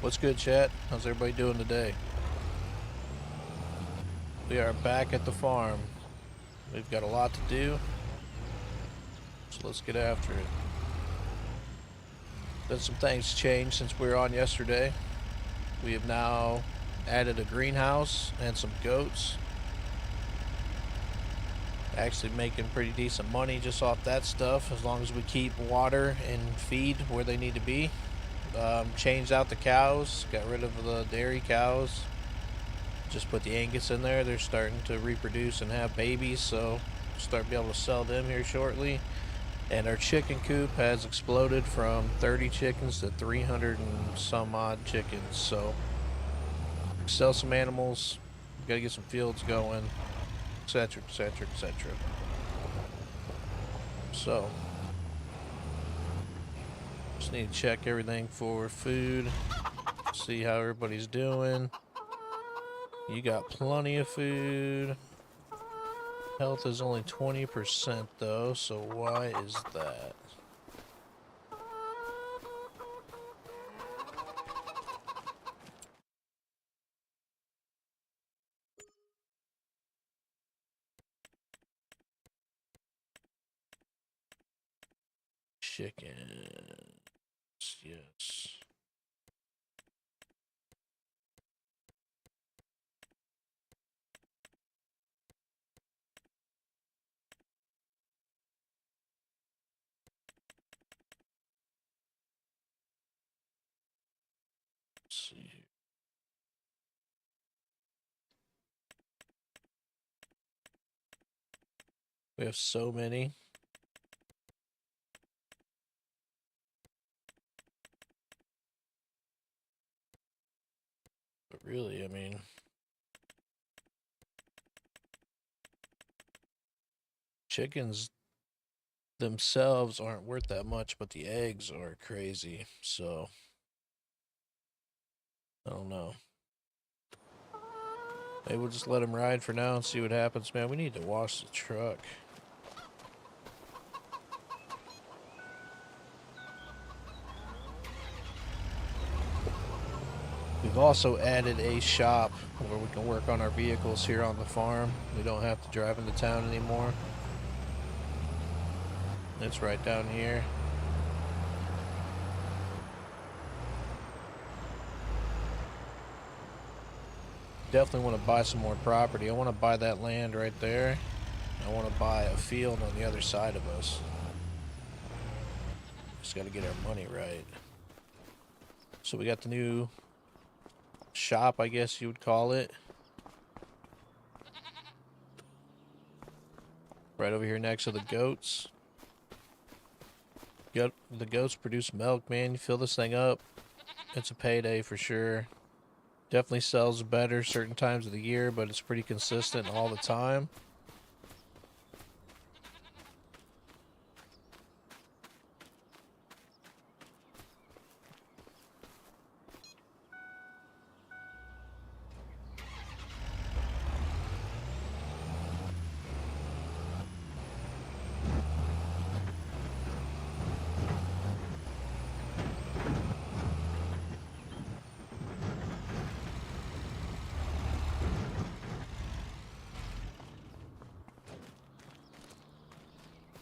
What's good, chat? How's everybody doing today? We are back at the farm. We've got a lot to do, so let's get after it. Then some things changed since we were on yesterday. We have now added a greenhouse and some goats. Actually making pretty decent money just off that stuff, as long as we keep water and feed where they need to be. Changed out the cows, got rid of the dairy cows. Just put the Angus in there. They're starting to reproduce and have babies, so start to be able to sell them here shortly. And our chicken coop has exploded from 30 chickens to 300 and some odd chickens. So sell some animals, gotta get some fields going, etc, etc, etc. So just need to check everything for food, see how everybody's doing. You got plenty of food. Health is only 20% though, so why is that? Chickens, yes. Let's see here. We have so many. But really, I mean, chickens themselves aren't worth that much, but the eggs are crazy, so I don't know. Maybe we'll just let them ride for now and see what happens. Man, we need to wash the truck. We've also added a shop where we can work on our vehicles here on the farm. We don't have to drive into town anymore. It's right down here. Definitely want to buy some more property. I want to buy that land right there. I want to buy a field on the other side of us. Just got to get our money right. So we got the new shop, I guess you would call it. Right over here next to the goats. The goats produce milk, man. You fill this thing up, it's a payday for sure. Definitely sells better certain times of the year, but it's pretty consistent all the time.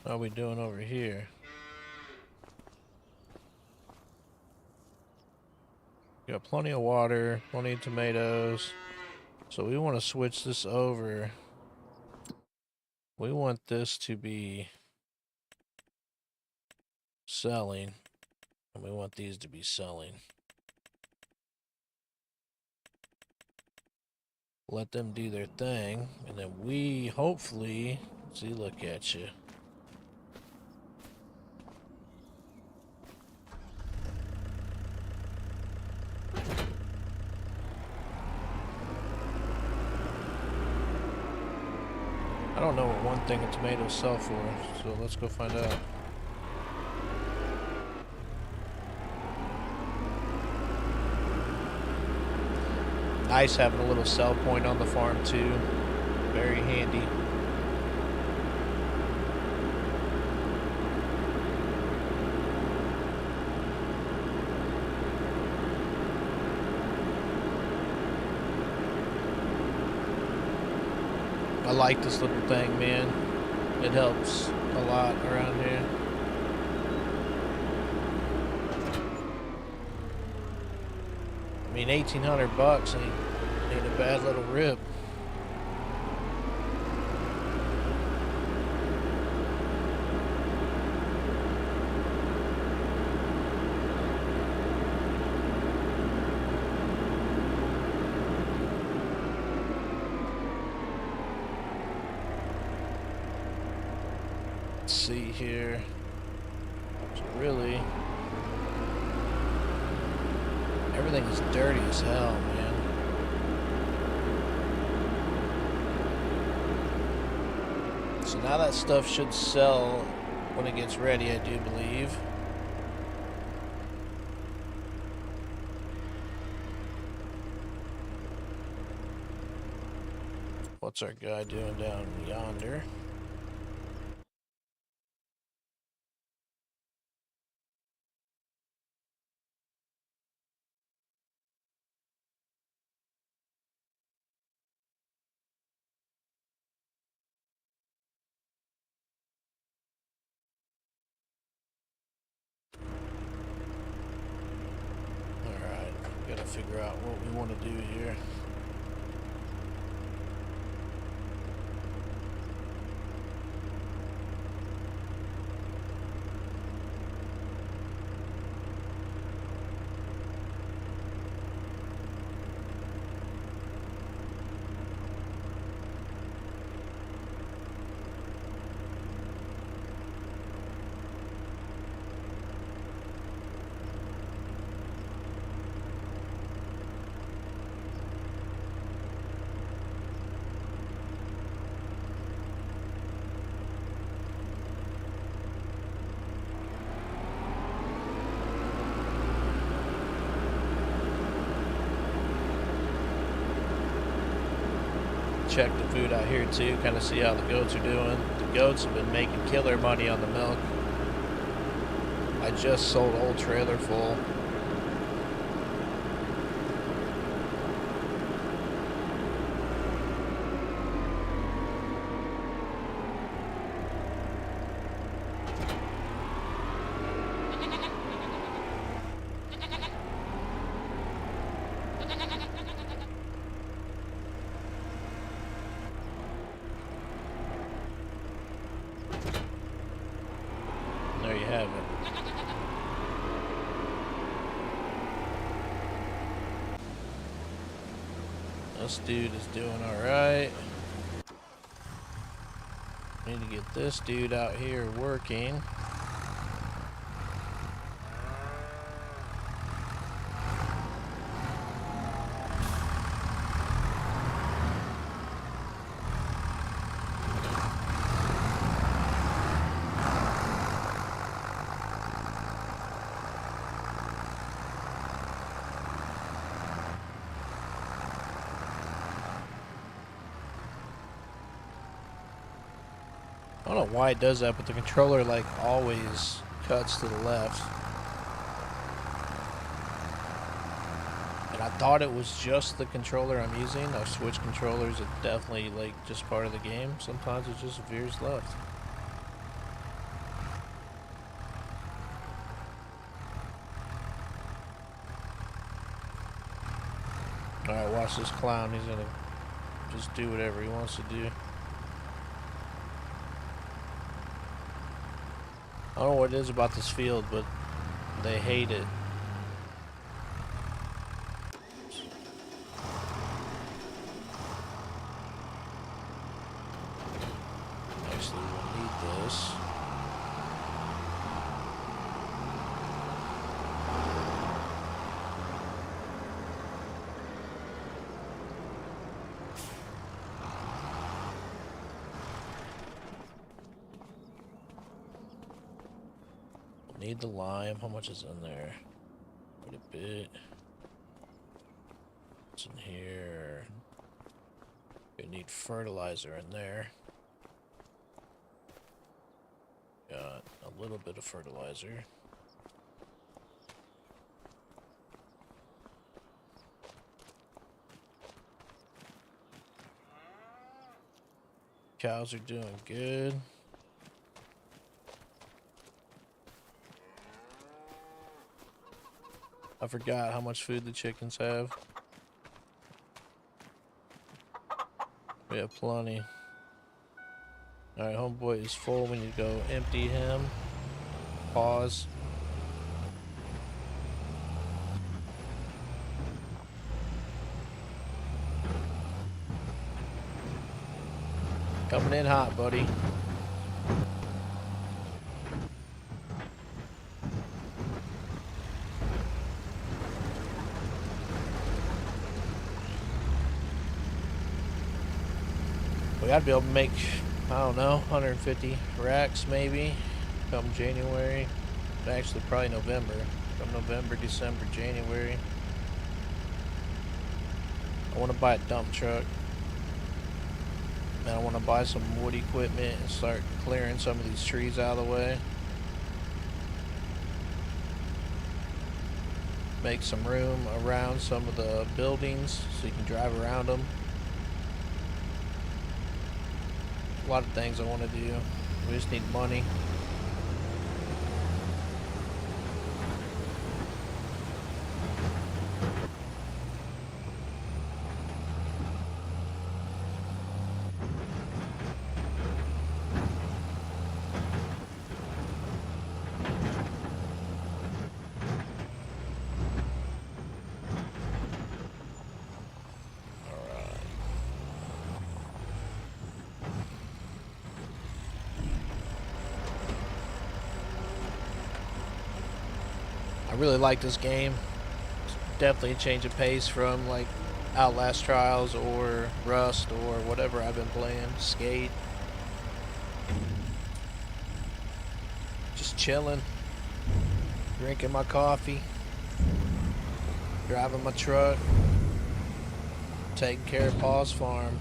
How are we doing over here? Got plenty of water, plenty of tomatoes. So we want to switch this over. We want this to be selling, and we want these to be selling. Let them do their thing, and then we hopefully see. Look at you. I don't know what one thing of tomatoes sell for, so let's go find out. Nice having a little sell point on the farm too. Very handy. I like this little thing, man. It helps a lot around here. I mean, 1,800 bucks ain't a bad little rib. Let's see here. So really, everything is dirty as hell, man. So now that stuff should sell when it gets ready, I do believe. What's our guy doing down yonder? Alright, gotta figure out what we want to do here. Check the food out here too, kind of see how the goats are doing. The goats have been making killer money on the milk. I just sold a whole trailer full. There you have it. This dude is doing alright. Need to get this dude out here working. I don't know why it does that, but the controller like always cuts to the left. And I thought it was just the controller I'm using. I've switched controllers, it's definitely like just part of the game. Sometimes it just veers left. Alright, watch this clown. He's gonna just do whatever he wants to do. I don't know what it is about this field, but they hate it. Actually, we'll need this. Need the lime. How much is in there? Quite a bit. What's in here? We need fertilizer in there. Got a little bit of fertilizer. Cows are doing good. I forgot how much food the chickens have. We have plenty. Alright, homeboy is full. We need to go empty him. Pause. Coming in hot, buddy. We gotta be able to make, I don't know, 150 racks maybe come January. Actually, probably November. Come November, December, January. I want to buy a dump truck. And I want to buy some wood equipment and start clearing some of these trees out of the way. Make some room around some of the buildings so you can drive around them. A lot of things I want to do. We just need money. I really like this game. It's definitely a change of pace from like Outlast Trials or Rust or whatever I've been playing. Skate. Just chilling. Drinking my coffee. Driving my truck. Taking care of Paul's farm.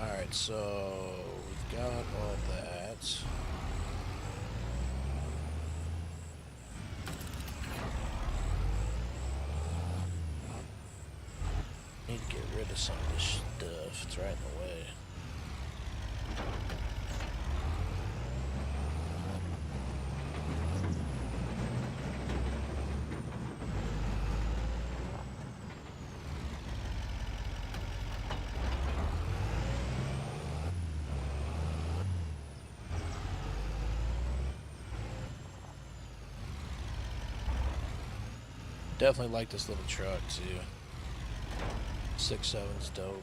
Alright, so we've got all that. Need to get rid of some of this stuff. It's right in the way. Definitely like this little truck too. 6.7's dope.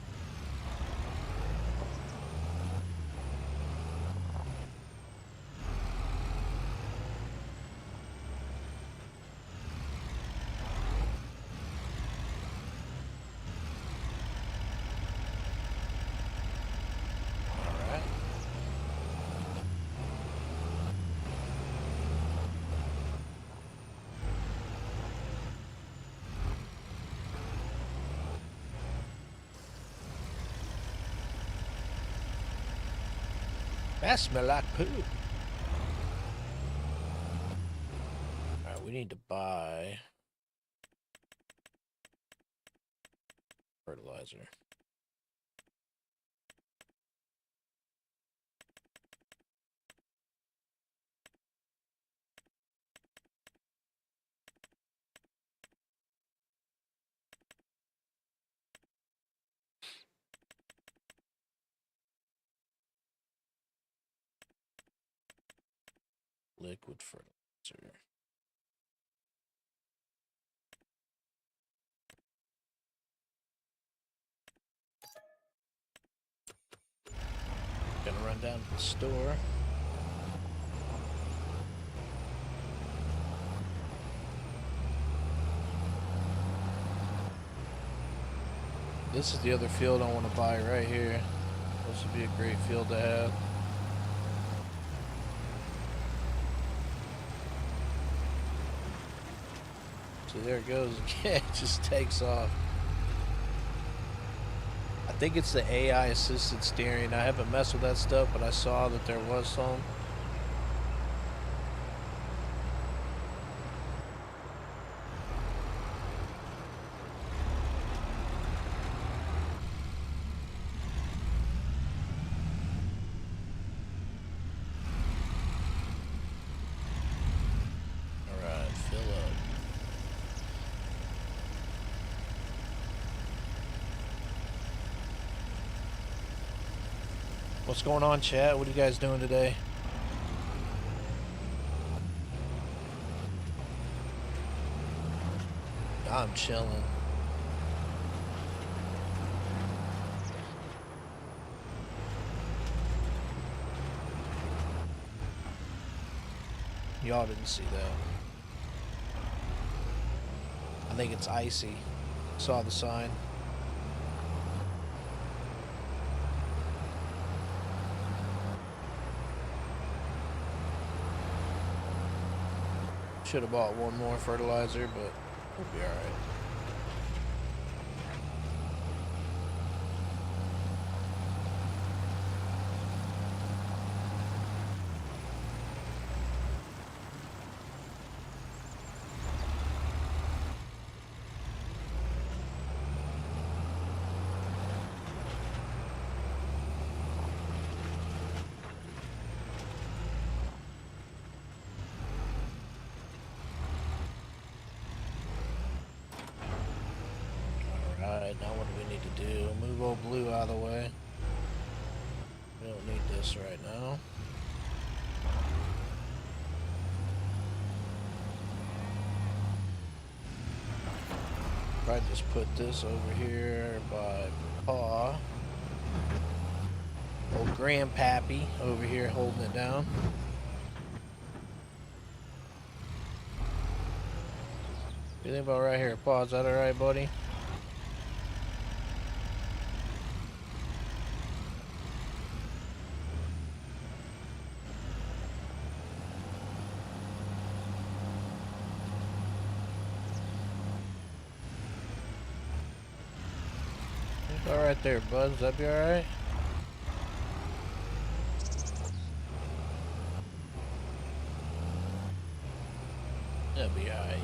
That smell like poo. Alright, we need to buy fertilizer. Liquid fertilizer. Gonna run down to the store. This is the other field I want to buy right here. This would be a great field to have. So there it goes again. It just takes off. I think it's the AI assisted steering. I haven't messed with that stuff, but I saw that there was some. What's going on, chat? What are you guys doing today? I'm chilling. Y'all didn't see that. I think it's icy. Saw the sign. Should have bought one more fertilizer, but we'll be alright. Alright, now what do we need to do? Move old blue out of the way. We don't need this right now. Probably just put this over here by Paw. Old Grandpappy over here holding it down. What do you think about right here? Paw, is that alright, buddy? Alright there, bud. Is that be alright? That'll be alright.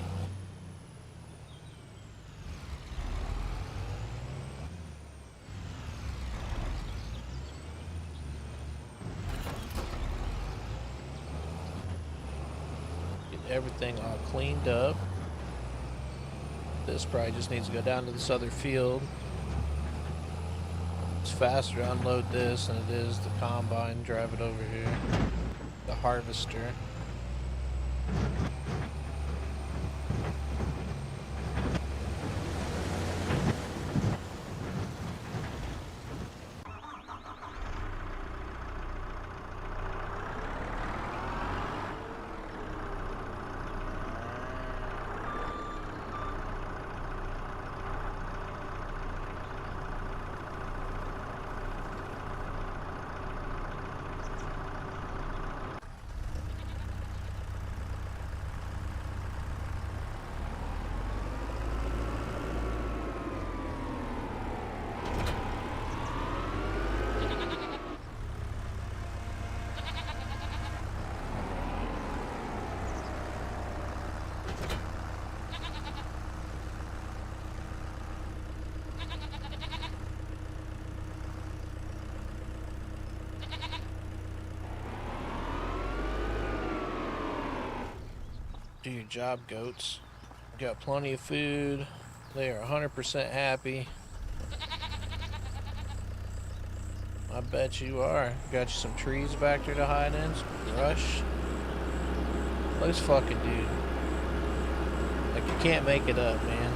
Get everything all cleaned up. This probably just needs to go down to this other field. It's faster to unload this than it is the combine, drive it over here. The harvester. Do your job, goats. Got plenty of food. They are 100% happy. I bet you are. Got you some trees back there to hide in, some brush. This fucking dude. Like, you can't make it up, man.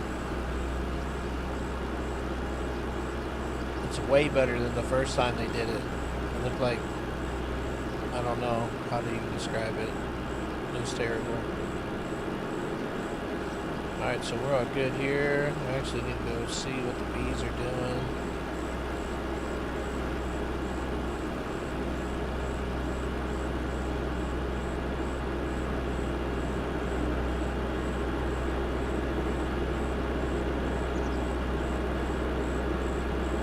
It's way better than the first time they did it. It looked like, I don't know how to even describe it. It was terrible. Alright, so we're all good here. I actually need to go see what the bees are doing.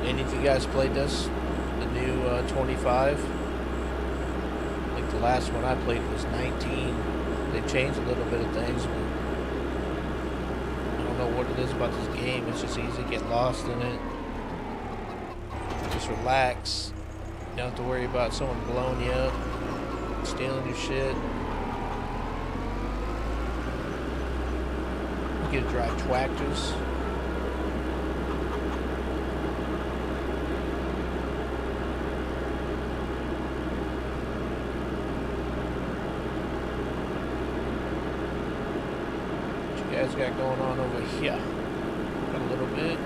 Any of you guys played this? The new 25? I think the last one I played was 19. They changed a little bit of things, but I don't know what it is about this game. It's just easy to get lost in it. Just relax. You don't have to worry about someone blowing you up, stealing your shit. You get to drive tractors. guys got going on over here? Got a little bit.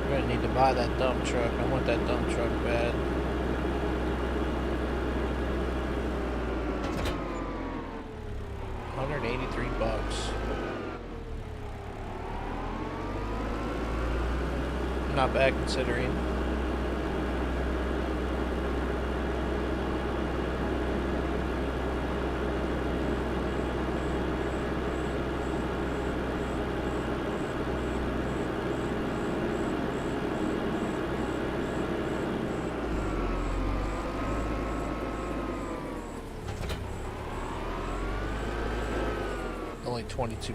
We're gonna need to buy that dump truck. I want that dump truck bad. $183. Not bad considering. Only 22%.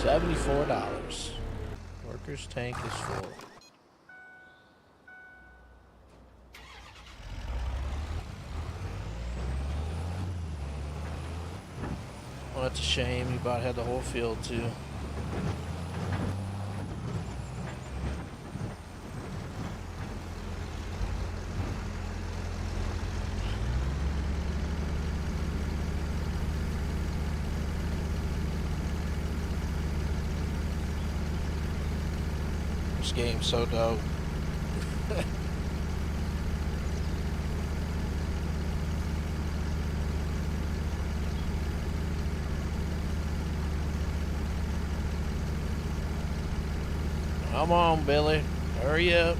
$74. Worker's tank is full. Well, that's a shame. You about had the whole field too. This game's so dope. Come on, Billy. Hurry up.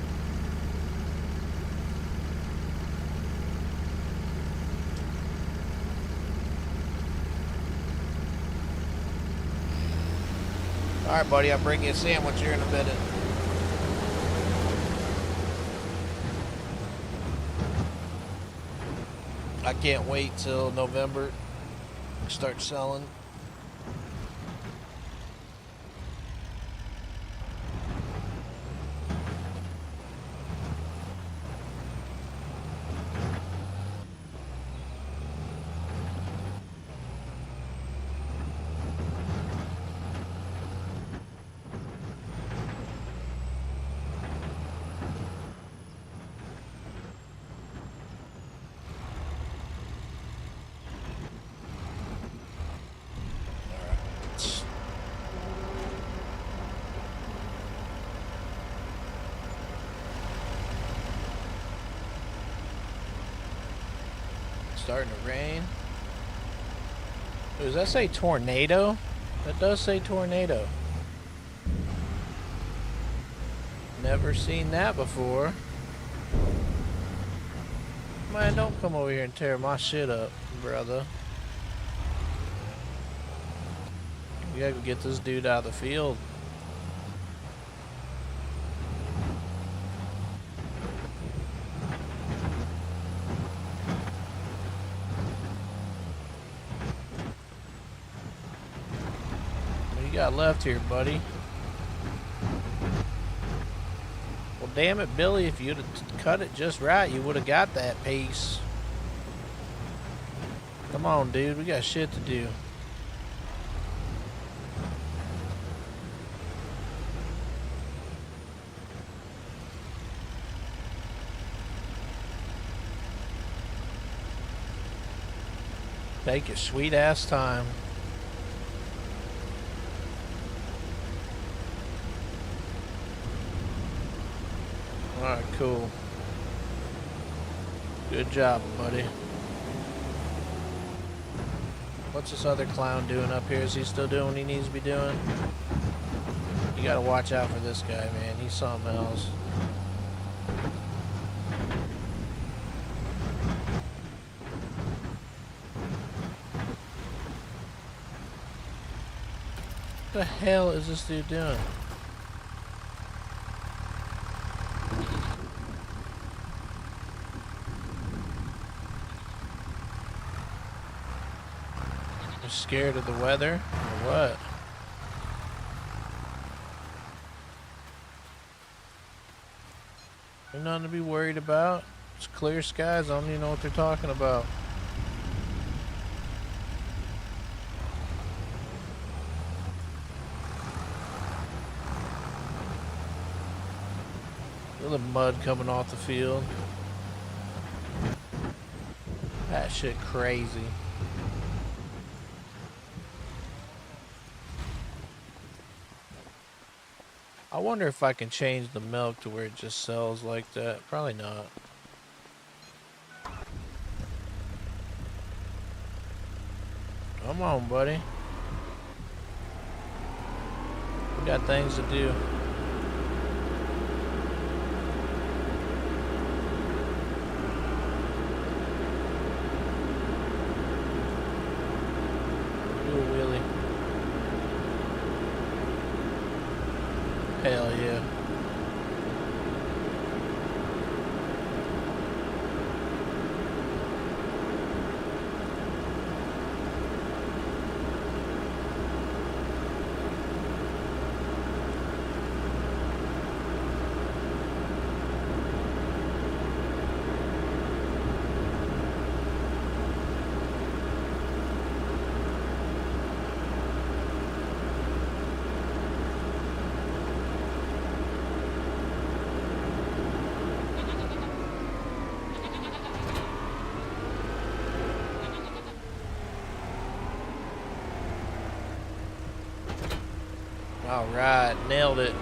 Alright, buddy. I'll bring you a sandwich here in a minute. I can't wait till November to start selling. Starting to rain. Does that say tornado? That does say tornado. Never seen that before. Man, don't come over here and tear my shit up, brother. We gotta go get this dude out of the field. Got left here, buddy. Well, damn it, Billy, if you'd have cut it just right, you would have got that piece. Come on, dude, we got shit to do. Take your sweet ass time. Alright, cool. Good job, buddy. What's this other clown doing up here? Is he still doing what he needs to be doing? You gotta watch out for this guy, man. He's something else. What the hell is this dude doing? Scared of the weather or what? Ain't nothing to be worried about. It's clear skies. I don't even know what they're talking about. Feel the mud coming off the field. That shit crazy. I wonder if I can change the milk to where it just sells like that. Probably not. Come on, buddy. We got things to do. Do a wheelie. Hell yeah. All right, nailed it.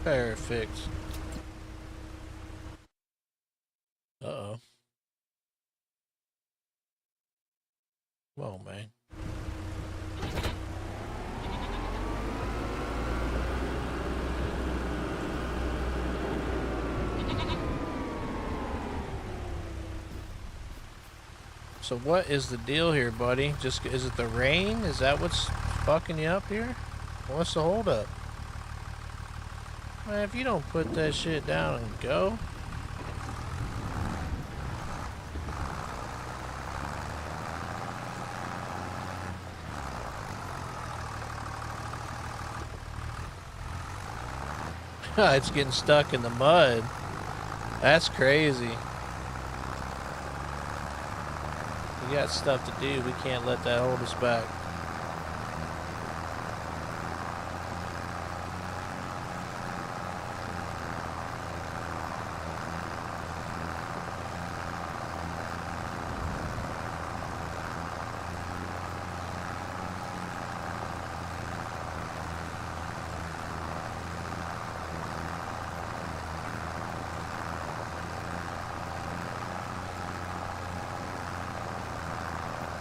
Perfect. Uh-oh. Come on, man. So what is the deal here, buddy? Just is it the rain? Is that what's fucking you up here? What's the holdup? Man, if you don't put that shit down and go. It's getting stuck in the mud. That's crazy. We got stuff to do. We can't let that hold us back.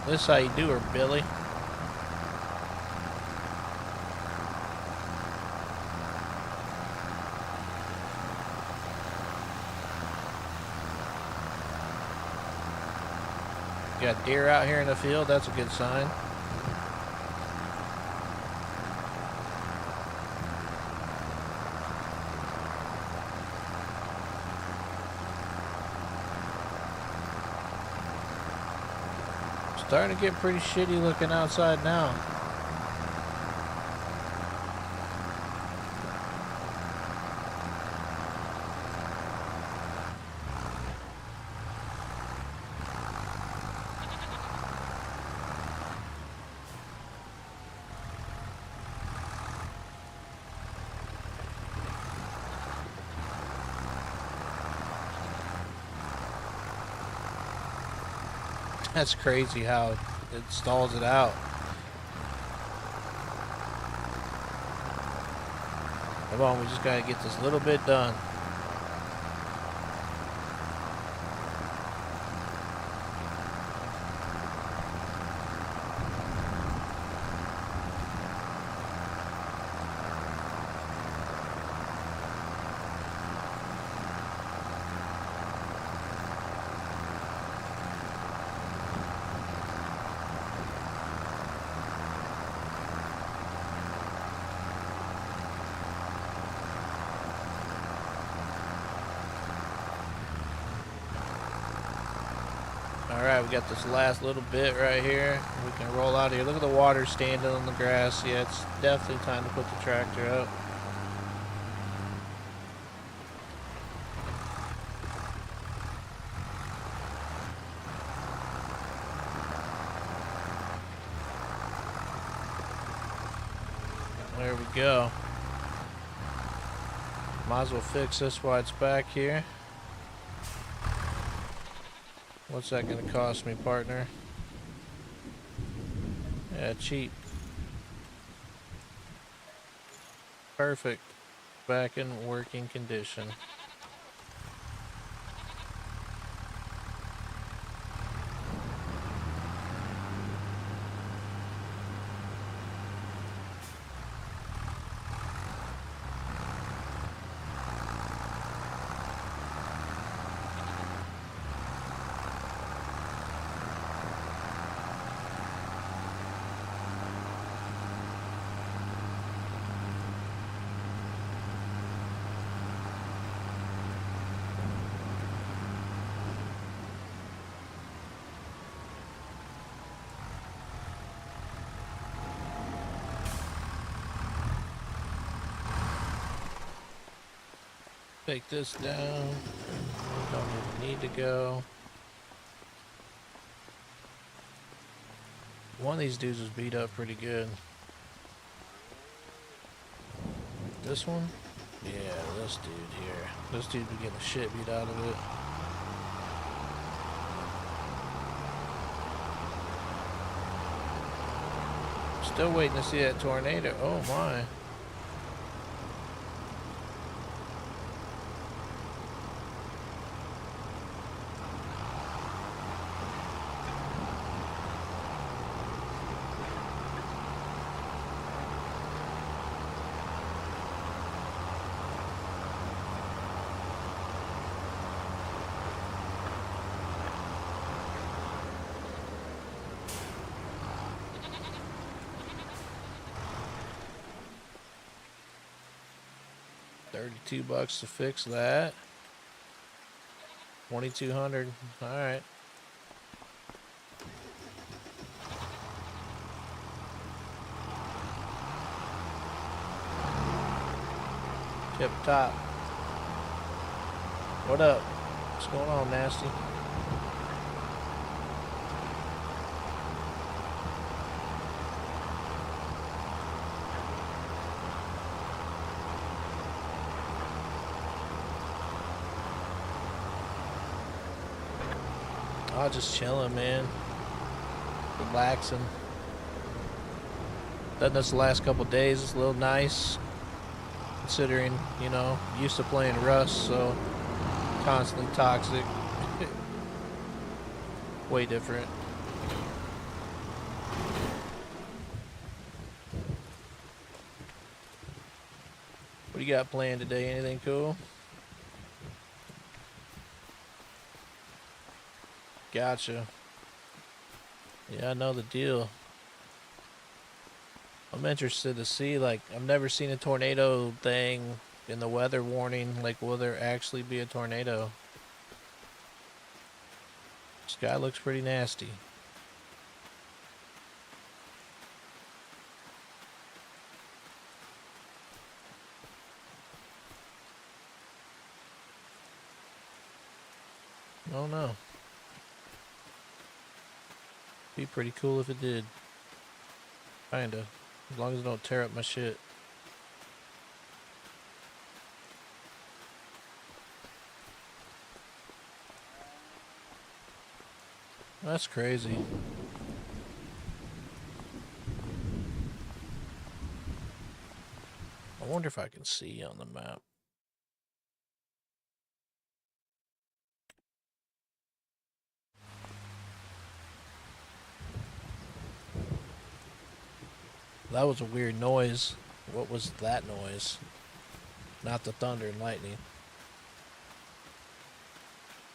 This how you do her, Billy. Got deer out here in the field. That's a good sign. Starting to get pretty shitty looking outside now. That's crazy how it stalls it out. Come on, we just gotta get this little bit done. Alright, we got this last little bit right here. We can roll out of here. Look at the water standing on the grass. Yeah, it's definitely time to put the tractor up. There we go. Might as well fix this while it's back here. What's that gonna cost me, partner? Yeah, cheap. Perfect. Back in working condition. Take this down. Don't even need to go. One of these dudes was beat up pretty good. This one? Yeah, this dude here. This dude be getting the shit beat out of it. Still waiting to see that tornado. Oh my. $32 to fix that. 2,200. All right. Tip top. What up? What's going on, Nasty? Oh, just chilling, man. Relaxing. Done this the last couple days. It's a little nice. Considering, you know, used to playing Rust, so constantly toxic. Way different. What do you got planned today? Anything cool? Gotcha. Yeah, I know the deal. I'm interested to see, like, I've never seen a tornado thing in the weather warning. Like, will there actually be a tornado? Sky looks pretty nasty. Oh no. Be pretty cool if it did. Kinda. As long as it don't tear up my shit. That's crazy. I wonder if I can see on the map. That was a weird noise. What was that noise? Not the thunder and lightning.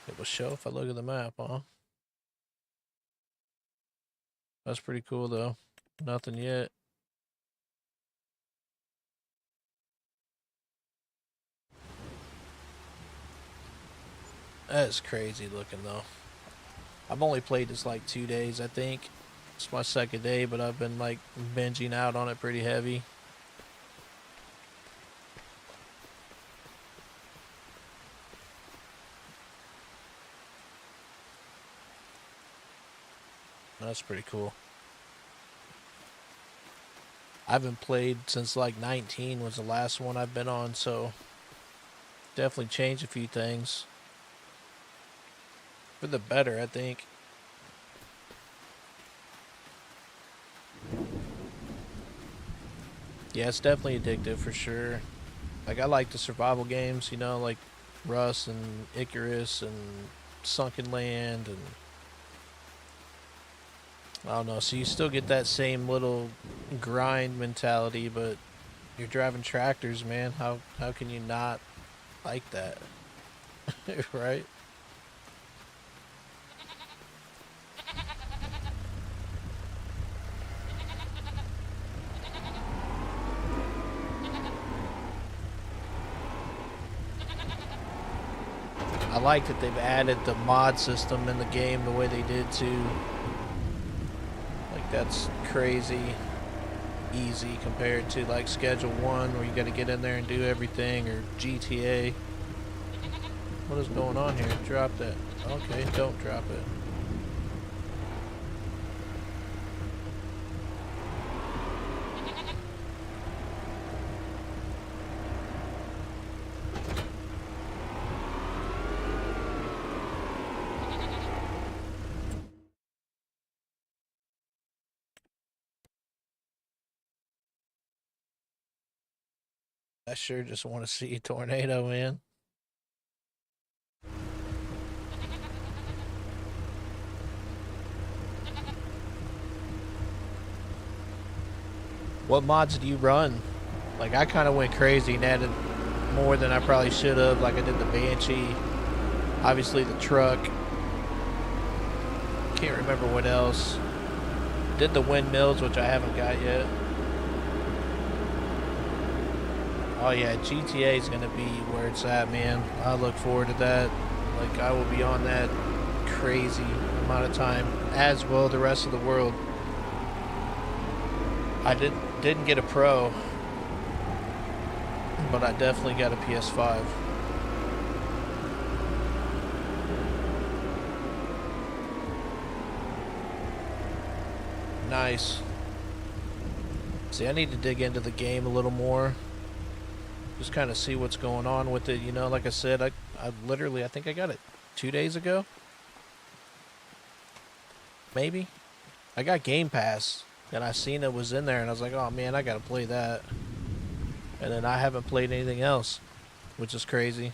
It will show if I look at the map, huh? That's pretty cool though. Nothing yet. That is crazy looking though. I've only played this like 2 days, I think. It's my second day, but I've been like binging out on it pretty heavy. That's pretty cool. I haven't played since like 19 was the last one I've been on, so definitely changed a few things. For the better, I think. Yeah, it's definitely addictive for sure. Like, I like the survival games, you know, like Rust and Icarus and Sunken Land, and I don't know. So you still get that same little grind mentality, but you're driving tractors, man. How can you not like that? Right? I like that they've added the mod system in the game the way they did too. Like, that's crazy easy compared to like Schedule 1 where you got to get in there and do everything, or GTA. What is going on here? Drop that. Okay, don't drop it. I sure just want to see a tornado, man. What mods do you run? Like, I kind of went crazy and added more than I probably should have. Like, I did the Banshee, obviously the truck. Can't remember what else. Did the windmills, which I haven't got yet. Oh yeah, GTA is gonna be where it's at, man. I look forward to that. Like, I will be on that crazy amount of time, as will the rest of the world. I didn't get a Pro, but I definitely got a PS5. Nice. See, I need to dig into the game a little more. Just kind of see what's going on with it. You know, like I said, I literally, I think I got it 2 days ago. Maybe. I got Game Pass, and I seen it was in there, and I was like, oh man, I gotta play that. And then I haven't played anything else, which is crazy.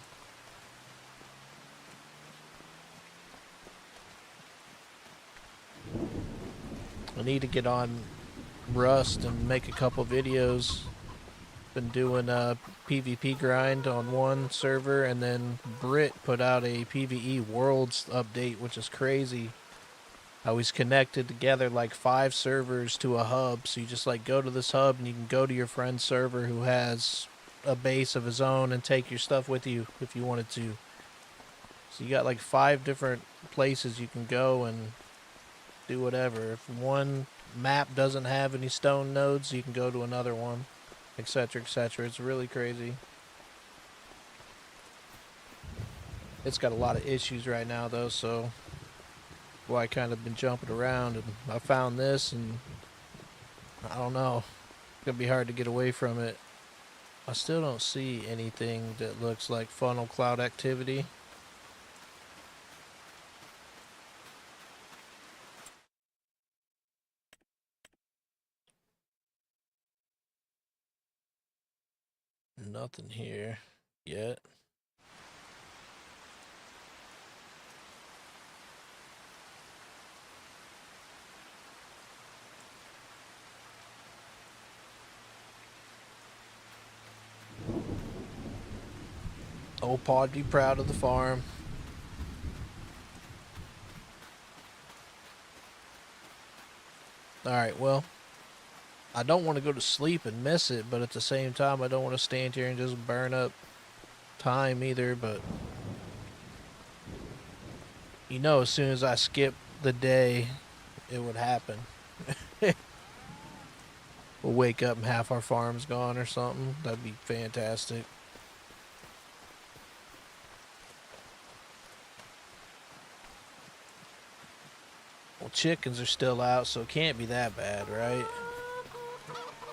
I need to get on Rust and make a couple videos. Been doing a PvP grind on one server, and then Brit put out a PvE Worlds update, which is crazy. How he's connected together like 5 servers to a hub, so you just like go to this hub and you can go to your friend's server who has a base of his own and take your stuff with you if you wanted to. So you got like 5 different places you can go and do whatever. If one map doesn't have any stone nodes, you can go to another one, etc., etc. It's really crazy. It's got a lot of issues right now though, so well, I kind of been jumping around, and I found this, and I don't know, it's gonna be hard to get away from it. I still don't see anything that looks like funnel cloud activity. Nothing here yet. Old Pod be proud of the farm. Alright, well, I don't want to go to sleep and miss it, but at the same time, I don't want to stand here and just burn up time either, but you know, as soon as I skip the day it would happen. We'll wake up and half our farm's gone or something. That'd be fantastic. Well, chickens are still out, so it can't be that bad, right?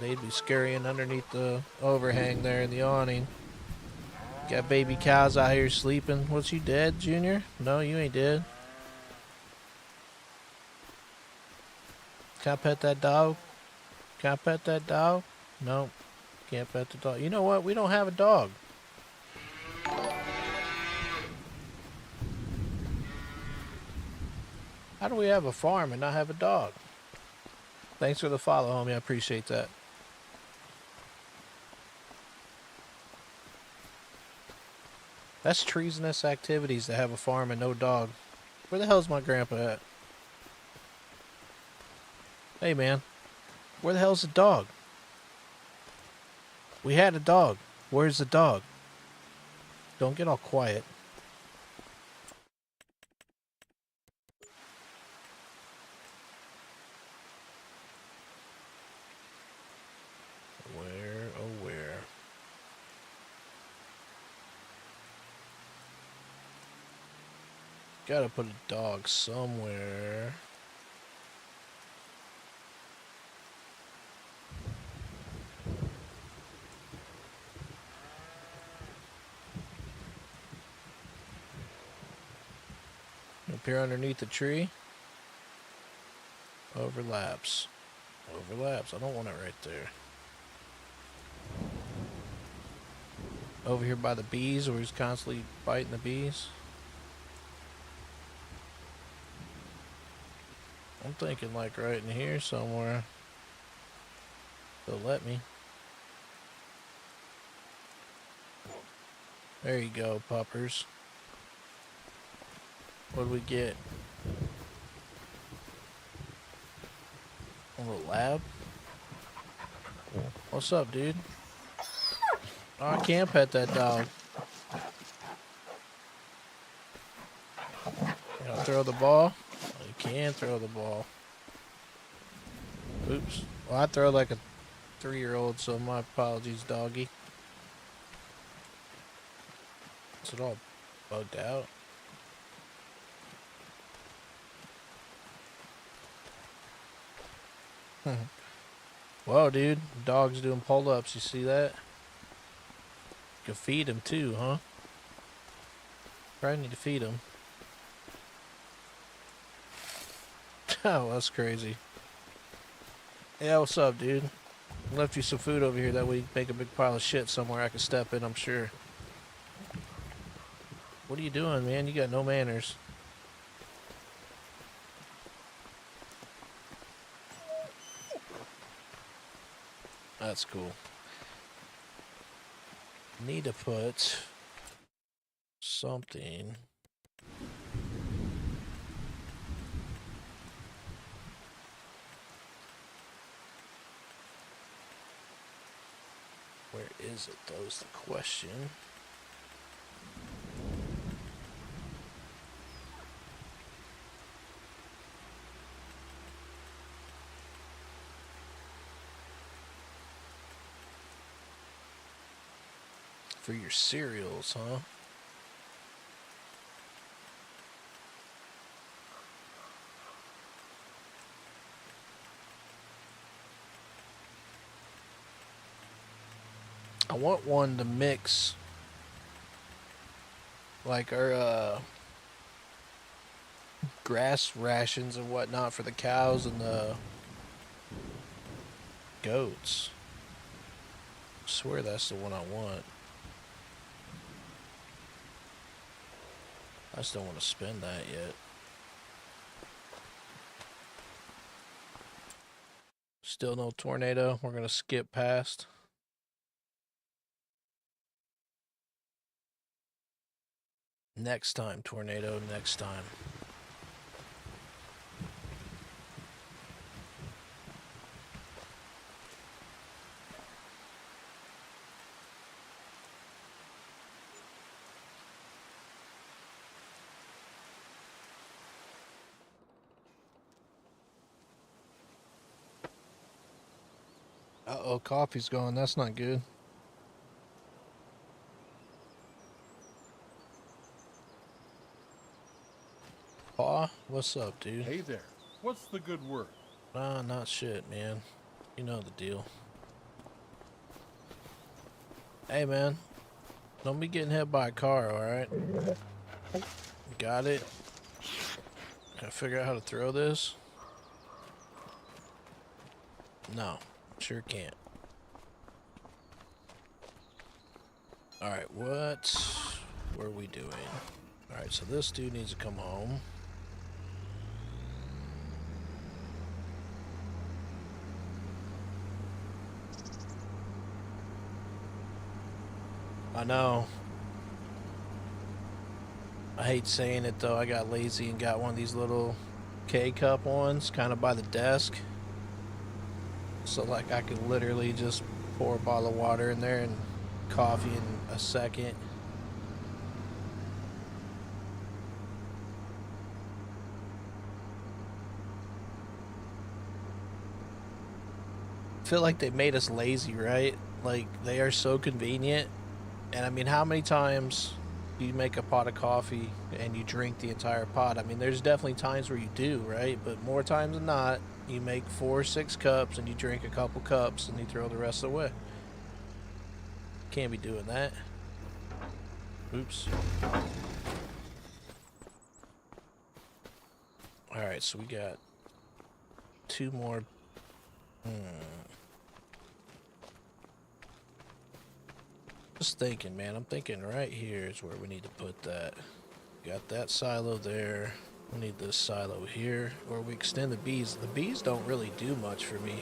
They'd be scurrying underneath the overhang there in the awning. Got baby cows out here sleeping. What's you dead, Junior? No, you ain't dead. Can I pet that dog? Can I pet that dog? No, can't pet the dog. You know what? We don't have a dog. How do we have a farm and not have a dog? Thanks for the follow, homie. I appreciate that. That's treasonous activities to have a farm and no dog. Where the hell's my grandpa at? Hey, man. Where the hell's the dog? We had a dog. Where's the dog? Don't get all quiet. Where, oh where? Gotta put a dog somewhere. Up here underneath the tree. Overlaps. Overlaps. I don't want it right there. Over here by the bees where he's constantly biting the bees. I'm thinking like right in here somewhere. They'll let me. There you go, puppers. What do we get? A little lab? What's up, dude? Oh, I can't pet that dog. Can I throw the ball? Oh, you can throw the ball. Oops. Well, I throw like a 3-year-old, so my apologies, doggy. Is it all bugged out? Whoa, dude. Dog's doing pull-ups. You see that? You can feed him too, huh? Probably need to feed him. Oh, that's crazy. Yeah, what's up, dude? Left you some food over here that we make a big pile of shit somewhere I can step in, I'm sure. What are you doing, man? You got no manners. That's cool. Need to put something. Where is it, though, is the question. For your cereals, huh? I want one to mix like our grass rations and whatnot for the cows and the goats. I swear that's the one I want. I just don't want to spend that yet. Still no tornado. We're gonna skip past. Next time, tornado, next time. Uh-oh, coffee's gone. That's not good. Paw, what's up, dude? Hey there. What's the good word? Not shit, man. You know the deal. Hey, man. Don't be getting hit by a car, alright? Got it? Can I figure out how to throw this? No. Sure can't. Alright, what were we doing? Alright, so this dude needs to come home. I know. I hate saying it though, I got lazy and got one of these little K-cup ones kind of by the desk. So like I could literally just pour a bottle of water in there and coffee in a second. I feel like they made us lazy, right? Like they are so convenient. And I mean, how many times do you make a pot of coffee and you drink the entire pot? I mean, there's definitely times where you do, right? But more times than not, you make 4 or 6 cups and you drink a couple cups and you throw the rest away. Can't be doing that. Oops. Alright, so we got 2 more. Just thinking, man. I'm thinking right here is where we need to put that. Got that silo there. We need this silo here. Or we extend the bees. The bees don't really do much for me.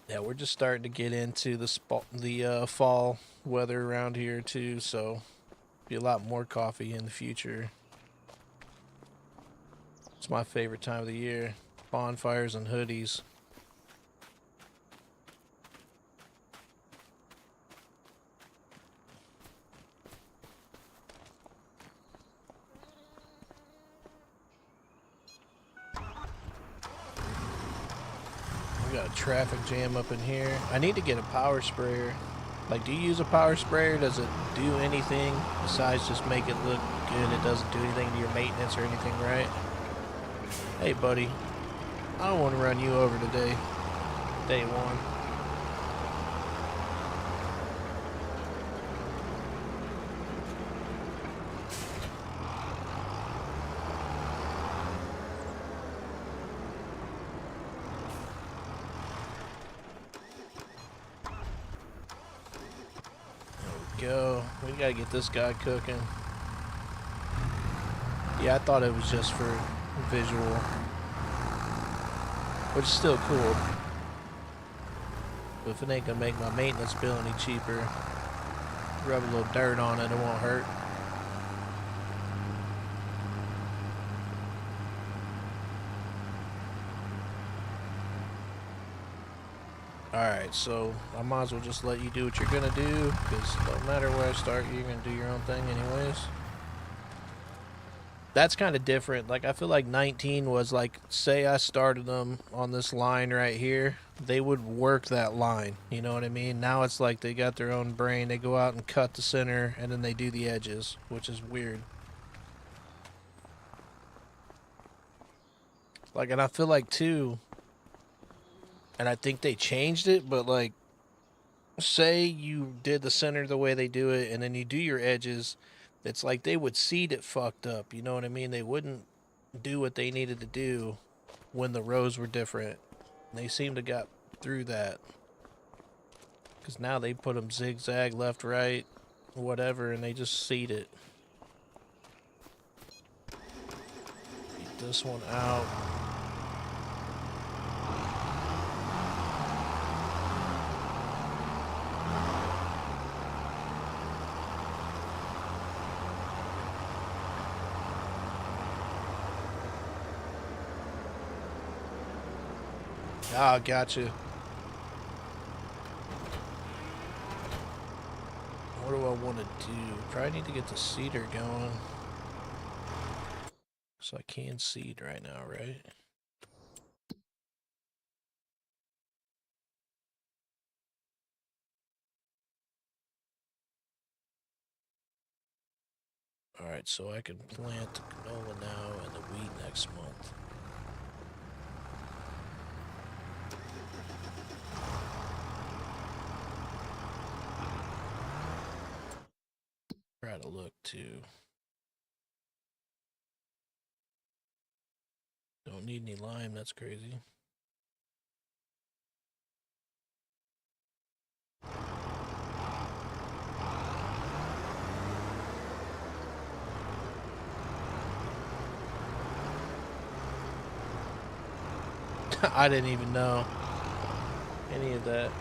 Yeah, we're just starting to get into the fall weather around here too, so be a lot more coffee in the future. It's my favorite time of the year. Bonfires and hoodies. We got a traffic jam up in here. I need to get a power sprayer. Like, do you use a power sprayer? Does it do anything besides just make it look good? It doesn't do anything to your maintenance or anything, right? Hey, buddy. I don't want to run you over today. Day one. Go. We gotta get this guy cooking. Yeah, I thought it was just for visual, which is still cool. But if it ain't gonna make my maintenance bill any cheaper, rub a little dirt on it, it won't hurt. Alright, so I might as well just let you do what you're gonna do, because no matter where I start, you're gonna do your own thing anyways. That's kind of different. Like, I feel like 19 was like, say I started them on this line right here, they would work that line. You know what I mean? Now it's like they got their own brain. They go out and cut the center, and then they do the edges, which is weird. Like, and I feel like, too, and I think they changed it, but like, say you did the center the way they do it, and then you do your edges, it's like they would seed it fucked up. You know what I mean? They wouldn't do what they needed to do when the rows were different. And they seem to got through that. Because now they put them zigzag, left, right, whatever, and they just seed it. Get this one out. Ah, gotcha. What do I want to do? Probably need to get the cedar going. So I can seed right now, right? Alright, so I can plant the canola now and the wheat next month. Try to look too. Don't need any lime, that's crazy. I didn't even know any of that.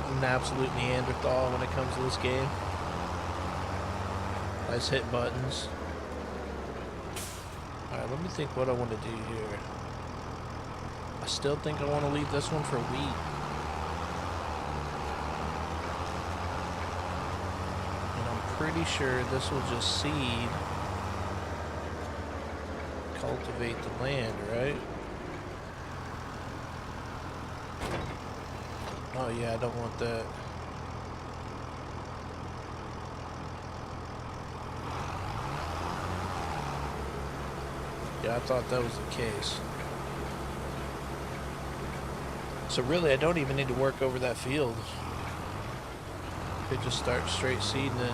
I'm an absolute Neanderthal when it comes to this game. I just hit buttons. Alright, let me think what I want to do here. I still think I want to leave this one for wheat. And I'm pretty sure this will just seed. Cultivate the land, right? Oh yeah, I don't want that. Yeah, I thought that was the case. So really, I don't even need to work over that field. Could just start straight seeding it.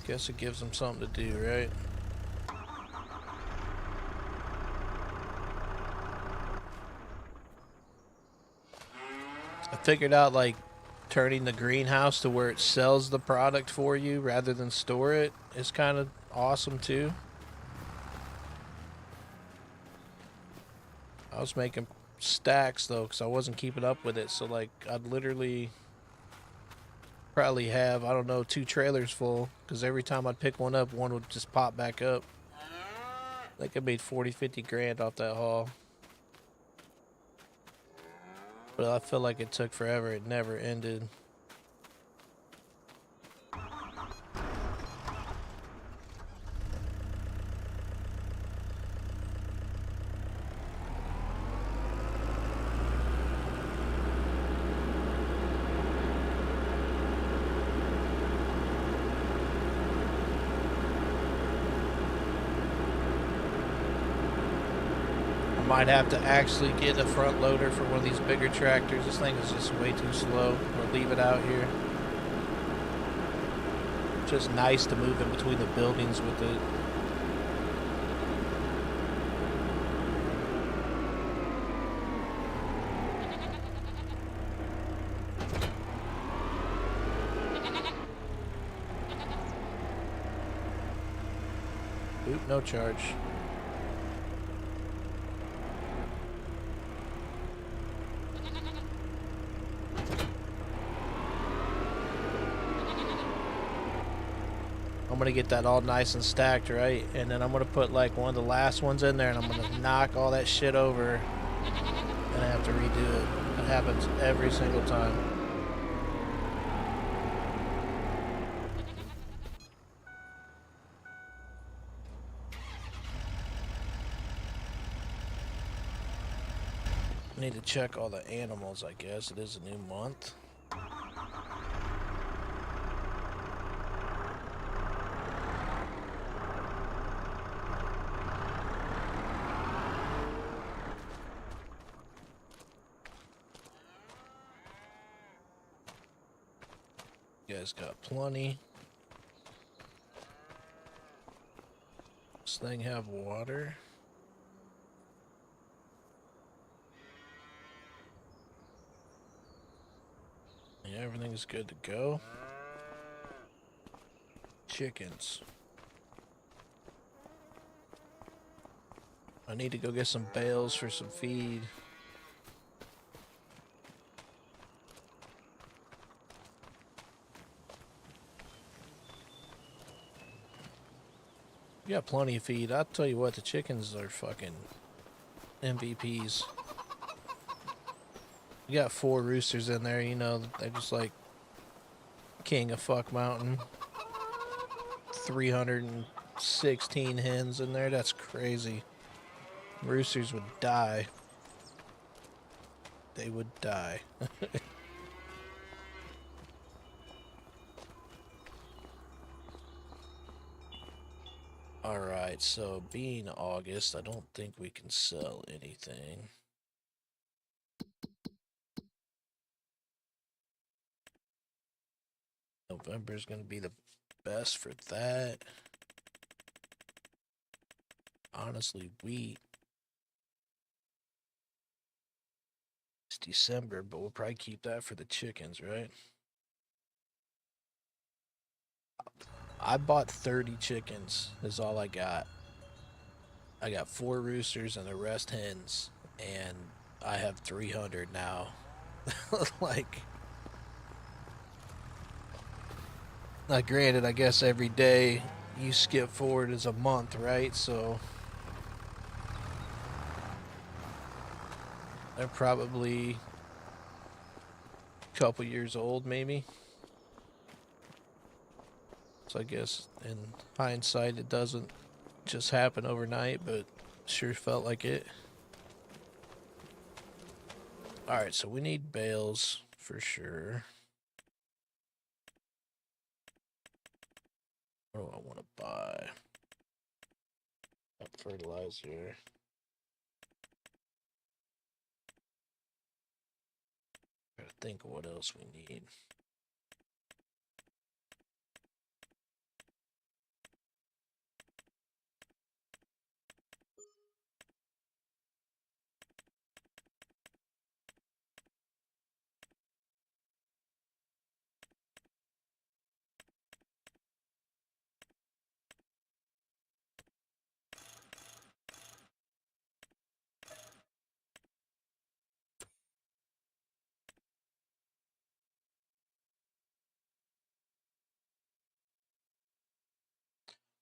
Guess it gives them something to do, right? I figured out, like, turning the greenhouse to where it sells the product for you rather than store it is kind of awesome too. I was making stacks though because I wasn't keeping up with it, so like I'd literally probably have, I don't know, 2 trailers full because every time I'd pick one up, one would just pop back up. I think I made 40-50 grand off that haul, but I feel like it took forever. It never ended. Might have to actually get a front loader for one of these bigger tractors. This thing is just way too slow. Or leave it out here. Just nice to move in between the buildings with it. Oop, no charge. I'm gonna get that all nice and stacked, right? And then I'm gonna put like one of the last ones in there and I'm gonna knock all that shit over and I have to redo it. It happens every single time. I need to check all the animals, I guess. It is a new month. You guys got plenty. This thing have water? Yeah, everything's good to go. Chickens. I need to go get some bales for some feed. You got plenty of feed. I'll tell you what, the chickens are fucking MVPs. We got 4 roosters in there, you know, they're just like king of fuck mountain. 316 hens in there, that's crazy. Roosters would die. They would die. Alright, so being August, I don't think we can sell anything. November is going to be the best for that. Honestly, wheat. It's December, but we'll probably keep that for the chickens, right? I bought 30 chickens, is all I got. I got 4 roosters and the rest hens, and I have 300 now. Like, granted, I guess every day you skip forward is a month, right? So they're probably a couple years old, maybe. So I guess in hindsight, it doesn't just happen overnight, but sure felt like it. Alright, so we need bales for sure. What do I want to buy? Fertilizer. Gotta think of what else we need.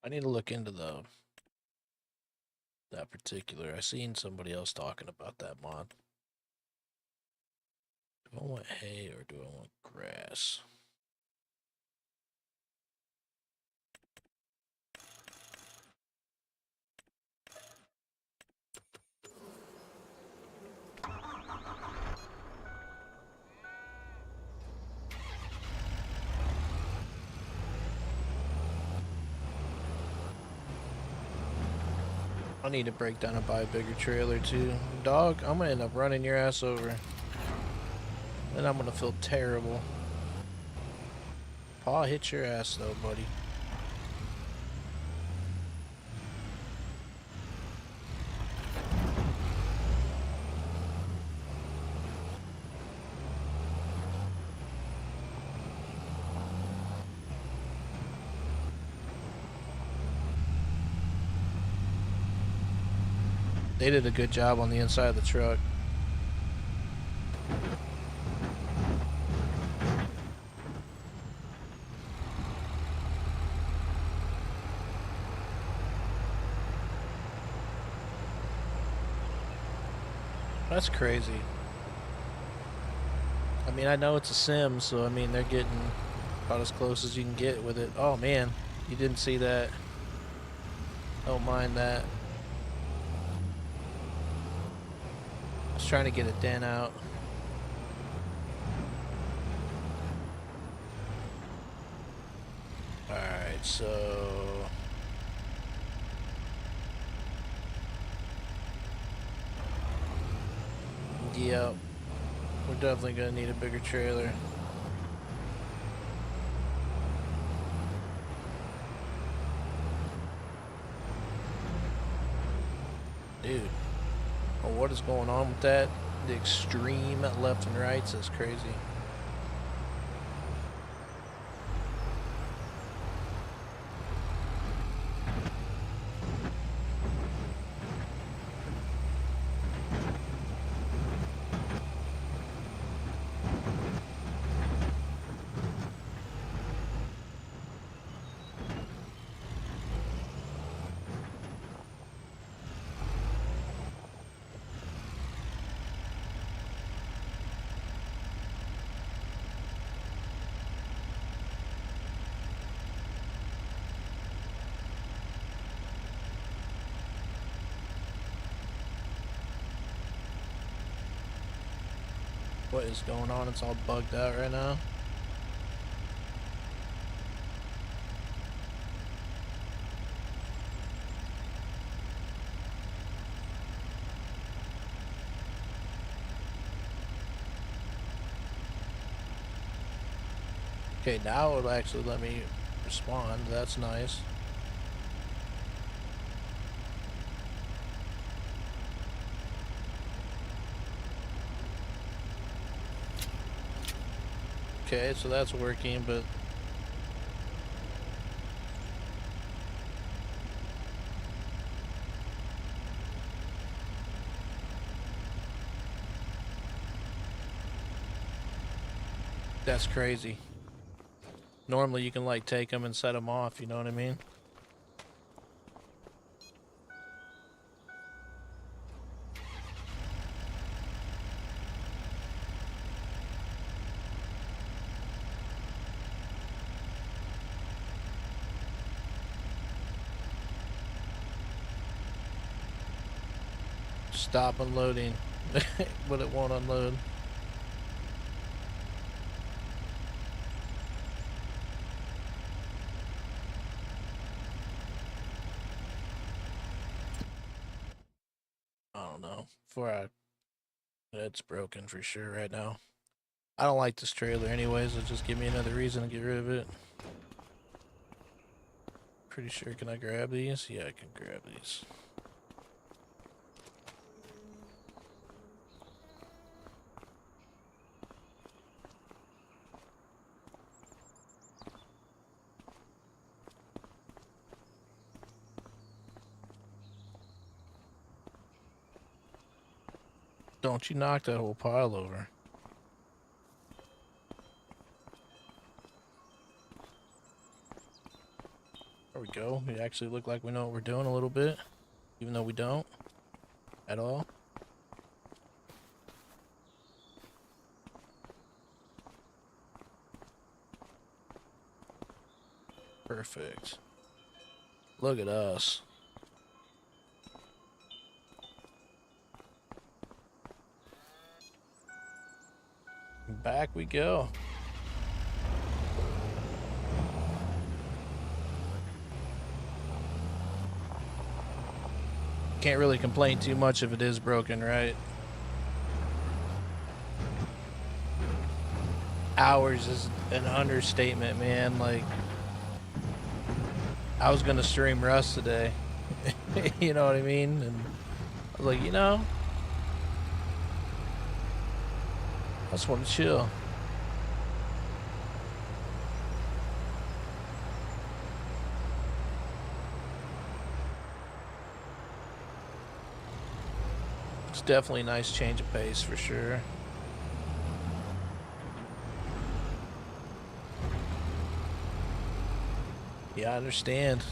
I need to look into that particular. I seen somebody else talking about that mod. Do I want hay or do I want grass? I need to break down and buy a bigger trailer too. Dog, I'm gonna end up running your ass over. Then I'm gonna feel terrible. Paw hit your ass though, buddy. They did a good job on the inside of the truck. That's crazy. I mean, I know it's a sim, so I mean, they're getting about as close as you can get with it. Oh man, you didn't see that. Don't mind that. I was trying to get a dent out. Alright, so... Yep. We're definitely gonna need a bigger trailer. Dude. Oh, what is going on with that? The extreme left and rights is crazy. What is going on? It's all bugged out right now. Okay, now it'll actually let me respond. That's nice. Okay, so that's working, but that's crazy. Normally you can like take them and set them off, you know what I mean? Stop unloading, but it won't unload. I don't know. It's broken for sure right now. I don't like this trailer anyways. It'll just give me another reason to get rid of it. Pretty sure. Can I grab these? Yeah, I can grab these. Don't you knock that whole pile over. There we go. We actually look like we know what we're doing a little bit, even though we don't at all. Perfect. Look at us. Back we go. Can't really complain too much if it is broken, right? Hours is an understatement, man. Like, I was gonna stream Rust today. You know what I mean? And I was like, you know, I just want to chill. It's definitely a nice change of pace for sure. Yeah, I understand.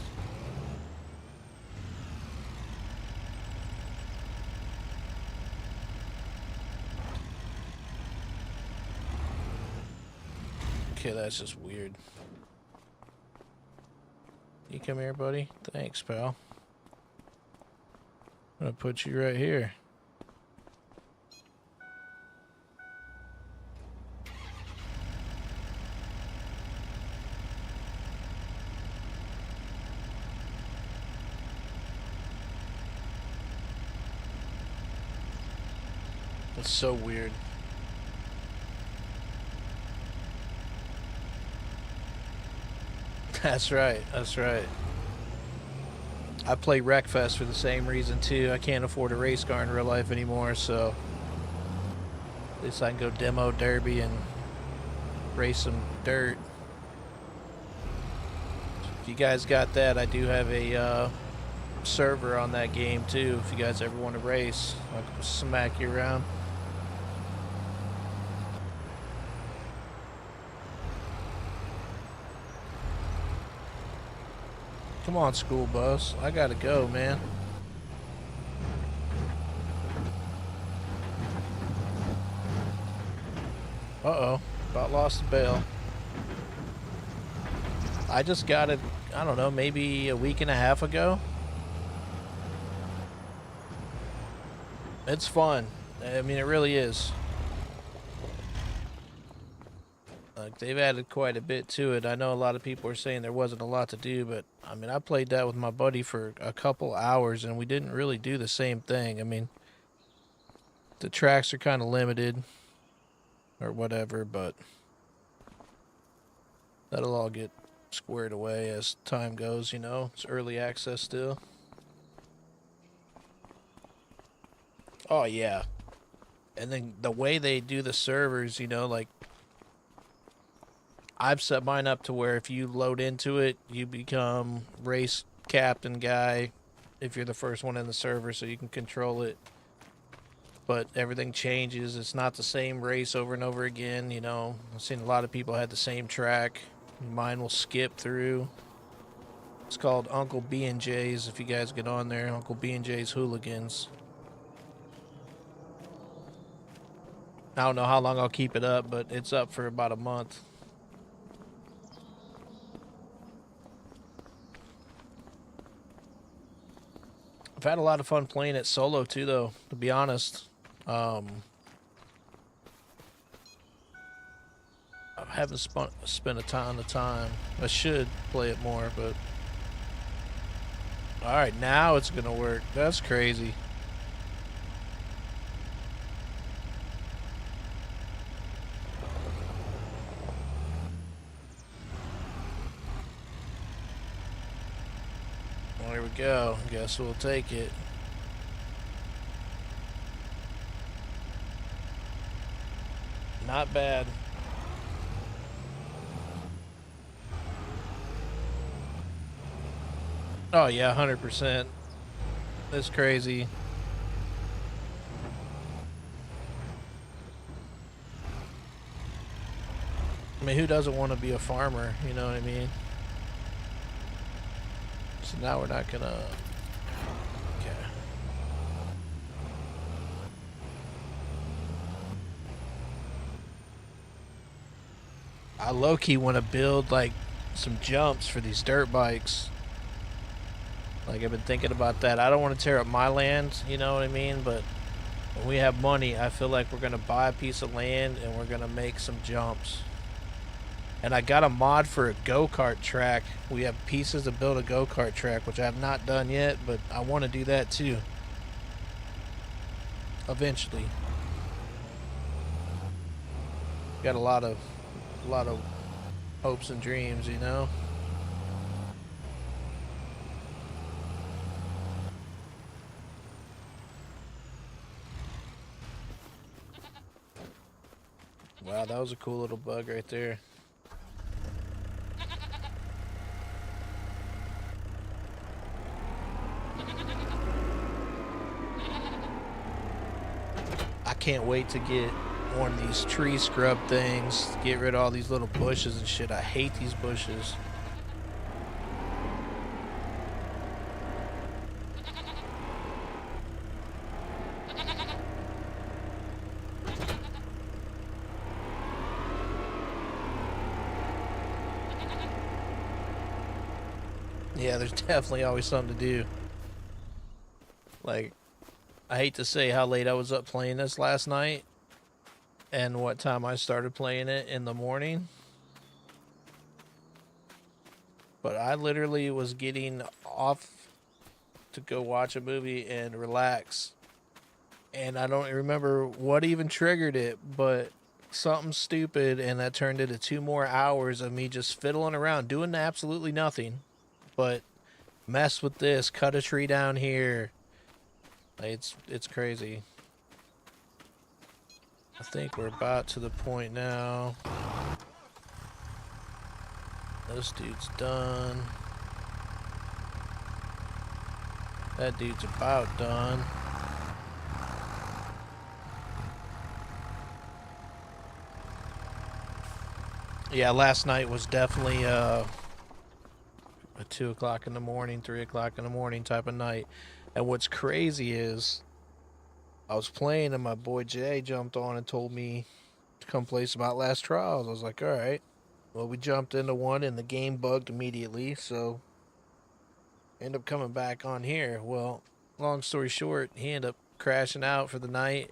Okay, that's just weird. You come here, buddy. Thanks, pal. I'm gonna put you right here. It's so weird. That's right. That's right. I play Wreckfest for the same reason too. I can't afford a race car in real life anymore, so at least I can go demo derby and race some dirt. If you guys got that, I do have a server on that game too. If you guys ever want to race, I can smack you around. Come on, school bus. I gotta go, man. Uh-oh. About lost the bail. I just got it, I don't know, maybe a week and a half ago. It's fun. I mean, it really is. Like they've added quite a bit to it. I know a lot of people are saying there wasn't a lot to do, but I mean, I played that with my buddy for a couple hours and we didn't really do the same thing. I mean, the tracks are kind of limited or whatever, but that'll all get squared away as time goes, you know. It's early access still. Oh yeah. And then the way they do the servers, you know, like I've set mine up to where if you load into it, you become race captain guy if you're the first one in the server so you can control it. But everything changes. It's not the same race over and over again, you know. I've seen a lot of people had the same track. Mine will skip through. It's called Uncle B and J's if you guys get on there. Uncle B and J's Hooligans. I don't know how long I'll keep it up, but it's up for about a month. I've had a lot of fun playing it solo too, though, to be honest. I haven't spent a ton of time. I should play it more, but... Alright, now it's gonna work. That's crazy. There we go. Guess we'll take it. Not bad. Oh yeah, 100%. That's crazy. I mean, who doesn't want to be a farmer? You know what I mean? So now we're not gonna... Okay. I low-key want to build, like, some jumps for these dirt bikes. Like, I've been thinking about that. I don't want to tear up my land, you know what I mean? But when we have money, I feel like we're going to buy a piece of land and we're going to make some jumps. And I got a mod for a go-kart track. We have pieces to build a go-kart track, which I have not done yet, but I want to do that too. Eventually. Got a lot of hopes and dreams, you know? Wow, that was a cool little bug right there. I can't wait to get one of these tree scrub things, get rid of all these little bushes and shit. I hate these bushes. Yeah, there's definitely always something to do. Like, I hate to say how late I was up playing this last night and what time I started playing it in the morning. But I literally was getting off to go watch a movie and relax. And I don't remember what even triggered it, but something stupid, and that turned into 2 more hours of me just fiddling around, doing absolutely nothing. But mess with this, cut a tree down here. It's crazy. I think we're about to the point now. This dude's done. That dude's about done. Yeah, last night was definitely a 2 o'clock in the morning, 3 o'clock in the morning type of night. And what's crazy is I was playing and my boy Jay jumped on and told me to come play some Outlast Trials. I was like, all right. Well, we jumped into one and the game bugged immediately, so end up coming back on here. Well, long story short, he ended up crashing out for the night.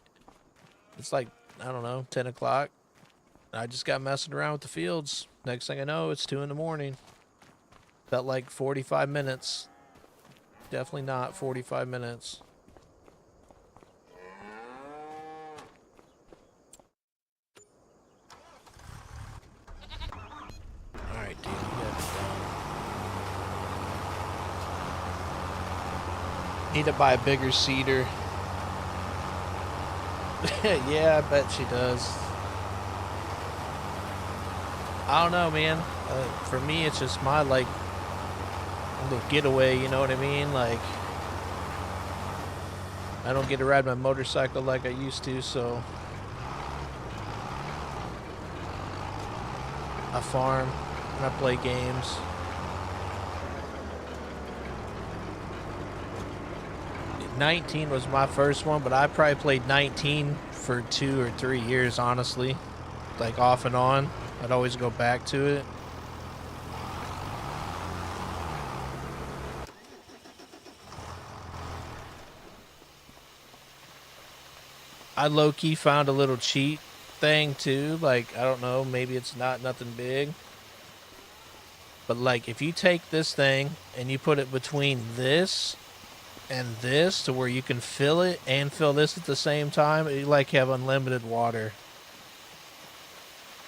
It's like, I don't know, 10 o'clock. I just got messing around with the fields. Next thing I know, it's 2 in the morning. Felt like 45 minutes. Definitely not 45 minutes. Alright, dude, you got it done. Need to buy a bigger seeder. Yeah, I bet she does. I don't know, man. For me, it's just my, like, little getaway, you know what I mean? Like, I don't get to ride my motorcycle like I used to, so I farm and I play games. '19 was my first one, but I probably played 19 for 2 or 3 years, honestly. Like, off and on. I'd always go back to it. I low-key found a little cheat thing too. Like, I don't know, maybe it's not nothing big. But like, if you take this thing and you put it between this and this to where you can fill it and fill this at the same time, you like have unlimited water.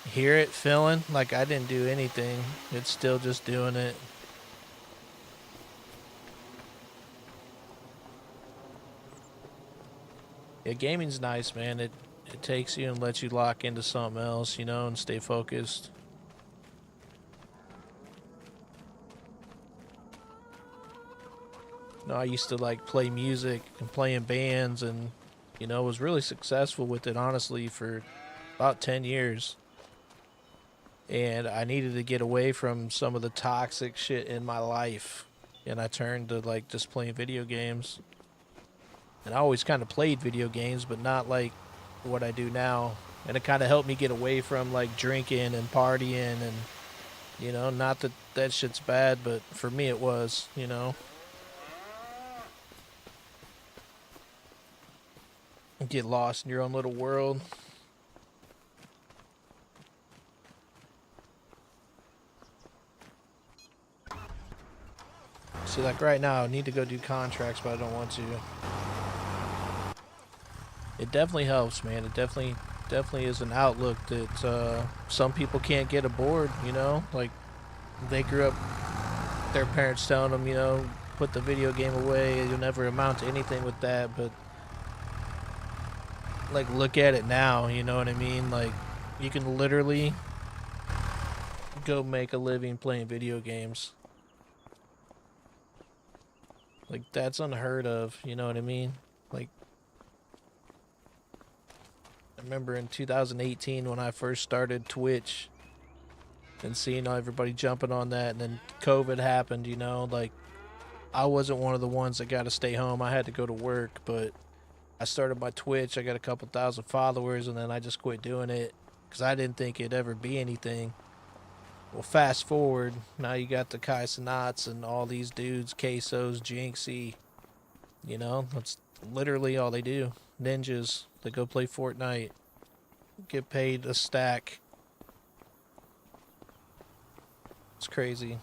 Hear it filling? Like, I didn't do anything. It's still just doing it. Yeah, gaming's nice, man. It takes you and lets you lock into something else, you know, and stay focused. You know, I used to like play music and play in bands and, you know, was really successful with it, honestly, for about 10 years. And I needed to get away from some of the toxic shit in my life. And I turned to like just playing video games. And I always kind of played video games, but not like what I do now. And it kind of helped me get away from like drinking and partying and, you know, not that that shit's bad, but for me it was, you know. Get lost in your own little world. See, like right now, I need to go do contracts, but I don't want to. It definitely helps, man. It definitely is an outlook that some people can't get aboard, you know? Like, they grew up, their parents telling them, you know, put the video game away, you'll never amount to anything with that, but, like, look at it now, you know what I mean? Like, you can literally go make a living playing video games. Like, that's unheard of, you know what I mean? Like, I remember in 2018 when I first started Twitch and seeing everybody jumping on that, and then COVID happened, you know, like, I wasn't one of the ones that got to stay home. I had to go to work, but I started my Twitch. I got a couple thousand followers, and then I just quit doing it because I didn't think it'd ever be anything. Well, fast forward, now you got the Kai Cenats and all these dudes, Quesos, Jinxie, you know, that's literally all they do. Ninjas, they go play Fortnite, get paid a stack. It's crazy.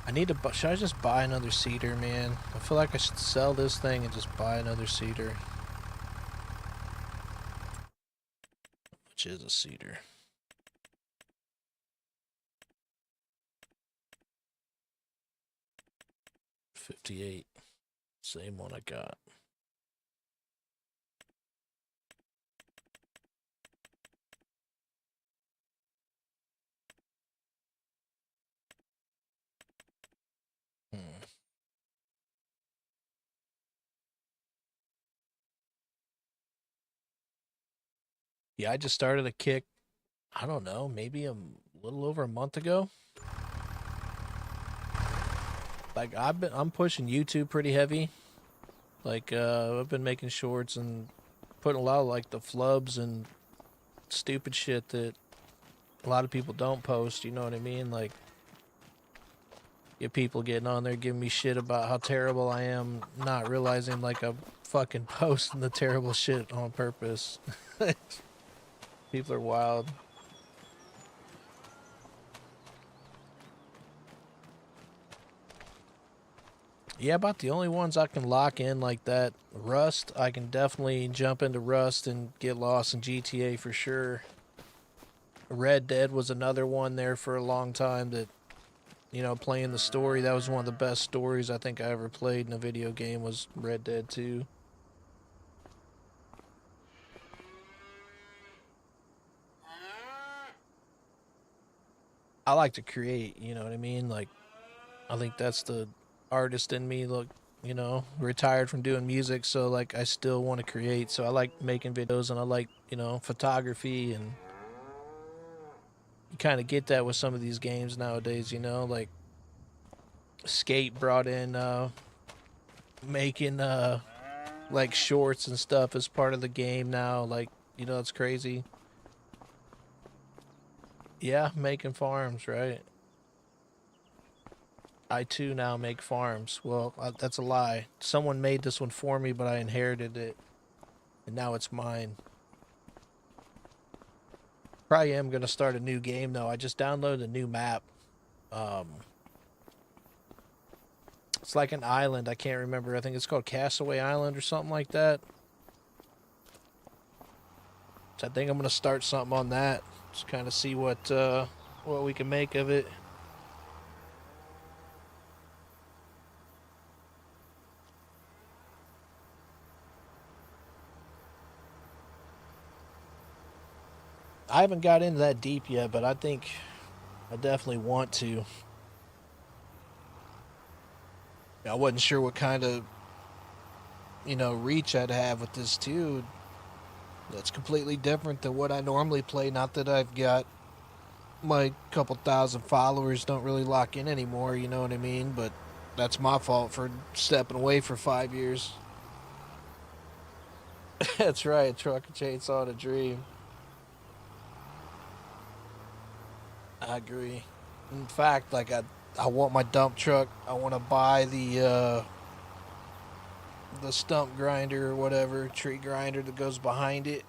I need to should I just buy another seeder, man? I feel like I should sell this thing and just buy another seeder. Which is a seeder. $58. Same one I got. Yeah, I just started a kick, I don't know, maybe a little over a month ago. Like, I'm pushing YouTube pretty heavy. Like, I've been making shorts and putting a lot of like the flubs and stupid shit that a lot of people don't post, you know what I mean? Like, Get people getting on there giving me shit about how terrible I am, not realizing like I'm fucking posting the terrible shit on purpose. People are wild. Yeah, about the only ones I can lock in like that. Rust, I can definitely jump into Rust and get lost in GTA for sure. Red Dead was another one there for a long time that, you know, playing the story, that was one of the best stories I think I ever played in a video game was Red Dead 2. I like to create, you know what I mean? Like, I think that's the artist in me. Look, you know, retired from doing music, so like I still want to create. So I like making videos and I like, you know, photography, and you kind of get that with some of these games nowadays, you know, like Skate brought in making like shorts and stuff as part of the game now. Like, you know, it's crazy. Yeah, making farms, right? I too now make farms. Well, that's a lie. Someone made this one for me, but I inherited it, and now it's mine. Probably am gonna start a new game though. I just downloaded a new map. Um, it's like an island. I can't remember. I think it's called Castaway Island or something like that. So I think I'm gonna start something on that. Just kind of see what we can make of it. I haven't got into that deep yet, but I think I definitely want to. I wasn't sure what kind of, you know, reach I'd have with this too. That's completely different than what I normally play. Not that I've got my couple thousand followers don't really lock in anymore, you know what I mean? But that's my fault for stepping away for 5 years. That's right, truck and chainsaw and a dream. I agree. In fact, like I want my dump truck. I want to buy the stump grinder or whatever, tree grinder that goes behind it.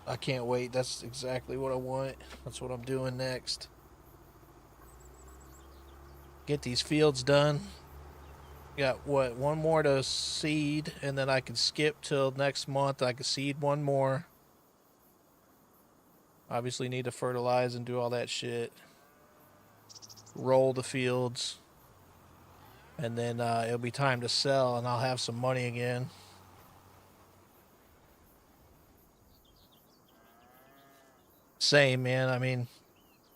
I can't wait. That's exactly what I want. That's what I'm doing next. Get these fields done. Got what, one more to seed, and then I can skip till next month. I can seed one more. Obviously need to fertilize and do all that shit. Roll the fields. And then it'll be time to sell and I'll have some money again. Same, man. I mean,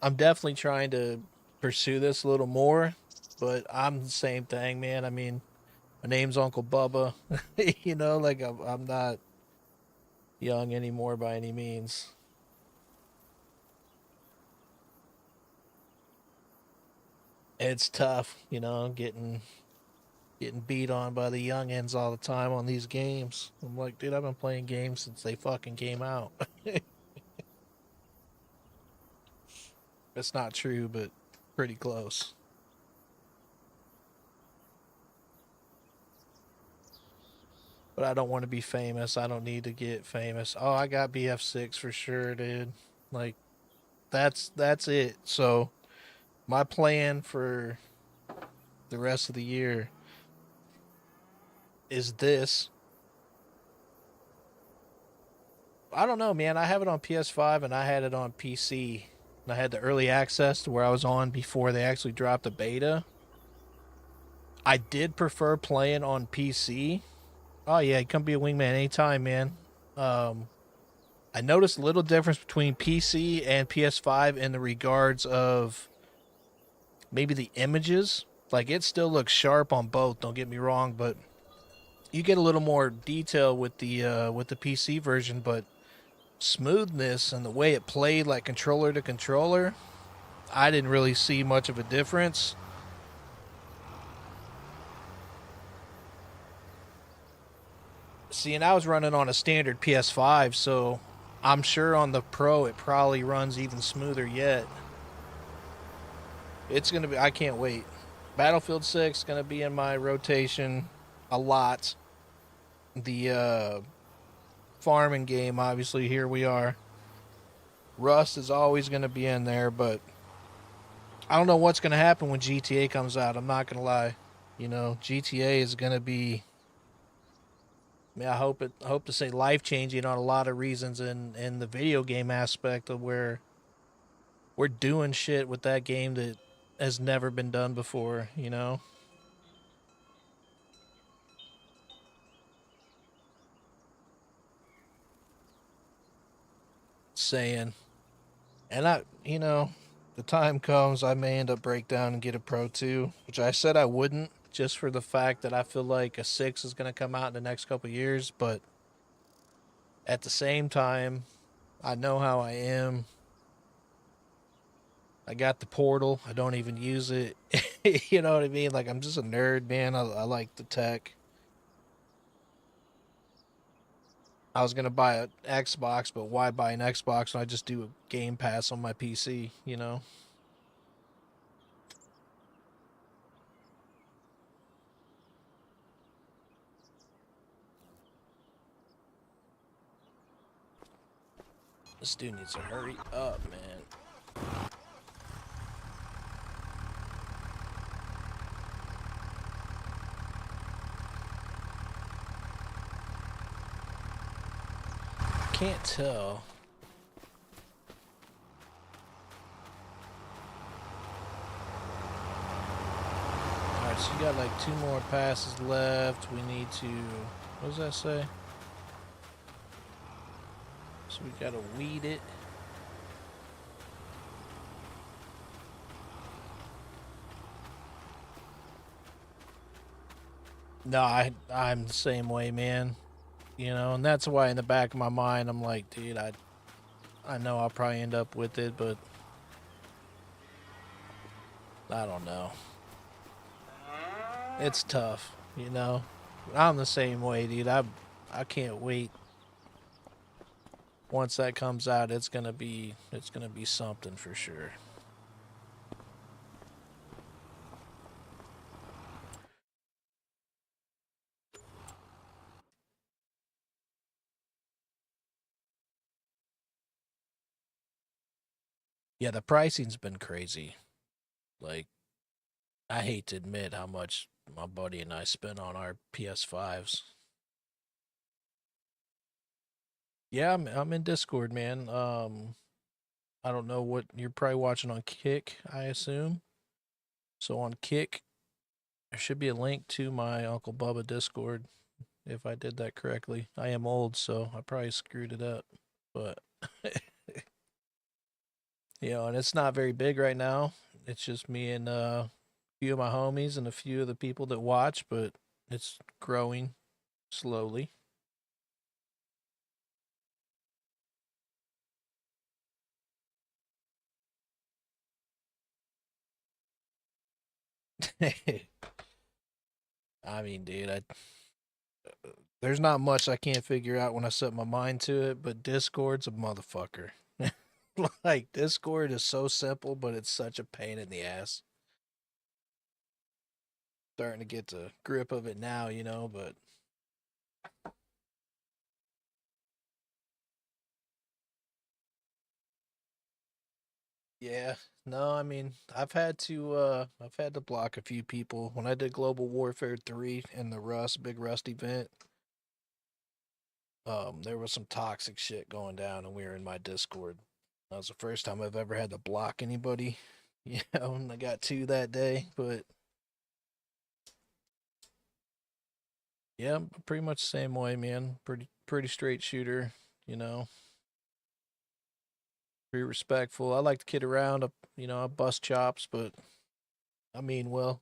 I'm definitely trying to pursue this a little more, but I'm the same thing, man. I mean, my name's Uncle Bubba. You know, like I'm not young anymore by any means. It's tough, you know, getting beat on by the youngins all the time on these games. I'm like, dude, I've been playing games since they fucking came out. It's not true, but pretty close. But I don't want to be famous. I don't need to get famous. Oh, I got BF6 for sure, dude. Like that's it. So my plan for the rest of the year is this. I don't know, man. I have it on PS5 and I had it on PC. And I had the early access to where I was on before they actually dropped the beta. I did prefer playing on PC. Oh yeah, come be a wingman anytime, man. Um, I noticed a little difference between PC and PS5 in the regards of maybe the images. Like it still looks sharp on both. Don't get me wrong, but you get a little more detail with the PC version. But smoothness and the way it played, like controller to controller, I didn't really see much of a difference. See, and I was running on a standard PS5, so I'm sure on the Pro it probably runs even smoother yet. It's gonna be. I can't wait. Battlefield 6 gonna be in my rotation a lot. The farming game, obviously, here we are. Rust is always gonna be in there, but I don't know what's gonna happen when GTA comes out. I'm not gonna lie. You know, GTA is gonna be. I mean, I hope to say life changing on a lot of reasons in the video game aspect of where we're doing shit with that game that has never been done before. You know, saying, and you know, the time comes I may end up break down and get a Pro 2, which I said I wouldn't, just for the fact that I feel like a 6 is gonna come out in the next couple years, but at the same time, I know how I am. I got the portal. I don't even use it. You know what I mean? Like, I'm just a nerd, man. I like the tech. I was gonna buy an Xbox, but why buy an Xbox when I just do a Game Pass on my PC? You know? This dude needs to hurry up, man. Can't tell. Alright, so you got like 2 more passes left. We need to. What does that say? So we gotta weed it. No, I'm the same way, man. You know, and that's why in the back of my mind I'm like, dude, I know I'll probably end up with it, but I don't know. It's tough, you know. I'm the same way, dude. I can't wait. Once that comes out, it's gonna be something for sure. Yeah, the pricing's been crazy. Like, I hate to admit how much my buddy and I spent on our PS5s. Yeah, I'm in Discord, man. I don't know what you're probably watching on Kick, I assume. So on Kick, there should be a link to my Uncle Bubba Discord if I did that correctly. I am old, so I probably screwed it up. But you know, and it's not very big right now. It's just me and a few of my homies and a few of the people that watch, but it's growing slowly. I mean, dude, there's not much I can't figure out when I set my mind to it, but Discord's a motherfucker. Like, Discord is so simple, but it's such a pain in the ass. Starting to get the grip of it now, you know, but yeah. No, I mean, I've had to block a few people. When I did Global Warfare 3 and the Big Rust event, there was some toxic shit going down and we were in my Discord. That was the first time I've ever had to block anybody. You know, and I got 2 that day, but yeah, pretty much the same way, man. Pretty straight shooter, you know. Pretty respectful. I like to kid around, you know, I bust chops, but I mean, well,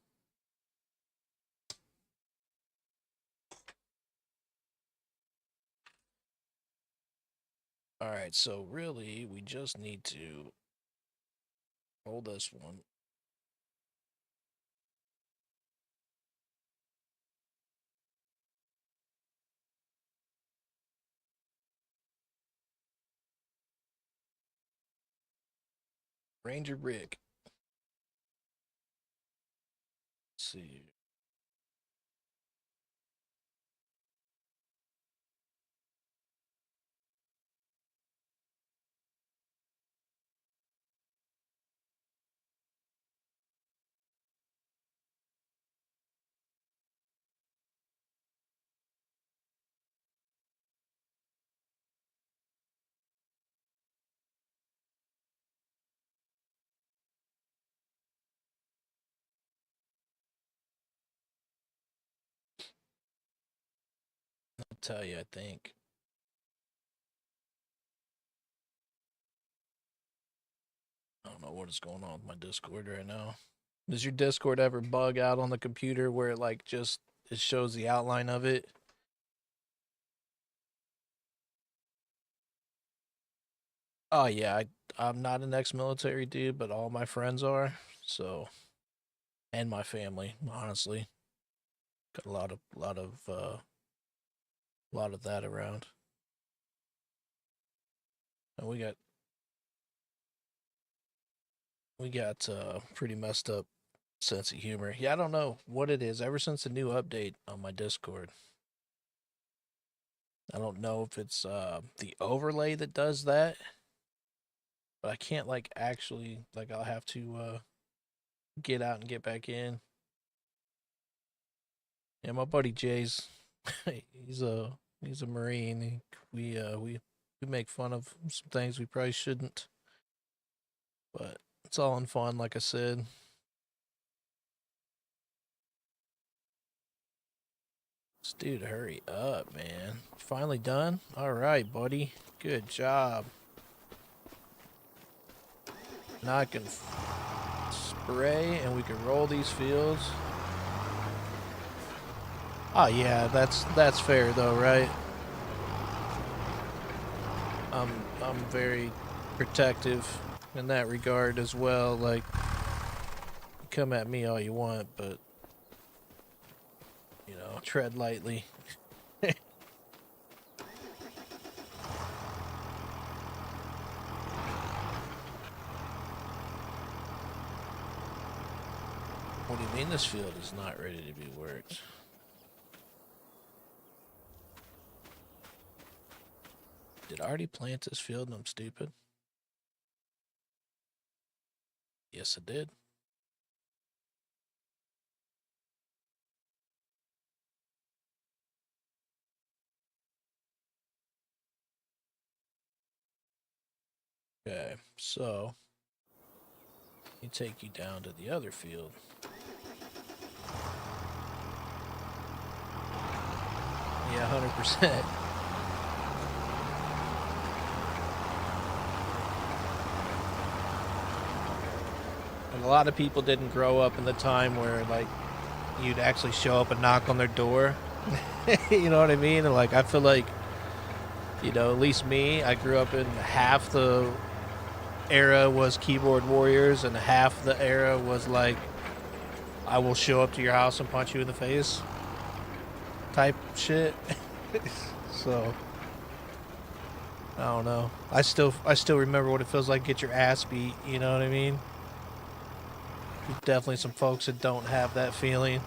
all right, so really, we just need to hold this one. Ranger Rick. Let's see. I'll tell you, I think. I don't know what is going on with my Discord right now. Does your Discord ever bug out on the computer where it like just it shows the outline of it? Oh yeah, I'm not an ex-military dude, but all my friends are. So, and my family, honestly, got a lot of that around. And we got pretty messed up sense of humor. Yeah, I don't know what it is. Ever since the new update on my Discord, I don't know if it's the overlay that does that, but I can't like actually like I'll have to get out and get back in. Yeah, my buddy Jay's he's a Marine. We make fun of some things we probably shouldn't, but it's all in fun, like I said. Dude, hurry up, man. Finally done? All right, buddy. Good job. Now I can spray and we can roll these fields. Oh yeah, that's fair though, right? I'm very protective in that regard as well. Like, come at me all you want, but you know, tread lightly. What do you mean this field is not ready to be worked? Did I already plant this field and I'm stupid? Yes, I did. Okay, so you take you down to the other field. Yeah, 100%. And a lot of people didn't grow up in the time where like you'd actually show up and knock on their door. You know what I mean? And like I feel like, you know, at least me, I grew up in half the era was keyboard warriors and half the era was like I will show up to your house and punch you in the face type shit. So I don't know. I still remember what it feels like to get your ass beat, you know what I mean? There's definitely some folks that don't have that feeling.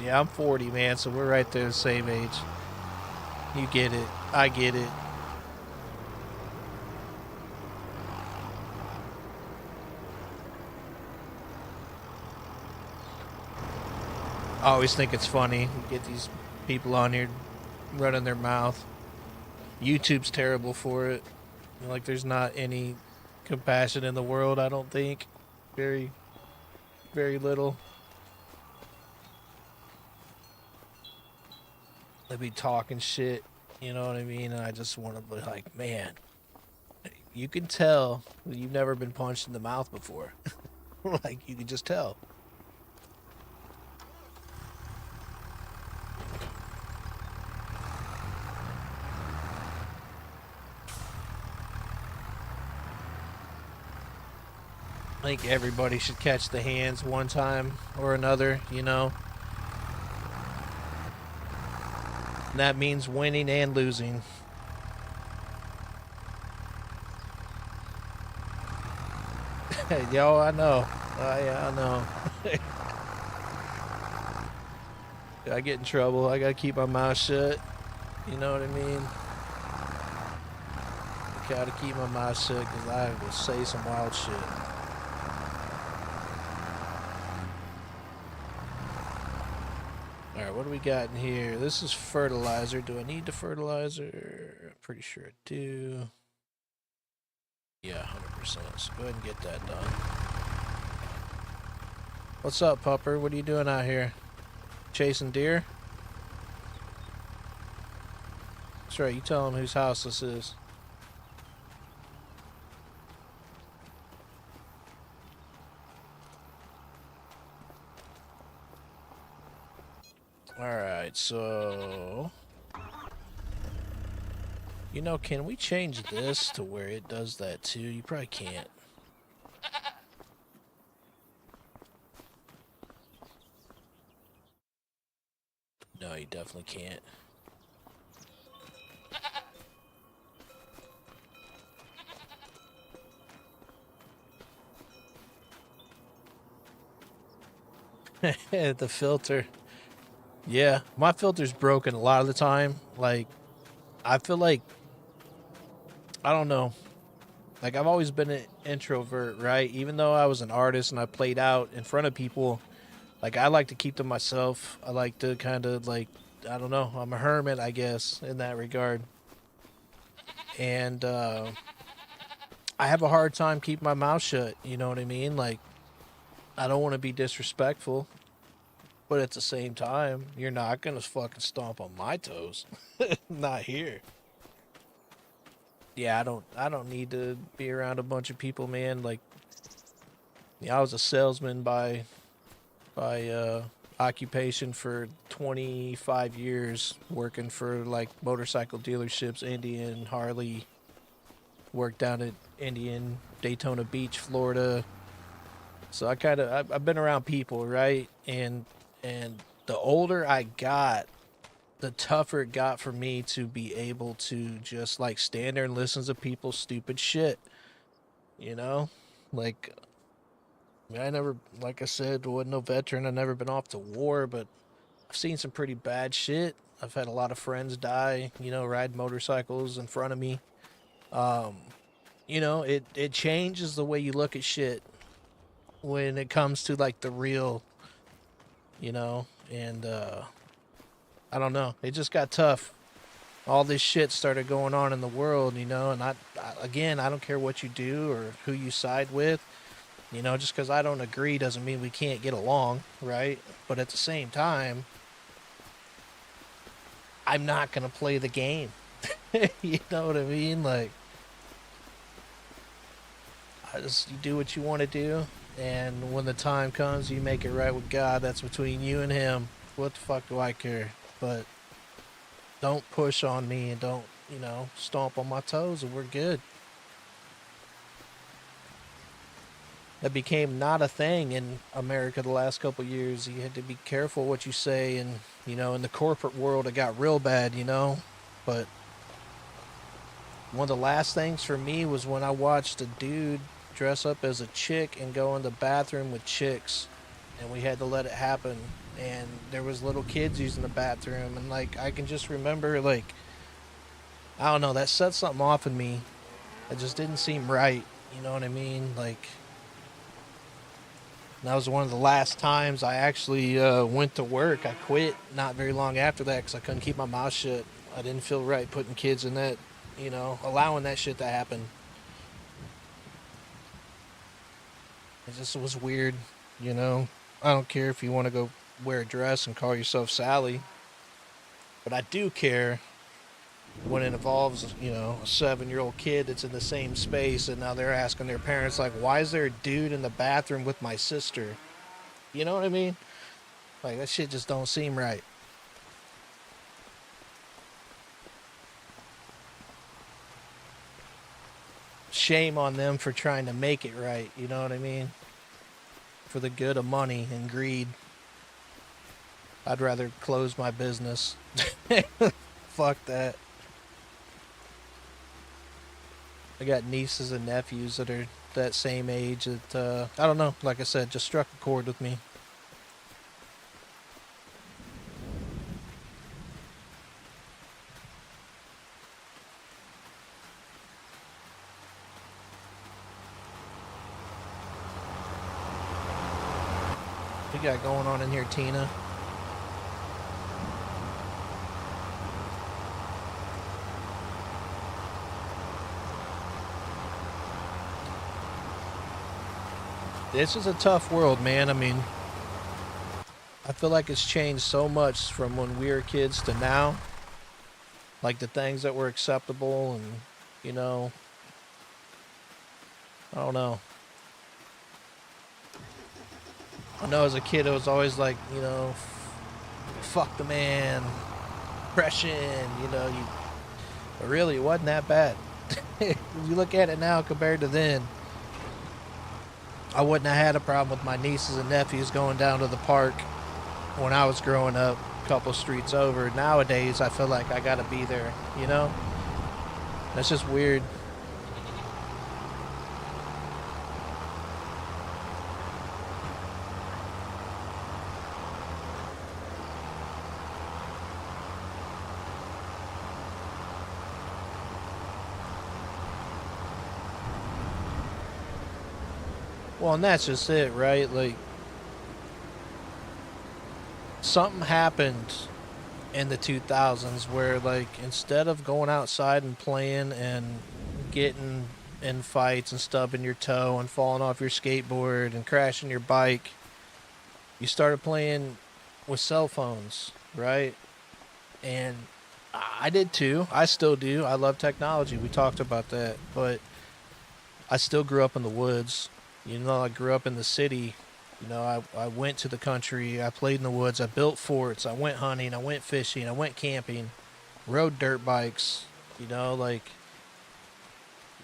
Yeah, I'm 40, man, so we're right there the same age. You get it. I get it. I always think it's funny. You get these people on here running their mouth. YouTube's terrible for it. Like, there's not any compassion in the world, I don't think. Very, very little. They be talking shit, you know what I mean? And I just want to be like, man, you can tell you've never been punched in the mouth before. Like, you can just tell. I think everybody should catch the hands one time or another, you know? And that means winning and losing. Yo, I know. Yeah, I know. I get in trouble. I gotta keep my mouth shut. You know what I mean? I gotta keep my mouth shut because I will say some wild shit. Alright, what do we got in here? This is fertilizer. Do I need the fertilizer? I'm pretty sure I do. Yeah, 100%. So go ahead and get that done. What's up, Pupper? What are you doing out here? Chasing deer? That's right, you tell him whose house this is. Alright, so... You know, can we change this to where it does that too? You probably can't. No, you definitely can't. The filter. Yeah, my filter's broken a lot of the time. Like, I feel like, I don't know. Like, I've always been an introvert, right? Even though I was an artist and I played out in front of people, like, I like to keep to myself. I like to kind of, like, I don't know. I'm a hermit, I guess, in that regard. And, I have a hard time keeping my mouth shut. You know what I mean? Like, I don't want to be disrespectful. But at the same time, you're not gonna fucking stomp on my toes. Not here. Yeah, I don't need to be around a bunch of people, man. Like, yeah, I was a salesman by occupation for 25 years, working for like motorcycle dealerships, Indian, Harley. Worked down at Indian, Daytona Beach, Florida. So I've been around people, right? And the older I got, the tougher it got for me to be able to just like stand there and listen to people's stupid shit. You know? Like, I mean, I never, like I said, wasn't no veteran. I've never been off to war, but I've seen some pretty bad shit. I've had a lot of friends die, you know, ride motorcycles in front of me. Um, you know, it changes the way you look at shit when it comes to like the real, you know, and I don't know. It just got tough. All this shit started going on in the world, you know, and again, I don't care what you do or who you side with, you know, just because I don't agree doesn't mean we can't get along, right? But at the same time, I'm not going to play the game. You know what I mean? Like, you do what you want to do, and when the time comes, you make it right with God. That's between you and Him. What the fuck do I care? But don't push on me and don't, you know, stomp on my toes, and we're good. That became not a thing in America the last couple years. You had to be careful what you say, and you know, in the corporate world, it got real bad, you know. But one of the last things for me was when I watched a dude dress up as a chick and go in the bathroom with chicks, and we had to let it happen. And there was little kids using the bathroom, and like I can just remember, like, I don't know, that set something off in me. It just didn't seem right. You know what I mean? Like, that was one of the last times I actually went to work. I quit not very long after that because I couldn't keep my mouth shut. I didn't feel right putting kids in that, you know, allowing that shit to happen. It just was weird, you know. I don't care if you want to go wear a dress and call yourself Sally, but I do care when it involves, you know, a 7-year-old kid that's in the same space, and now they're asking their parents, like, why is there a dude in the bathroom with my sister? You know what I mean? Like, that shit just don't seem right. Shame on them for trying to make it right, you know what I mean? For the good of money and greed. I'd rather close my business. Fuck that. I got nieces and nephews that are that same age that, I don't know, like I said, just struck a chord with me. got going on in here, Tina? This is a tough world, man. I mean, I feel like it's changed so much from when we were kids to now. Like the things that were acceptable and, you know, I don't know. I know as a kid it was always like, you know, fuck the man, depression, you know, but really it wasn't that bad. If you look at it now compared to then, I wouldn't have had a problem with my nieces and nephews going down to the park when I was growing up, a couple streets over. Nowadays, I feel like I gotta be there, you know? That's just weird. Well, and that's just it, right? Like, something happened in the 2000s where, like, instead of going outside and playing and getting in fights and stubbing your toe and falling off your skateboard and crashing your bike, you started playing with cell phones, right? And I did too. I still do. I love technology. We talked about that. But I still grew up in the woods. You know, I grew up in the city. You know, I went to the country. I played in the woods. I built forts. I went hunting. I went fishing. I went camping. Rode dirt bikes. You know, like,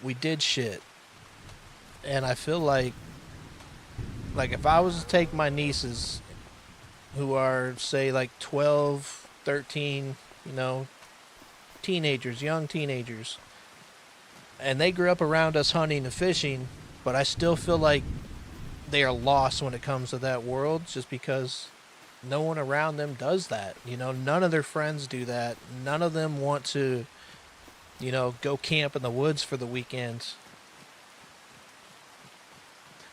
we did shit. And I feel like if I was to take my nieces who are, say, like 12, 13, you know, teenagers, young teenagers, and they grew up around us hunting and fishing, but I still feel like they are lost when it comes to that world just because no one around them does that. You know, none of their friends do that. None of them want to, you know, go camp in the woods for the weekend.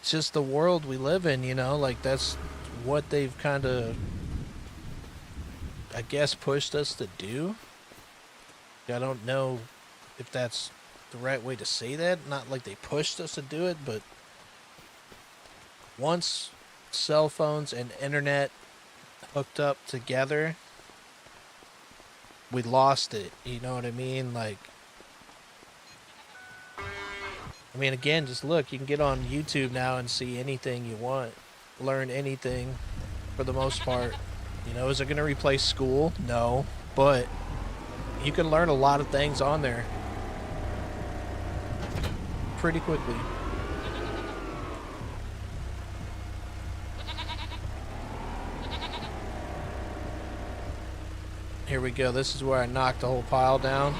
It's just the world we live in, you know, like that's what they've kind of, I guess, pushed us to do. I don't know if that's the right way to say that. Not like they pushed us to do it, but once cell phones and internet hooked up together, we lost it. You know what I mean? Like, I mean, again, just look, you can get on YouTube now and see anything you want, learn anything for the most part. You know, is it going to replace school? No, but you can learn a lot of things on there pretty quickly. Here we go. This is where I knocked the whole pile down.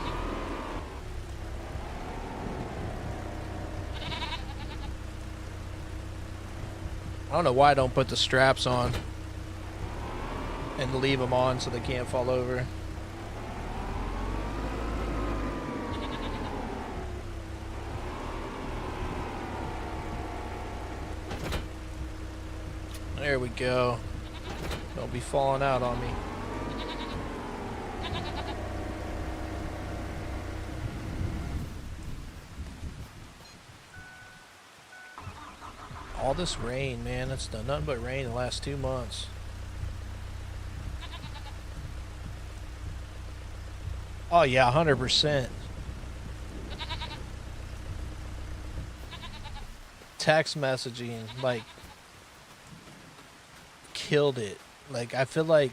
I don't know why I don't put the straps on and leave them on so they can't fall over. There we go. Don't be falling out on me. All this rain, man. It's done nothing but rain the last 2 months. Oh yeah, 100%. Text messaging, like, killed it. Like, I feel like,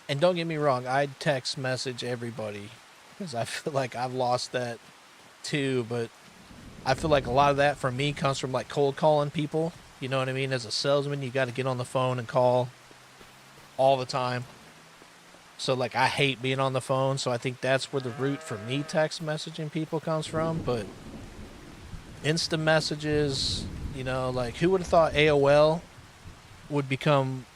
and don't get me wrong, I text message everybody because I feel like I've lost that too, but I feel like a lot of that for me comes from like cold calling people. You know what I mean? As a salesman, you got to get on the phone and call all the time. So like I hate being on the phone, so I think that's where the root for me text messaging people comes from. But instant messages, you know, like who would have thought AOL would become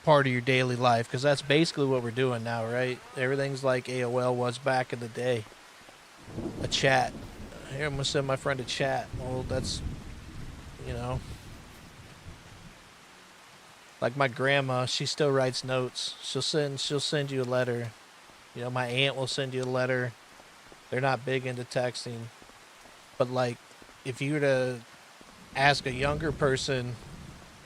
part of your daily life? Because that's basically what we're doing now, right? Everything's like AOL was back in the day. A chat. Here, I'm going to send my friend a chat. Well, that's, you know, Like my grandma, she still writes notes. She'll send you a letter. You know, my aunt will send you a letter. They're not big into texting, but like if you were to ask a younger person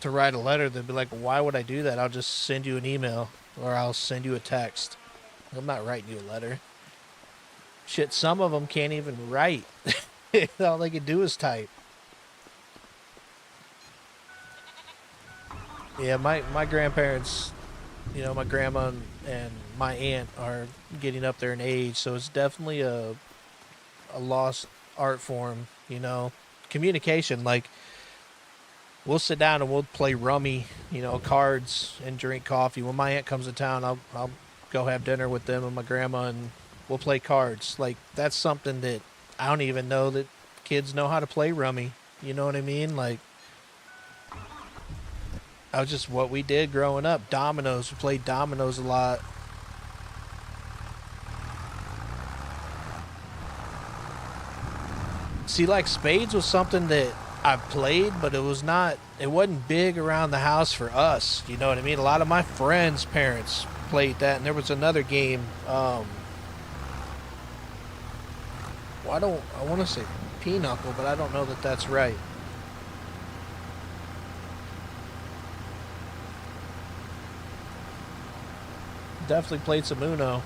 to write a letter, they'd be like, "Why would I do that? I'll just send you an email or I'll send you a text. I'm not writing you a letter." Shit, some of them can't even write. All they can do is type. Yeah, my grandparents, you know, my grandma and my aunt are getting up there in age, so it's definitely a lost art form, you know. Communication, like we'll sit down and we'll play rummy, you know, cards and drink coffee. When my aunt comes to town, I'll go have dinner with them and my grandma and we'll play cards. Like that's something that I don't even know that kids know how to play rummy. You know what I mean? Like that was just what we did growing up. Dominoes, we played dominoes a lot. See, like spades was something that I played, but it wasn't big around the house for us. You know what I mean? A lot of my friends' parents played that, and there was another game. Well, I want to say pinochle, but I don't know that that's right. Definitely played some Uno.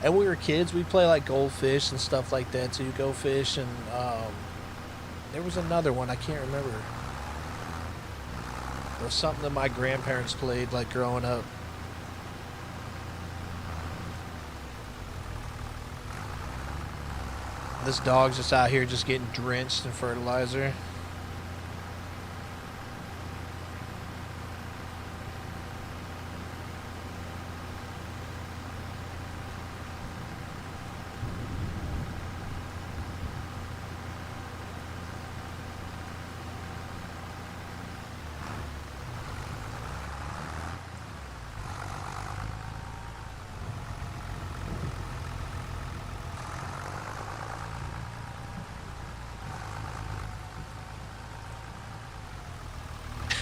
And we were kids, we play like goldfish and stuff like that too. Go fish and there was another one I can't remember. It was something that my grandparents played like growing up. This dog's just out here just getting drenched in fertilizer.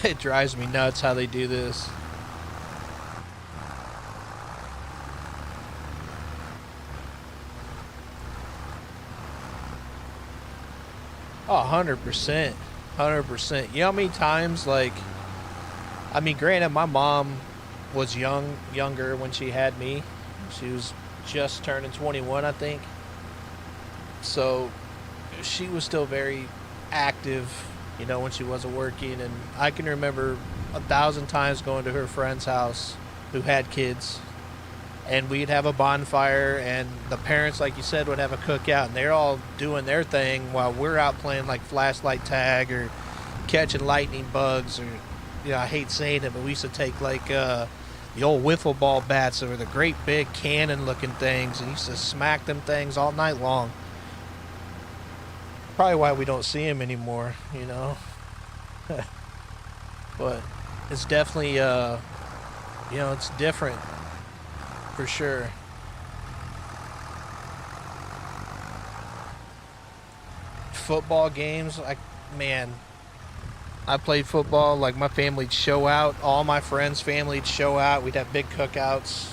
It drives me nuts how they do this. Oh, 100%. 100%. You know how many times, like, I mean, granted, my mom was younger when she had me. She was just turning 21, I think. So she was still very active, you know, when she wasn't working. And I can remember 1,000 times going to her friend's house who had kids. And we'd have a bonfire, and the parents, like you said, would have a cookout, and they're all doing their thing while we're out playing like flashlight tag or catching lightning bugs. Or, you know, I hate saying it, but we used to take like the old wiffle ball bats that were the great big cannon looking things, and used to smack them things all night long. Probably why we don't see them anymore, you know. But it's definitely, you know, it's different for sure. Football games, like, man, I played football. Like my family'd show out, all my friends' family'd show out. We'd have big cookouts.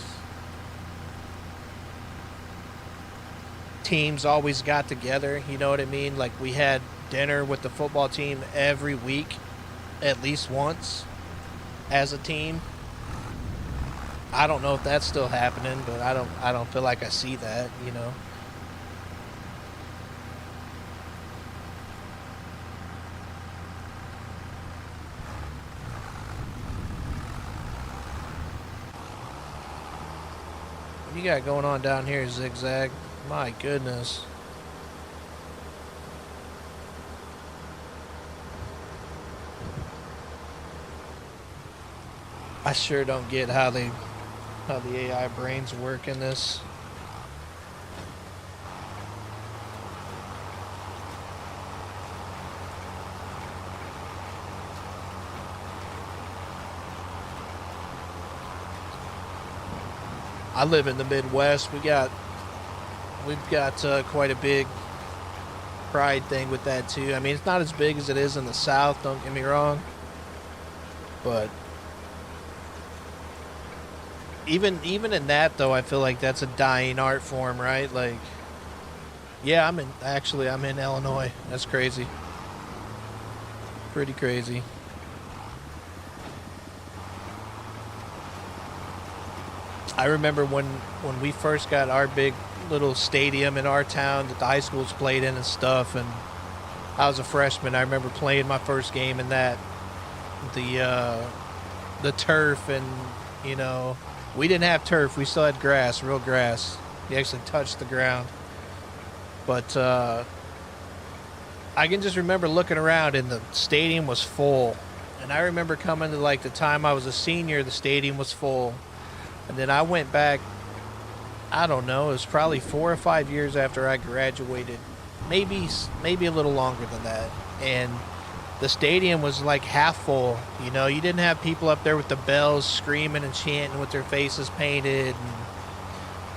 Teams always got together. You know what I mean? Like we had dinner with the football team every week, at least once, as a team. I don't know if that's still happening, but I don't feel like I see that, you know. What you got going on down here, Zigzag? My goodness. I sure don't get how the AI brains work in this. I live in the Midwest. We've got quite a big pride thing with that too. I mean, it's not as big as it is in the South. Don't get me wrong, But even in that though, I feel like that's a dying art form, right? Like, yeah, I'm in Illinois. That's crazy. Pretty crazy. I remember when we first got our big little stadium in our town that the high schools played in and stuff, and I was a freshman. I remember playing my first game in that the uh, the turf, and you know, we didn't have turf. We still had grass, real grass. You actually touched the ground. But I can just remember looking around, and the stadium was full. And I remember coming to like the time I was a senior, the stadium was full. And then I went back, I don't know, it was probably 4 or 5 years after I graduated, maybe a little longer than that. And the stadium was like half full. You know, you didn't have people up there with the bells screaming and chanting with their faces painted. And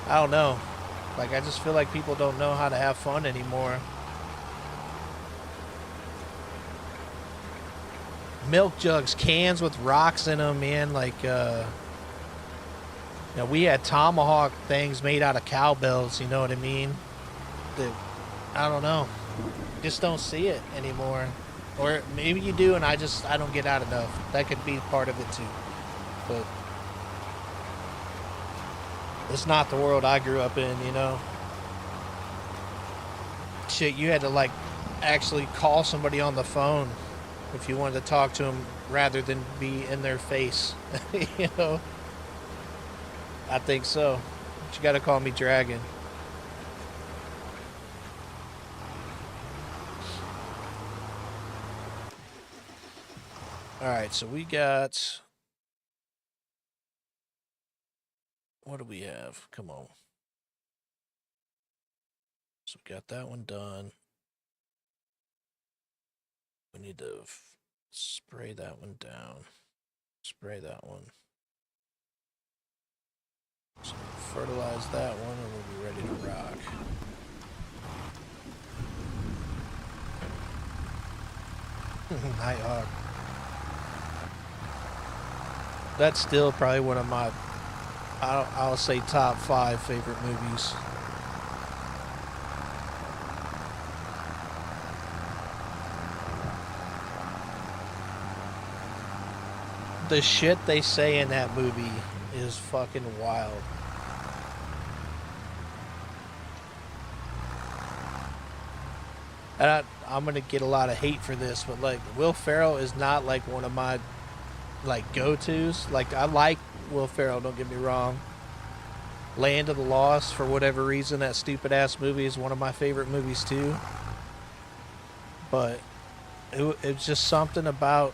I don't know. Like, I just feel like people don't know how to have fun anymore. Milk jugs, cans with rocks in them, man. Like, you know, we had tomahawk things made out of cowbells. You know what I mean? That, I don't know. Just don't see it anymore. Or maybe you do, and I don't get out enough. That could be part of it too. But it's not the world I grew up in, you know. Shit, you had to like actually call somebody on the phone if you wanted to talk to them rather than be in their face. You know, I think so. But you got to call me Dragon. All right, so we got. What do we have? Come on. So we got that one done. We need to spray that one down. Spray that one. So fertilize that one and we'll be ready to rock. Nighthawk. That's still probably one of my, I'll say top 5 favorite movies. The shit they say in that movie is fucking wild. And I'm gonna get a lot of hate for this, but like Will Ferrell is not like one of my like go-tos. Like I like Will Ferrell, don't get me wrong. Land of the Lost, for whatever reason, that stupid ass movie is one of my favorite movies too. But it's just something about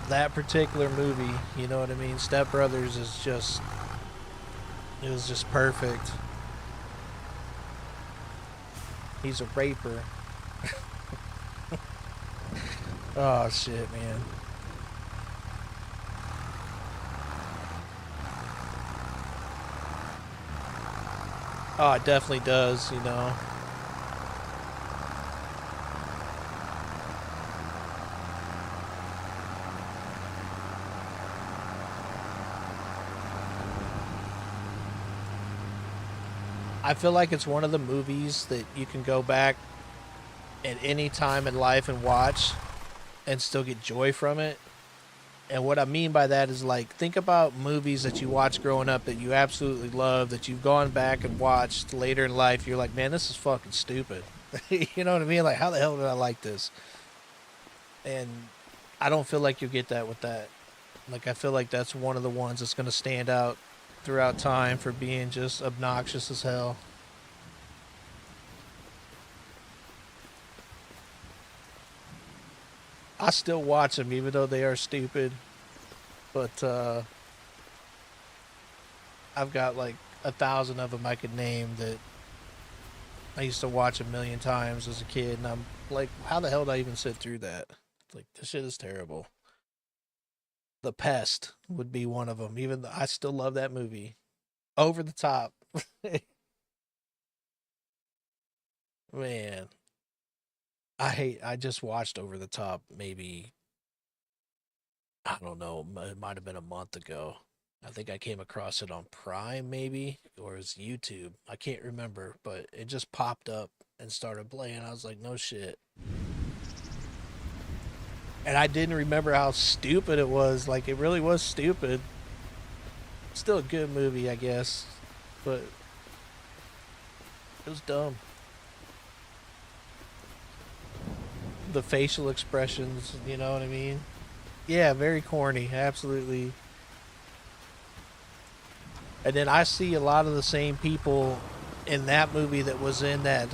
that particular movie. You know what I mean? Step Brothers is just, it was just perfect. He's a raper. Oh shit, man. Oh, it definitely does, you know. I feel like it's one of the movies that you can go back at any time in life and watch and still get joy from it. And what I mean by that is like think about movies that you watched growing up that you absolutely love that you've gone back and watched later in life. You're like, man, this is fucking stupid. You know what I mean? Like, how the hell did I like this? And I don't feel like you'll get that with that. Like, I feel like that's one of the ones that's going to stand out throughout time for being just obnoxious as hell. I still watch them even though they are stupid. But I've got like 1,000 of them I could name that I used to watch a million times as a kid, and I'm like, how the hell did I even sit through that? Like, this shit is terrible. The Pest would be one of them. Even though I still love that movie. Over the Top, man. I just watched Over the Top maybe I don't know, it might have been a month ago. I think I came across it on Prime, maybe, or it was YouTube. I can't remember, but it just popped up and started playing. I was like, no shit. And I didn't remember how stupid it was. Like, it really was stupid. Still a good movie, I guess, but it was dumb. The facial expressions, you know what I mean? Yeah, very corny, absolutely. And then I see a lot of the same people in that movie that was in that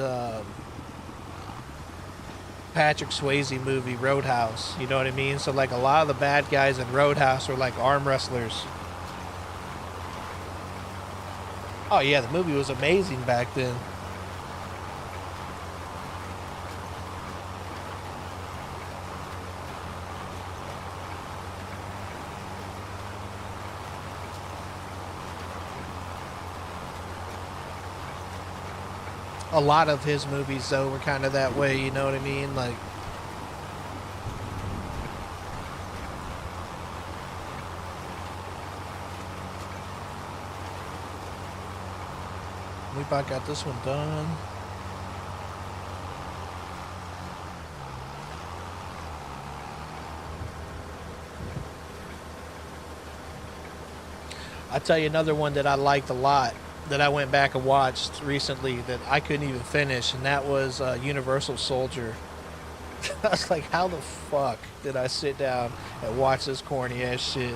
Patrick Swayze movie Roadhouse. You know what I mean? So like a lot of the bad guys in Roadhouse are like arm wrestlers. Oh yeah, the movie was amazing back then. A lot of his movies though were kind of that way, you know what I mean? Like we about got this one done. I'll tell you another one that I liked a lot that I went back and watched recently that I couldn't even finish, and that was Universal Soldier. I was like, how the fuck did I sit down and watch this corny ass shit?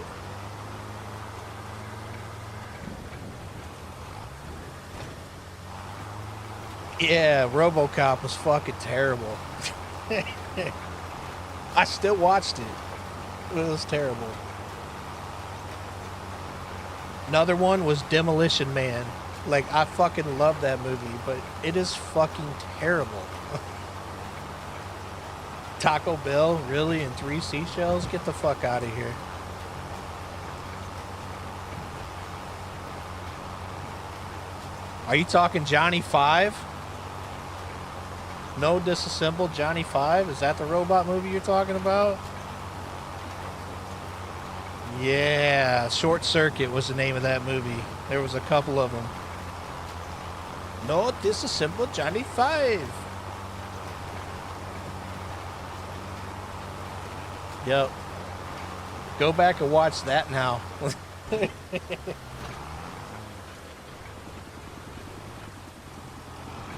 Yeah, RoboCop was fucking terrible. I still watched it. It was terrible. Another one was Demolition Man. Like, I fucking love that movie, but it is fucking terrible. Taco Bell, really? And three seashells? Get the fuck out of here. Are you talking Johnny Five? No Disassembled Johnny Five? Is that the robot movie you're talking about? Yeah, Short Circuit was the name of that movie. There was a couple of them. No Disassembled Johnny Five. Yep. Go back and watch that now.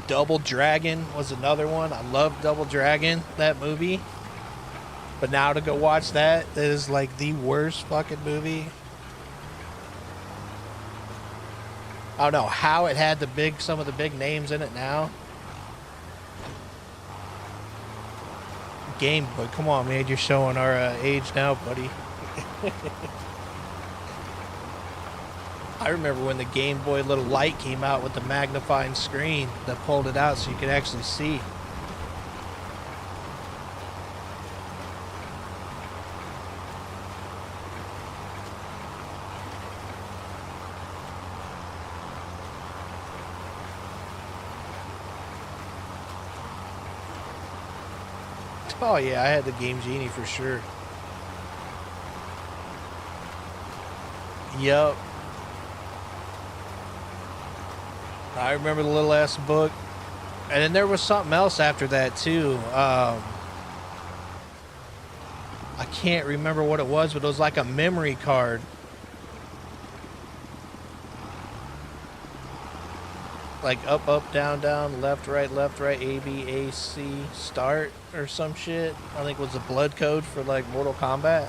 Double Dragon was another one. I love Double Dragon, that movie. But now to go watch that is like the worst fucking movie. I don't know how it had some of the big names in it now. Game Boy, come on, man, you're showing our age now, buddy. I remember when the Game Boy little light came out with the magnifying screen that pulled it out so you could actually see. Oh yeah, I had the Game Genie for sure. Yup. I remember the little ass book. And then there was something else after that too. I can't remember what it was, but it was like a memory card. Like up, up, down, down, left, right, A, B, A, C, start, or some shit. I think it was the blood code for like Mortal Kombat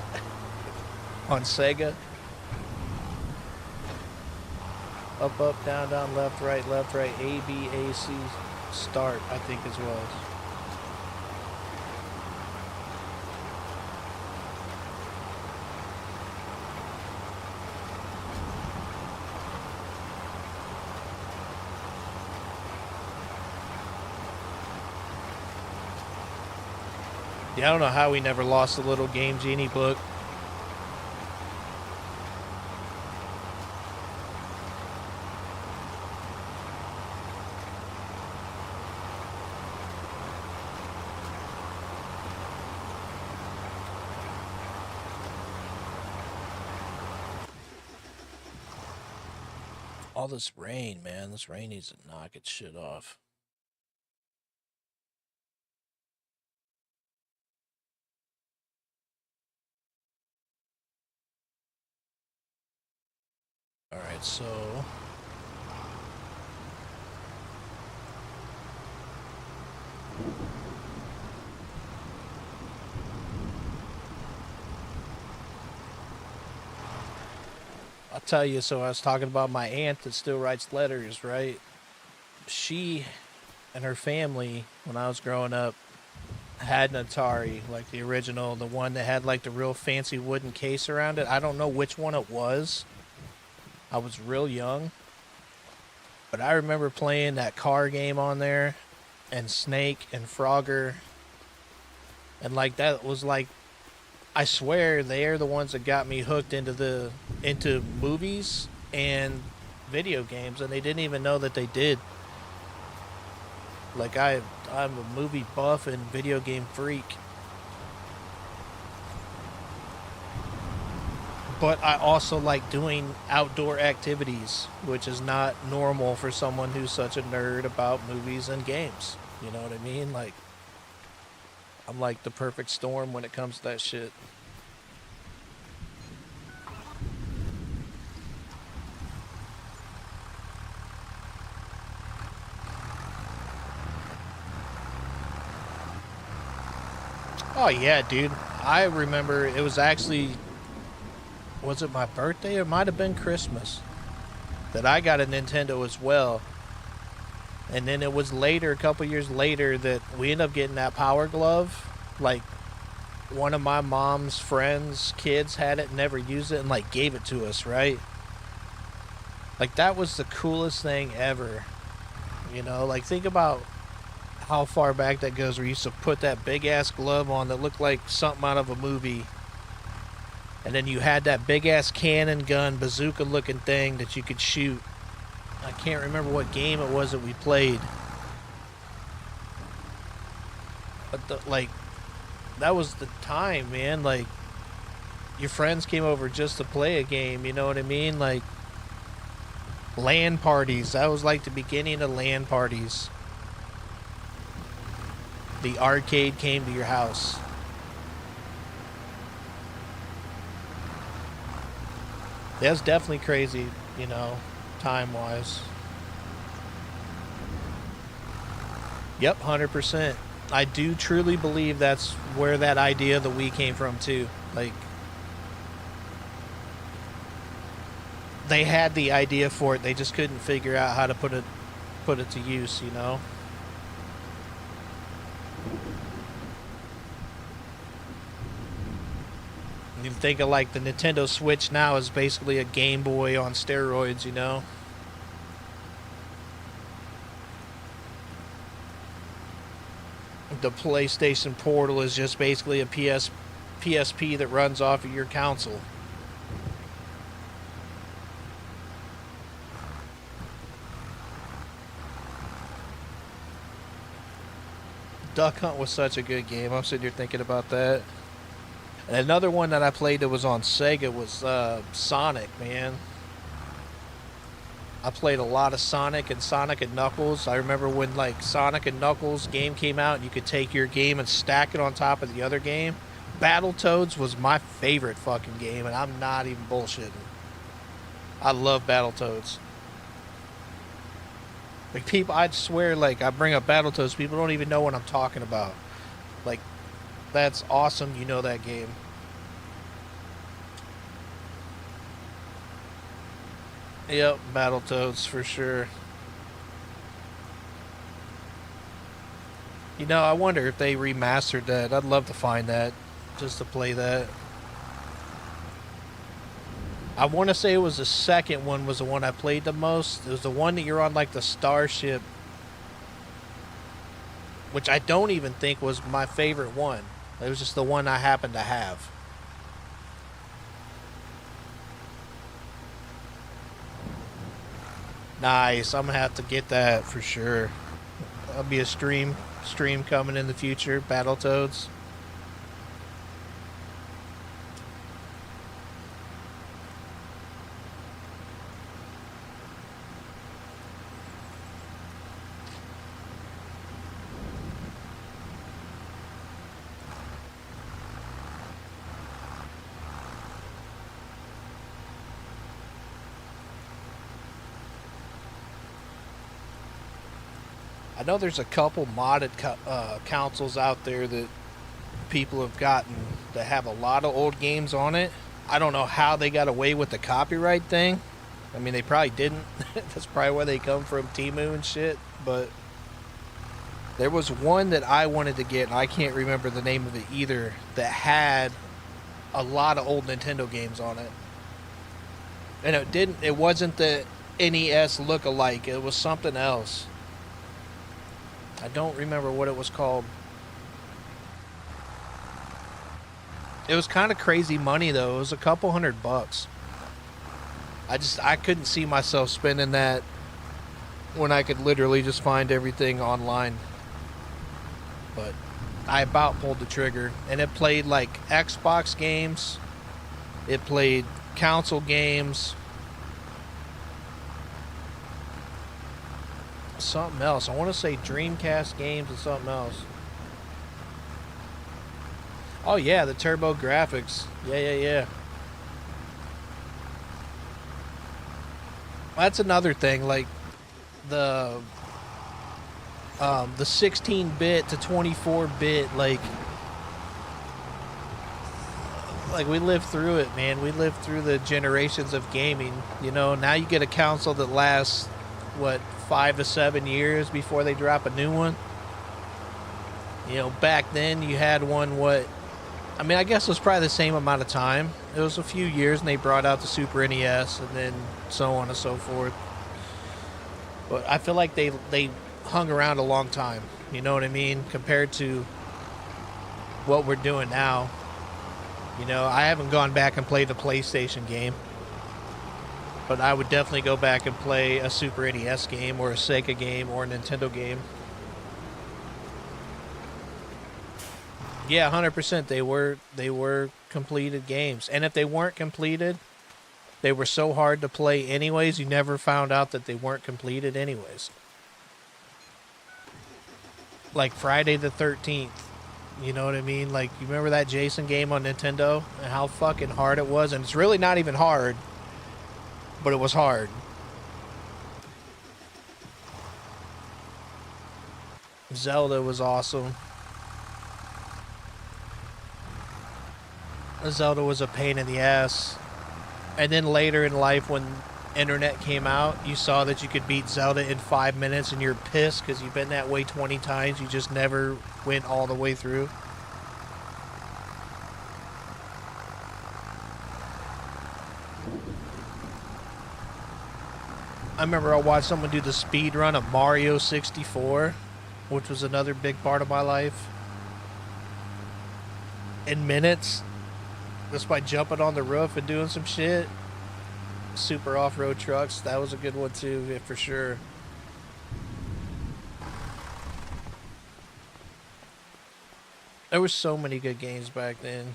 on Sega. Up, up, down, down, left, right, A, B, A, C, start, I think it was. Yeah, I don't know how we never lost the little Game Genie book. All this rain, man. This rain needs to knock its shit off. Alright, so I'll tell you, so I was talking about my aunt that still writes letters, right? She and her family, when I was growing up, had an Atari, like the original, the one that had like the real fancy wooden case around it. I don't know which one it was. I was real young. But I remember playing that car game on there, and Snake and Frogger. And like that was like, I swear they're the ones that got me hooked into movies and video games, and they didn't even know that they did. Like I'm a movie buff and video game freak. But I also like doing outdoor activities, which is not normal for someone who's such a nerd about movies and games. You know what I mean? Like, I'm like the perfect storm when it comes to that shit. Oh yeah, dude. I remember it was actually, was it my birthday? It might have been Christmas that I got a Nintendo as well. And then it was later, a couple years later, that we ended up getting that Power Glove. Like, one of my mom's friends' kids had it and never used it and, like, gave it to us, right? Like, that was the coolest thing ever. You know, like, think about how far back that goes where you used to put that big-ass glove on that looked like something out of a movie. And then you had that big-ass cannon gun, bazooka-looking thing that you could shoot. I can't remember what game it was that we played. But, like, that was the time, man. Like, your friends came over just to play a game, you know what I mean? Like, LAN parties. That was like the beginning of LAN parties. The arcade came to your house. That was definitely crazy, you know, time-wise. Yep, 100%. I do truly believe that's where that idea of the Wii came from, too. Like, they had the idea for it, they just couldn't figure out how to put it to use, you know? You think of like the Nintendo Switch now is basically a Game Boy on steroids, you know? The PlayStation Portal is just basically a PSP that runs off of your console. Duck Hunt was such a good game. I'm sitting here thinking about that. And another one that I played that was on Sega was Sonic, man. I played a lot of Sonic and Knuckles. I remember when like Sonic and Knuckles game came out and you could take your game and stack it on top of the other game. Battletoads was my favorite fucking game, and I'm not even bullshitting. I love Battletoads. Like, people, I'd swear, like, I bring up Battletoads, people don't even know what I'm talking about. Like, that's awesome, you know that game. Yep, Battletoads for sure. You know, I wonder if they remastered that. I'd love to find that, just to play that. I want to say it was the second one was the one I played the most. It was the one that you're on, like, the starship, which I don't even think was my favorite one. It was just the one I happened to have. Nice. I'm gonna have to get that for sure. That'll be a stream coming in the future. Battletoads. I know there's a couple modded consoles out there that people have gotten that have a lot of old games on it. I don't know how they got away with the copyright thing. I mean, they probably didn't. That's probably where they come from, Temu and shit. But there was one that I wanted to get, and I can't remember the name of it either, that had a lot of old Nintendo games on it. And it wasn't the NES look-alike. It was something else. I don't remember what it was called. It was kind of crazy money, though. It was a couple $100. I couldn't see myself spending that when I could literally just find everything online. But I about pulled the trigger. And it played like Xbox games. It played console games. Something else. I want to say Dreamcast games and something else. Oh yeah, the Turbo Graphics. Yeah. That's another thing, like the 16-bit to 24-bit, like we lived through it, man. We lived through the generations of gaming. You know, now you get a console that lasts, what, 5 to 7 years before they drop a new one. You know, back then you had one, I mean, I guess it was probably the same amount of time. It was a few years, and they brought out the Super NES, and then so on and so forth. But I feel like they hung around a long time. You know what I mean? Compared to what we're doing now. You know, I haven't gone back and played a PlayStation game, but I would definitely go back and play a Super NES game or a Sega game or a Nintendo game. Yeah, 100%. They were completed games. And if they weren't completed, they were so hard to play anyways, you never found out that they weren't completed anyways. Like Friday the 13th. You know what I mean? Like, you remember that Jason game on Nintendo and how fucking hard it was? And it's really not even hard, but it was hard. Zelda was awesome. Zelda was a pain in the ass. And then later in life, when internet came out, you saw that you could beat Zelda in 5 minutes, and you're pissed because you've been that way 20 times. You just never went all the way through. I remember I watched someone do the speed run of Mario 64, which was another big part of my life. In minutes. Just by jumping on the roof and doing some shit. Super off-road trucks. That was a good one too, yeah, for sure. There were so many good games back then.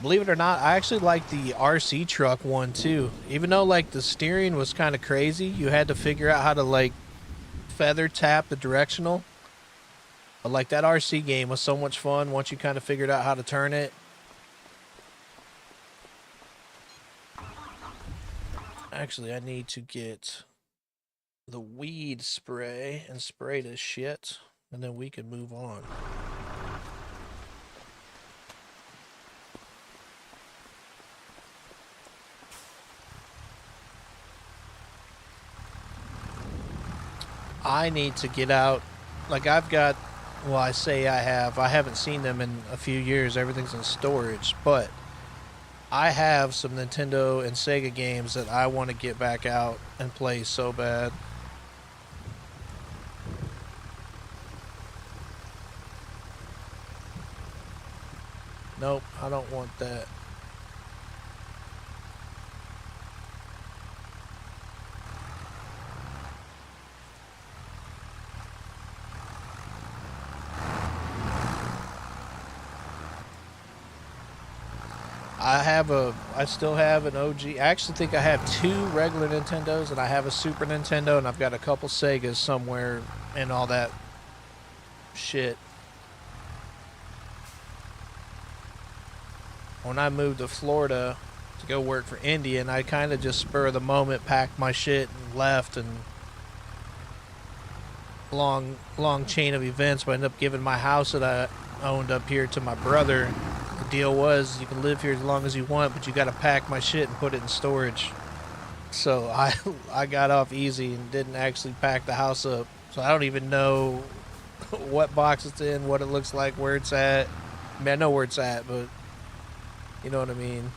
Believe it or not, I actually liked the RC truck one too. Even though like the steering was kind of crazy, you had to figure out how to like feather tap the directional. But like that RC game was so much fun once you kind of figured out how to turn it. Actually, I need to get the weed spray and spray this shit, and then we can move on. I need to get out. Like I've got, well, I say I haven't seen them in a few years. Everything's in storage, but I have some Nintendo and Sega games that I want to get back out and play so bad. Nope, I don't want that. I still have an OG. I actually think I have 2 regular Nintendos, and I have a Super Nintendo, and I've got a couple Segas somewhere and all that shit. When I moved to Florida, to go work for India, and I kind of just spur of the moment packed my shit and left, and long chain of events. But I ended up giving my house that I owned up here to my brother. The deal was you can live here as long as you want, but you got to pack my shit and put it in storage. So I got off easy and didn't actually pack the house up. So I don't even know what box it's in, what it looks like, where it's at. I mean, I know where it's at, but you know what I mean.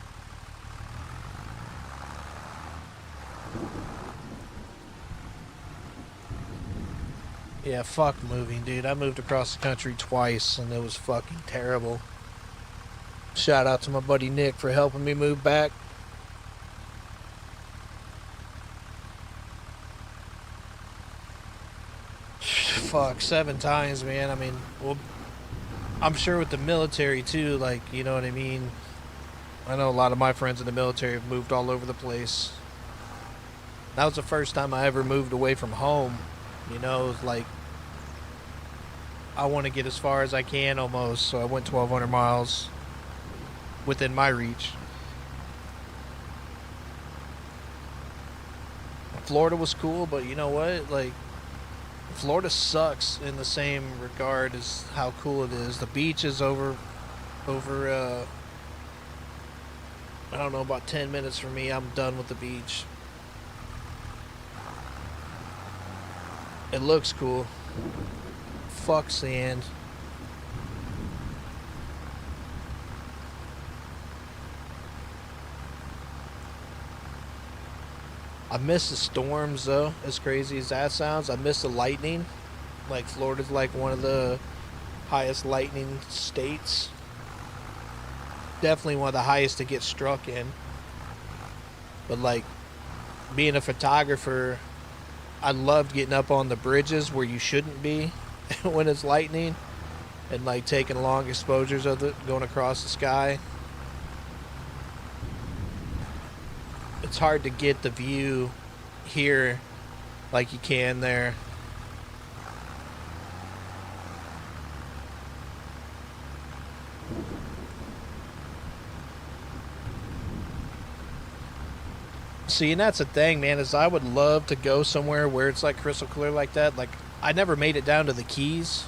Yeah, fuck moving, dude. I moved across the country twice, and it was fucking terrible. Shout out to my buddy Nick for helping me move back. Fuck, 7 times, man. I mean, well, I'm sure with the military too, like, you know what I mean? I know a lot of my friends in the military have moved all over the place. That was the first time I ever moved away from home. You know, it was like, I want to get as far as I can almost, so I went 1,200 miles within my reach. Florida was cool, but you know what? Like, Florida sucks in the same regard as how cool it is. The beach is over I don't know, about 10 minutes from me. I'm done with the beach. It looks cool. Fuck sand. I miss the storms though, as crazy as that sounds. I miss the lightning. Like, Florida's like one of the highest lightning states. Definitely one of the highest to get struck in. But like, being a photographer, I loved getting up on the bridges where you shouldn't be when it's lightning, and like taking long exposures of it going across the sky. It's hard to get the view here like you can there. See, and that's the thing, man, is I would love to go somewhere where it's like crystal clear like that. Like, I never made it down to the Keys.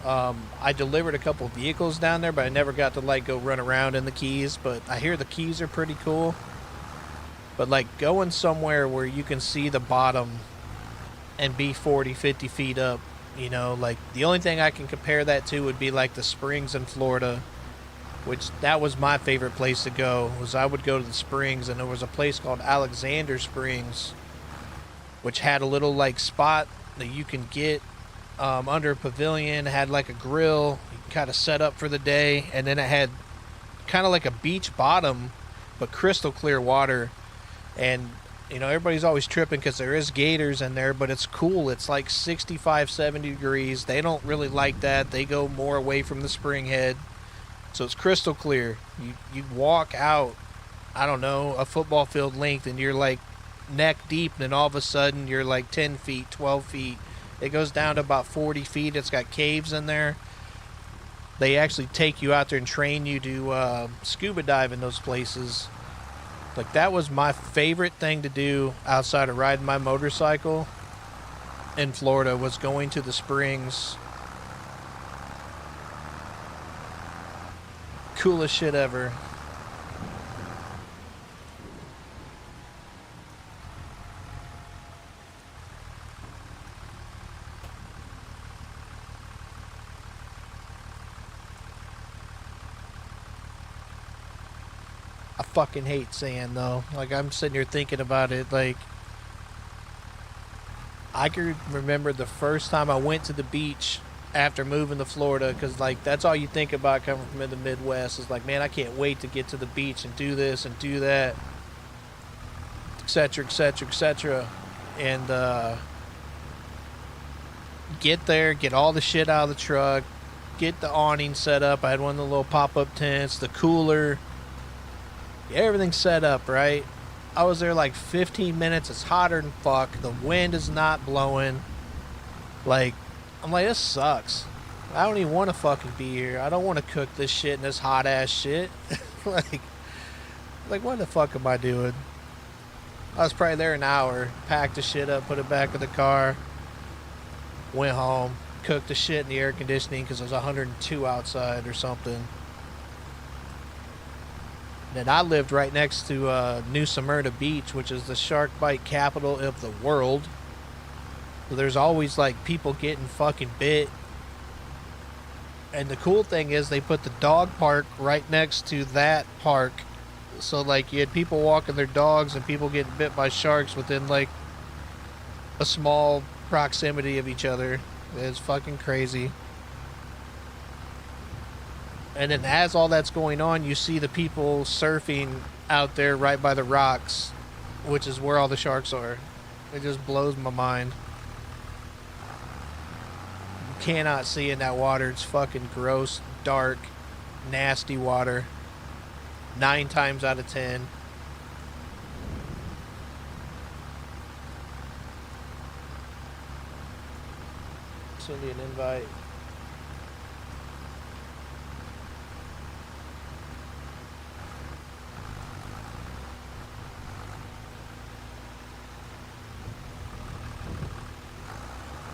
I delivered a couple vehicles down there, but I never got to like go run around in the Keys. But I hear the Keys are pretty cool. But like, going somewhere where you can see the bottom and be 40, 50 feet up, you know, like the only thing I can compare that to would be like the Springs in Florida, which that was my favorite place to go. Was I would go to the Springs, and there was a place called Alexander Springs, which had a little like spot that you can get under a pavilion, had like a grill, kind of set up for the day, and then it had kind of like a beach bottom, but crystal clear water. And you know, everybody's always tripping because there is gators in there, but it's cool. It's like 65, 70 degrees. They don't really like that. They go more away from the spring head. So it's crystal clear. You walk out, I don't know, a football field length, and you're like neck deep, and then all of a sudden you're like 10 feet, 12 feet. It goes down to about 40 feet. It's got caves in there. They actually take you out there and train you to scuba dive in those places. Like, that was my favorite thing to do outside of riding my motorcycle in Florida, was going to the Springs. Coolest shit ever. I fucking hate sand though. Like, I'm sitting here thinking about it. Like, I can remember the first time I went to the beach after moving to Florida, because like, that's all you think about coming from in the Midwest, is like, man, I can't wait to get to the beach and do this and do that, etc, etc, etc. And get there, get all the shit out of the truck, get the awning set up. I had one of the little pop-up tents, the cooler, everything set up, right? I was there like 15 minutes. It's hotter than fuck. The wind is not blowing. Like, I'm like, this sucks. I don't even want to fucking be here. I don't want to cook this shit in this hot ass shit. Like, Like, what the fuck am I doing? I was probably there an hour, packed the shit up, put it back in the car, went home, cooked the shit in the air conditioning because it was 102 outside or something. And I lived right next to New Smyrna Beach, which is the shark bite capital of the world. So there's always like people getting fucking bit. And the cool thing is they put the dog park right next to that park. So like you had people walking their dogs and people getting bit by sharks within like a small proximity of each other. It's fucking crazy. And then as all that's going on, you see the people surfing out there right by the rocks, which is where all the sharks are. It just blows my mind. You cannot see in that water. It's fucking gross, dark, nasty water. 9 times out of 10. Send you an invite.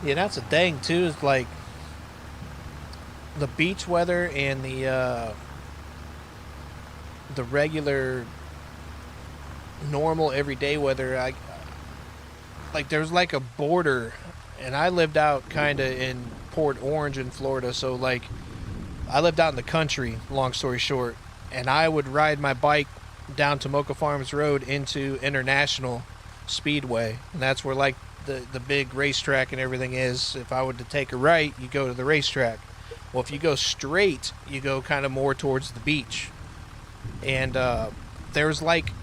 Yeah, that's the thing too, is like the beach weather and the regular normal everyday weather. I like there's like a border, and I lived out kind of in Port Orange in Florida, so like I lived out in the country, long story short, and I would ride my bike down to Mocha Farms Road into International Speedway, and that's where like the big racetrack and everything is. If I were to take a right, you go to the racetrack. Well, if you go straight, you go kind of more towards the beach. And there's like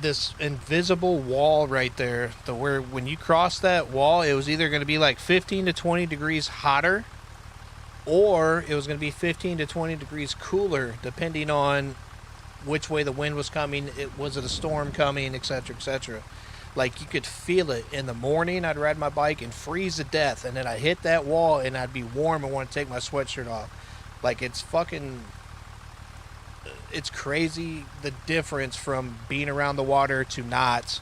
this invisible wall right there, where when you cross that wall, it was either going to be like 15 to 20 degrees hotter, or it was going to be 15 to 20 degrees cooler, depending on which way the wind was coming. Was it a storm coming, etc., etc. Like you could feel it in the morning. I'd ride my bike and freeze to death, and then I'd hit that wall and I'd be warm and want to take my sweatshirt off. Like it's crazy the difference from being around the water to not,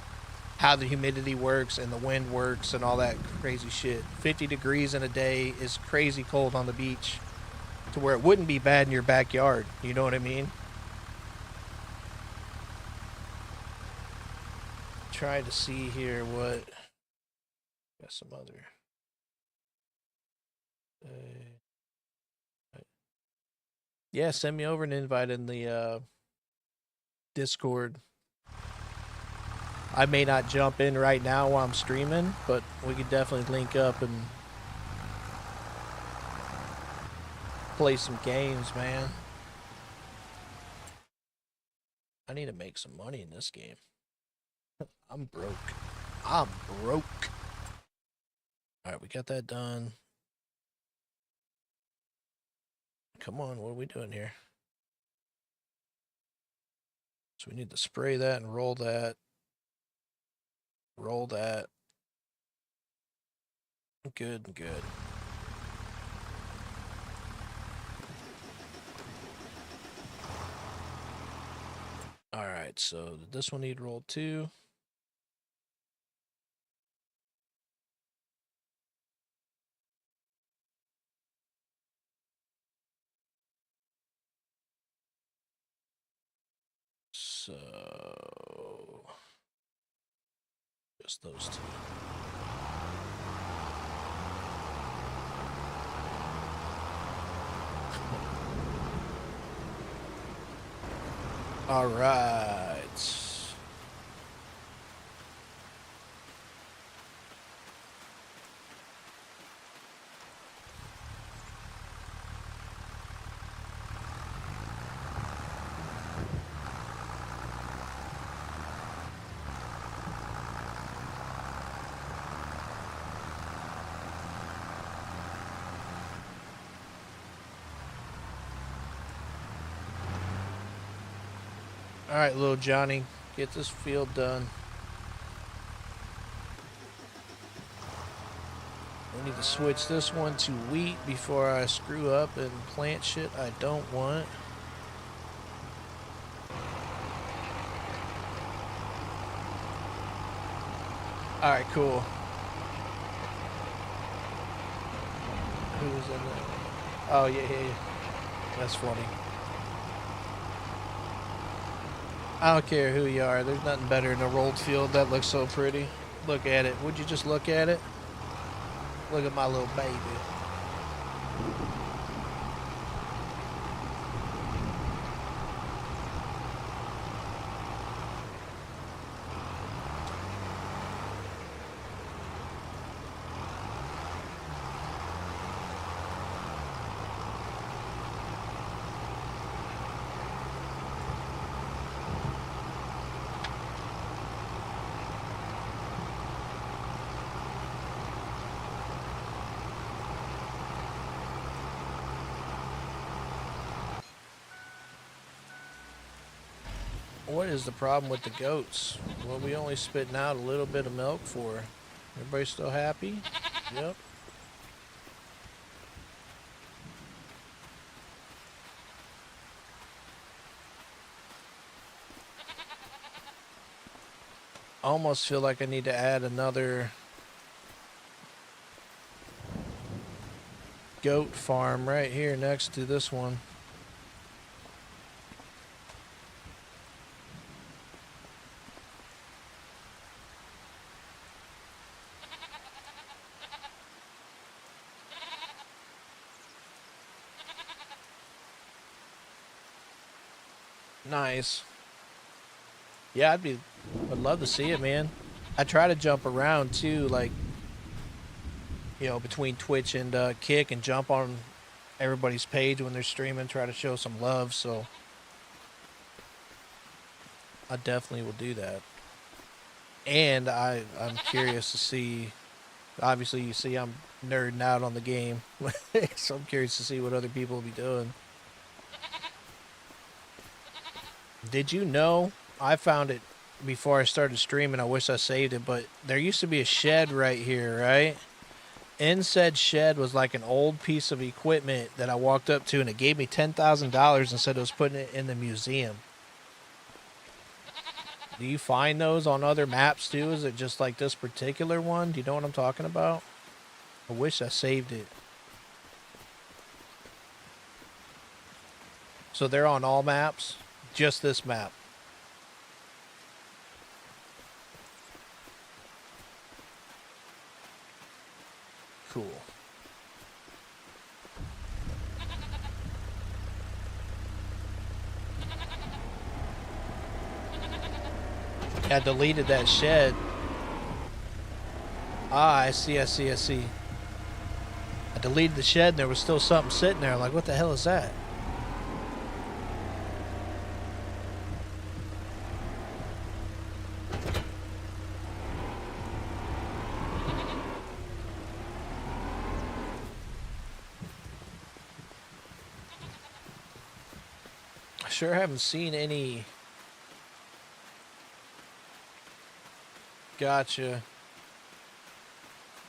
how the humidity works and the wind works and all that crazy shit. 50 degrees in a day is crazy cold on the beach, to where it wouldn't be bad in your backyard. You know what I mean? Trying to see here what. Got some other. Yeah, send me over an invite in the Discord. I may not jump in right now while I'm streaming, but we could definitely link up and play some games, man. I need to make some money in this game. I'm broke. I'm broke. Alright, we got that done. Come on, what are we doing here? So we need to spray that and roll that. Roll that. Good, good. Alright, so did this one need rolled too? So just those two. All right. All right, little Johnny, get this field done. We need to switch this one to wheat before I screw up and plant shit I don't want. All right, cool. Who's in there? Oh, yeah, yeah, yeah. That's funny. I don't care who you are. There's nothing better than a rolled field. That looks so pretty. Look at it. Would you just look at it? Look at my little baby. What is the problem with the goats? Well, we only spitting out a little bit of milk for. Everybody still happy? Yep. I almost feel like I need to add another goat farm right here next to this one. Nice. Yeah, I'd love to see it, man. I try to jump around too, like, between Twitch and Kick, and jump on everybody's page when they're streaming, try to show some love, so I definitely will do that. And I'm curious to see, obviously you see I'm nerding out on the game, so I'm curious to see what other people will be doing. Did you know, I found it before I started streaming, I wish I saved it, but there used to be a shed right here, right? In said shed was like an old piece of equipment that I walked up to, and it gave me $10,000 and said it was putting it in the museum. Do you find those on other maps too? Is it just like this particular one? Do you know what I'm talking about? I wish I saved it. So they're on all maps? Just this map? Cool. I deleted that shed. Ah, I see. I deleted the shed and there was still something sitting there. Like, what the hell is that? I sure haven't seen any. Gotcha.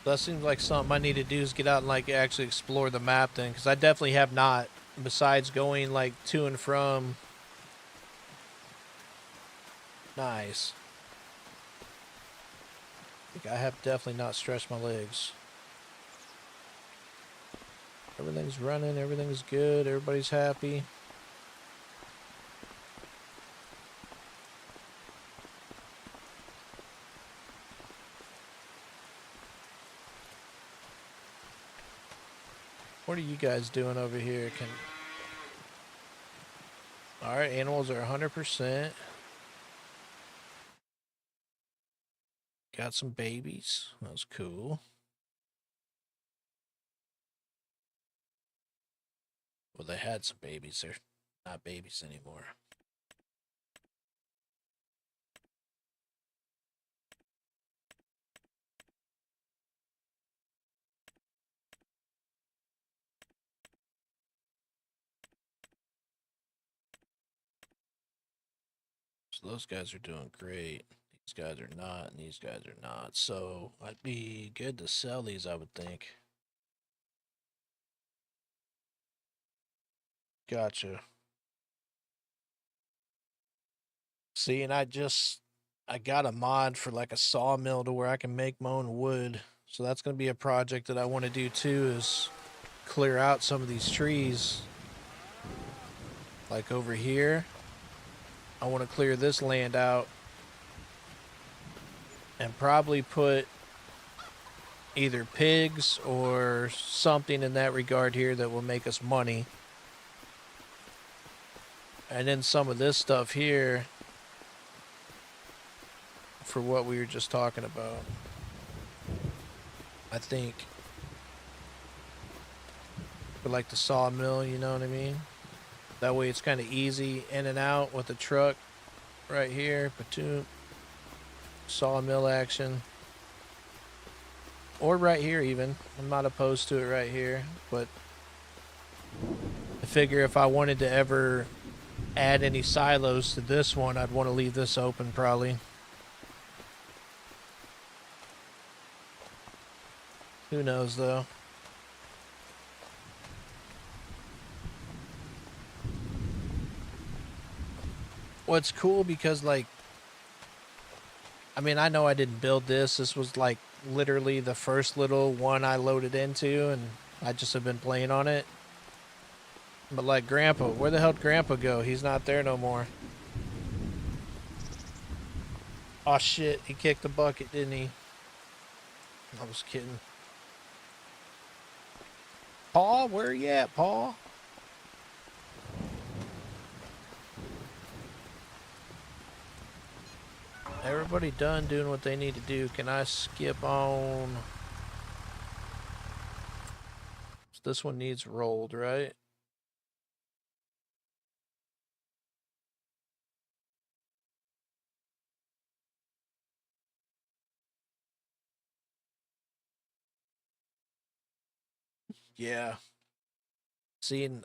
That seems like something I need to do is get out and like actually explore the map then, because I definitely have not. Besides going like to and from. Nice. I have definitely not stretched my legs. Everything's running, everything's good, everybody's happy. What are you guys doing over here? Alright, animals are 100%. Got some babies. That was cool. Well, they had some babies. They're not babies anymore. So those guys are doing great. These guys are not, and these guys are not. So I'd be good to sell these, I would think. Gotcha. See, and I I got a mod for like a sawmill to where I can make my own wood. So that's going to be a project that I want to do too, is clear out some of these trees. Like over here, I want to clear this land out and probably put either pigs or something in that regard here that will make us money. And then some of this stuff here for what we were just talking about. I think for like the sawmill, you know what I mean? That way it's kind of easy in and out with the truck right here. Platoon, sawmill action. Or right here even. I'm not opposed to it right here. But I figure if I wanted to ever add any silos to this one, I'd want to leave this open probably. Who knows though? What's cool because like, I mean, I know I didn't build this. This was like literally the first little one I loaded into and I just have been playing on it. But like Grandpa, where the hell did Grandpa go? He's not there no more. Oh shit, he kicked the bucket, didn't he? I was kidding. Paul, where you at, Paul? Everybody done doing what they need to do. Can I skip on? This one needs rolled, right? Yeah. Seeing,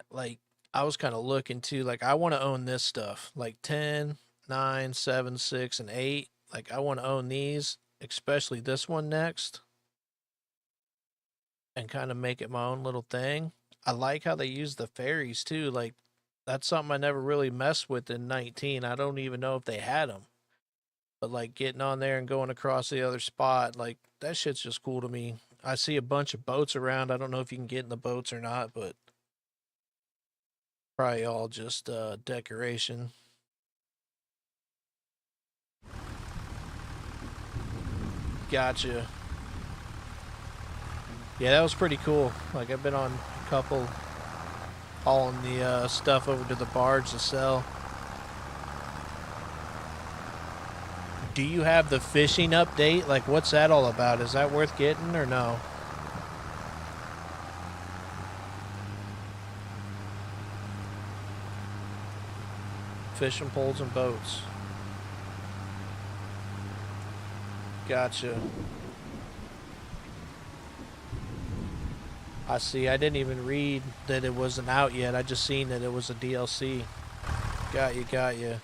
like, I was kind of looking too, like, I want to own this stuff, like 10, 9, 7, 6, and 8. Like, I want to own these, especially this one next, and kind of make it my own little thing. I like how they use the fairies too. Like, that's something I never really messed with in 19. I don't even know if they had them. But, like, getting on there and going across the other spot, like, that shit's just cool to me. I see a bunch of boats around. I don't know if you can get in the boats or not, but probably all just decoration. Gotcha. Yeah, that was pretty cool. Like, I've been on a couple hauling the stuff over to the barge to sell. Do you have the fishing update? Like, what's that all about? Is that worth getting or no? Fishing poles and boats. Gotcha. I see. I didn't even read that it wasn't out yet. I just seen that it was a DLC. Got you, got you.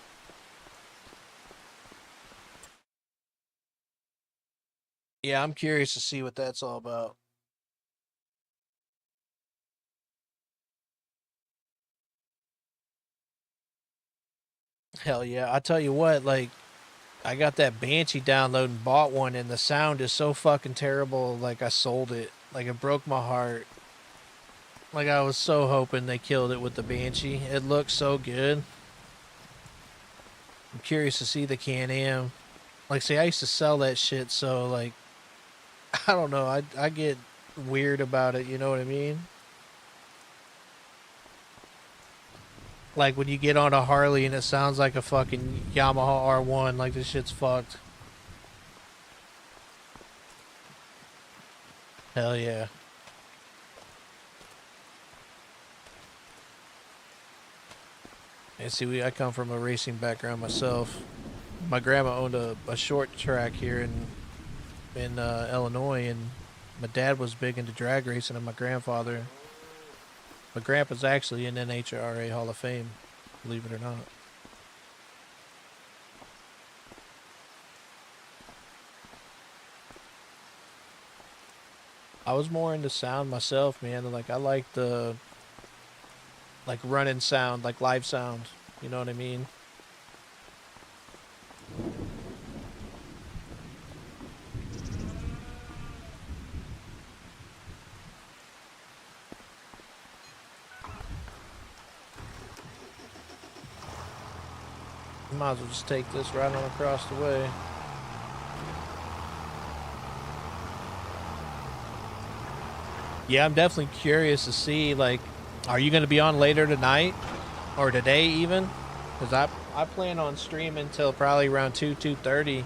Yeah, I'm curious to see what that's all about. Hell yeah. I tell you what, like, I got that Banshee download and bought one, and the sound is so fucking terrible. Like, I sold it. Like, it broke my heart. Like, I was so hoping they killed it with the Banshee. It looks so good. I'm curious to see the Can-Am. Like, see, I used to sell that shit, so, like, I don't know. I get weird about it, you know what I mean? Like, when you get on a Harley and it sounds like a fucking Yamaha R1, like, this shit's fucked. Hell yeah. And see, I come from a racing background myself. My grandma owned a short track here in Illinois, and my dad was big into drag racing, and my grandpa's actually in NHRA Hall of Fame, believe it or not. I was more into sound myself, man. Like, I like the, like, running sound, like live sound. You know what I mean? Might as well just take this right on across the way. Yeah, I'm definitely curious to see, like, are you going to be on later tonight or today even? Because I plan on streaming till probably around 2:30.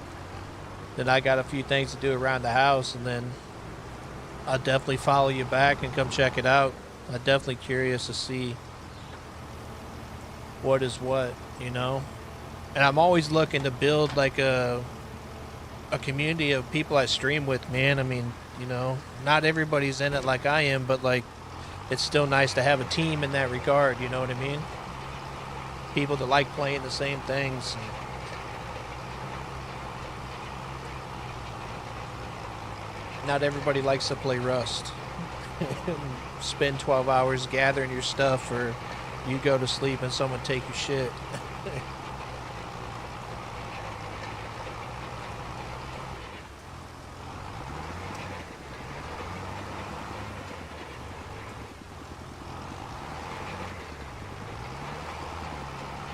Then I got a few things to do around the house, and then I'll definitely follow you back and come check it out. I'm definitely curious to see what is what, you know? And I'm always looking to build like a community of people I stream with, man. I mean, you know, not everybody's in it like I am, but like it's still nice to have a team in that regard, you know what I mean? People that like playing the same things. Not everybody likes to play Rust. Spend 12 hours gathering your stuff, or you go to sleep and someone take your shit.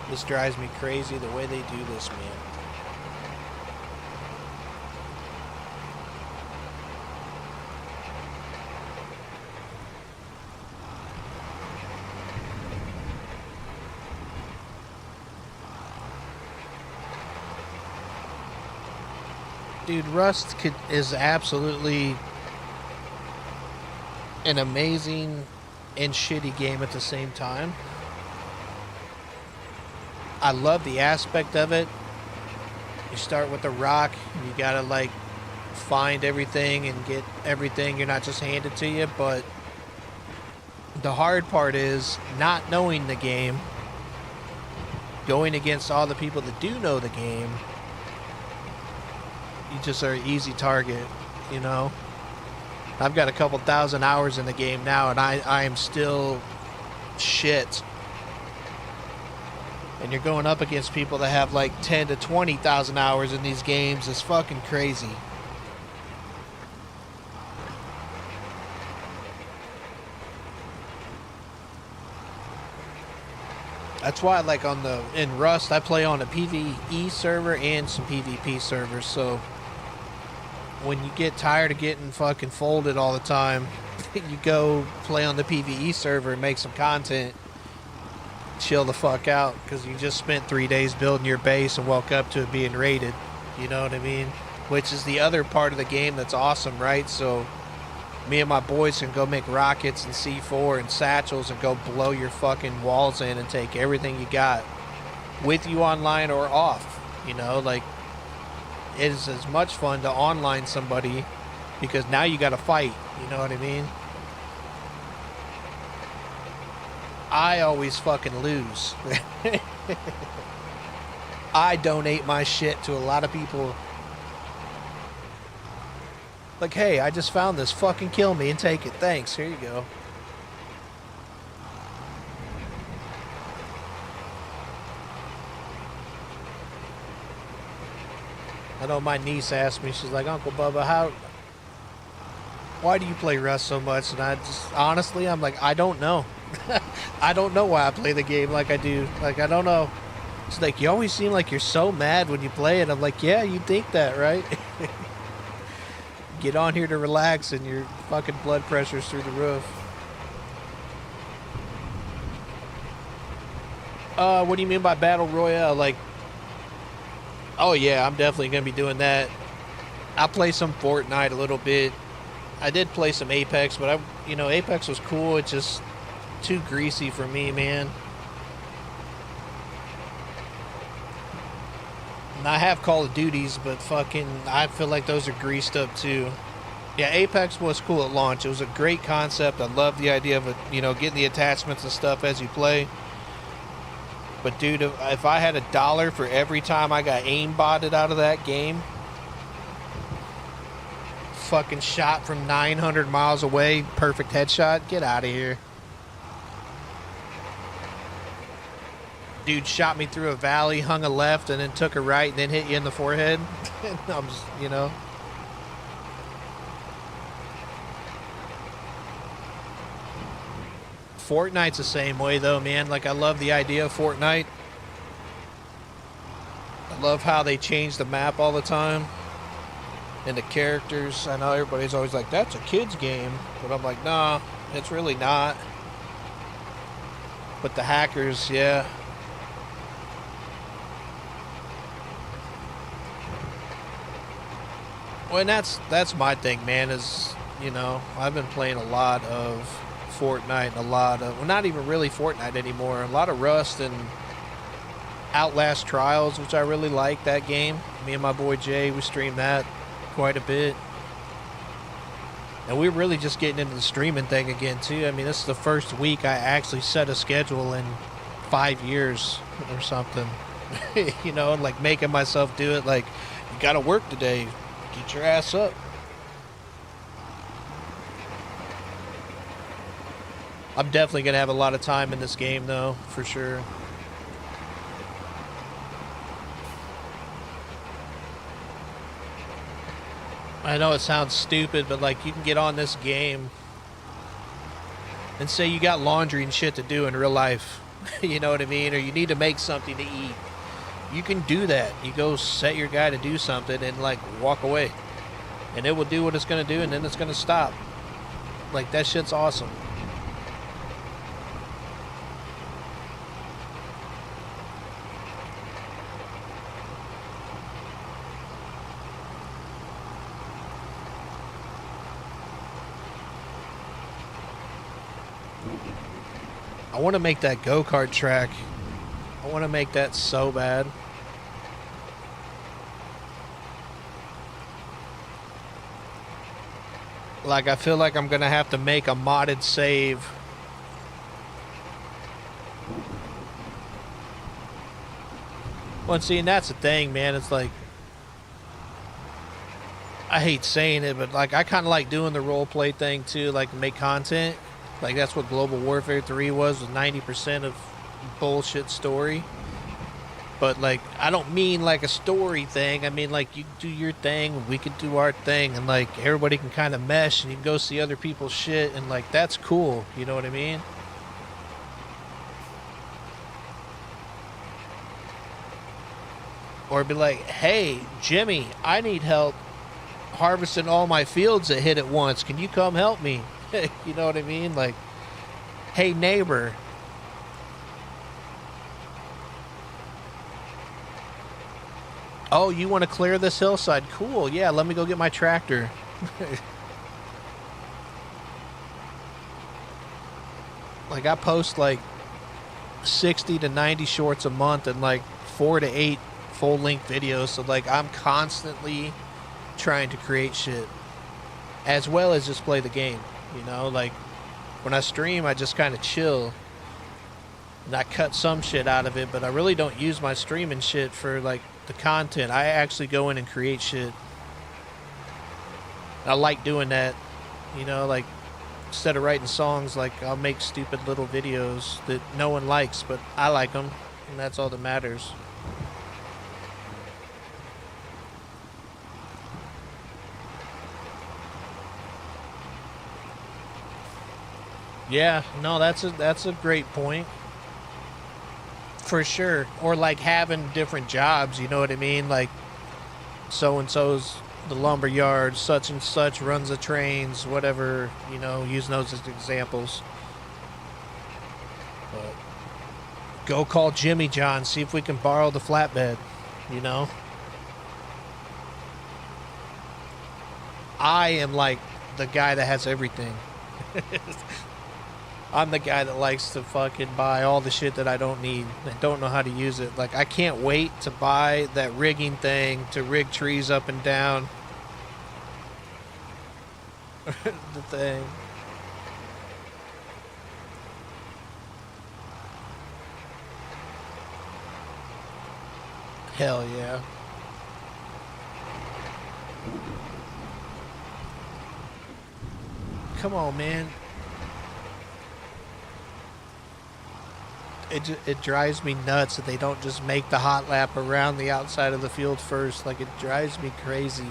This drives me crazy the way they do this, man. Dude, Rust is absolutely an amazing and shitty game at the same time. I love the aspect of it. You start with a rock, and you gotta like find everything and get everything. You're not just handed to you, but the hard part is not knowing the game, going against all the people that do know the game. You just are an easy target, you know? I've got a couple thousand hours in the game now, and I am still shit. And you're going up against people that have like 10 to 20,000 hours in these games. It's fucking crazy. That's why, like, in Rust, I play on a PvE server and some PvP servers. So when you get tired of getting fucking folded all the time, you go play on the PvE server and make some content. Chill the fuck out, because you just spent 3 days building your base and woke up to it being raided. You know what I mean? Which is the other part of the game that's awesome, right? So me and my boys can go make rockets and C4 and satchels and go blow your fucking walls in and take everything you got with you online or off. You know, like, it is as much fun to online somebody, because now you got to fight. You know what I mean? I always fucking lose. I donate my shit to a lot of people. Like, hey, I just found this. Fucking kill me and take it. Thanks. Here you go. I know my niece asked me, she's like, Uncle Bubba, why do you play Rust so much? And I just, honestly, I'm like, I don't know. I don't know why I play the game like I do. Like, I don't know. It's like, you always seem like you're so mad when you play it. I'm like, yeah, you'd think that, right? Get on here to relax and your fucking blood pressure's through the roof. What do you mean by Battle Royale? Like, oh yeah, I'm definitely going to be doing that. I play some Fortnite a little bit. I did play some Apex, but Apex was cool. It's just too greasy for me, man. And I have Call of Duties, but fucking, I feel like those are greased up too. Yeah, Apex was cool at launch. It was a great concept. I love the idea of it, getting the attachments and stuff as you play. But dude, if I had $1 for every time I got aimbotted out of that game, fucking shot from 900 miles away, perfect headshot, get out of here. Dude shot me through a valley, hung a left, and then took a right, and then hit you in the forehead. I'm just, Fortnite's the same way, though, man. Like, I love the idea of Fortnite. Love how they change the map all the time. And the characters. I know everybody's always like, that's a kid's game. But I'm like, nah, it's really not. But the hackers, yeah. Well, and that's my thing, man, is, you know, I've been playing a lot of Fortnite and a lot of, well, not even really Fortnite anymore, a lot of Rust and Outlast Trials, which I really like that game. Me and my boy Jay, we stream that quite a bit. And we're really just getting into the streaming thing again, too. I mean, this is the first week I actually set a schedule in 5 years or something. You know, and like making myself do it, like, you gotta work today. Get your ass up. I'm definitely going to have a lot of time in this game, though, for sure. I know it sounds stupid, but, like, you can get on this game and say you got laundry and shit to do in real life. You know what I mean? Or you need to make something to eat. You can do that. You go set your guy to do something and, like, walk away. And it will do what it's going to do, and then it's going to stop. Like, that shit's awesome. I want to make that go-kart track. I want to make that so bad. Like, I feel like I'm going to have to make a modded save. Well, see, and that's the thing, man. It's like, I hate saying it, but, like, I kind of like doing the roleplay thing, too. Like, make content. Like, that's what Global Warfare 3 was 90% of bullshit story. But, like, I don't mean, like, a story thing. I mean, like, you do your thing, we can do our thing, and, like, everybody can kind of mesh, and you can go see other people's shit, and, like, that's cool. You know what I mean? Or be like, hey, Jimmy, I need help harvesting all my fields that hit at once. Can you come help me? You know what I mean? Like, hey, neighbor. Oh, you want to clear this hillside? Cool. Yeah, let me go get my tractor. Like, I post like 60 to 90 shorts a month and like 4 to 8 full-length videos. So, like, I'm constantly trying to create shit as well as just play the game. You know, like, when I stream, I just kind of chill. And I cut some shit out of it, but I really don't use my streaming shit for, like, the content. I actually go in and create shit. I like doing that. You know, like, instead of writing songs, like, I'll make stupid little videos that no one likes, but I like them, and that's all that matters. Yeah, no, that's a great point. For sure. Or like having different jobs, you know what I mean? Like, so and so's the lumber yard, such and such runs the trains, whatever, you know, using those as examples. But go call Jimmy John, see if we can borrow the flatbed, you know? I am like the guy that has everything. I'm the guy that likes to fucking buy all the shit that I don't need and don't know how to use it. Like, I can't wait to buy that rigging thing to rig trees up and down. The thing. Hell yeah. Come on, man. It drives me nuts that they don't just make the hot lap around the outside of the field first. Like, it drives me crazy.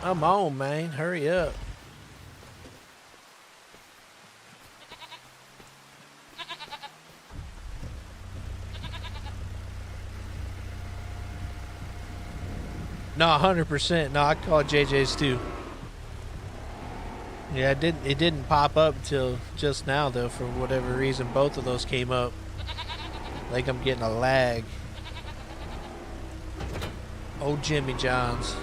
Come on, man. Hurry up. No, 100%. No, I called JJ's too. Yeah, it didn't pop up until just now though, for whatever reason. Both of those came up. Like I'm getting a lag. Oh, Jimmy John's.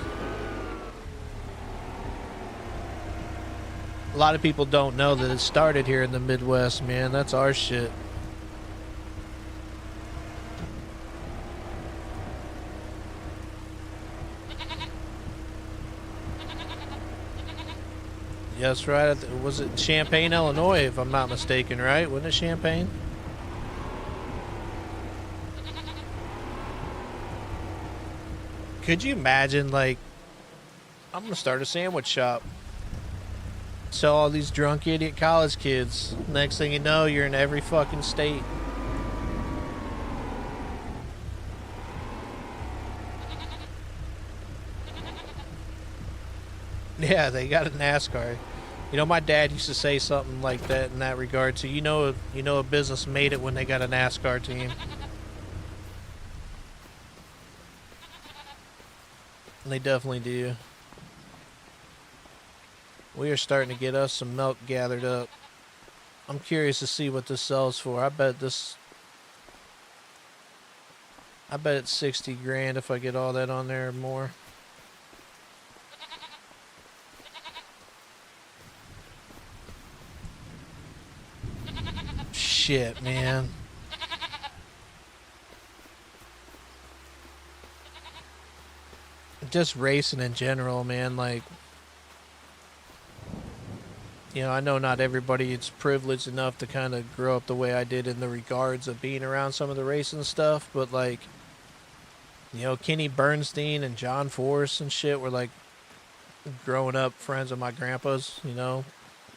A lot of people don't know that it started here in the Midwest, man. That's our shit. Yeah, that's right. Was it Champaign, Illinois, if I'm not mistaken, right? Wasn't it Champaign? Could you imagine, like, I'm gonna start a sandwich shop. Sell all these drunk idiot college kids. Next thing you know, you're in every fucking state. Yeah, they got a NASCAR. You know, my dad used to say something like that in that regard. So a business made it when they got a NASCAR team. And they definitely do. We are starting to get us some milk gathered up. I'm curious to see what this sells for. I bet it's 60 grand if I get all that on there or more. Shit, man. Just racing in general, man. Like, you know, I know not everybody is privileged enough to kind of grow up the way I did in the regards of being around some of the racing stuff, but like, you know, Kenny Bernstein and John Force and shit were like growing up friends of my grandpa's, you know,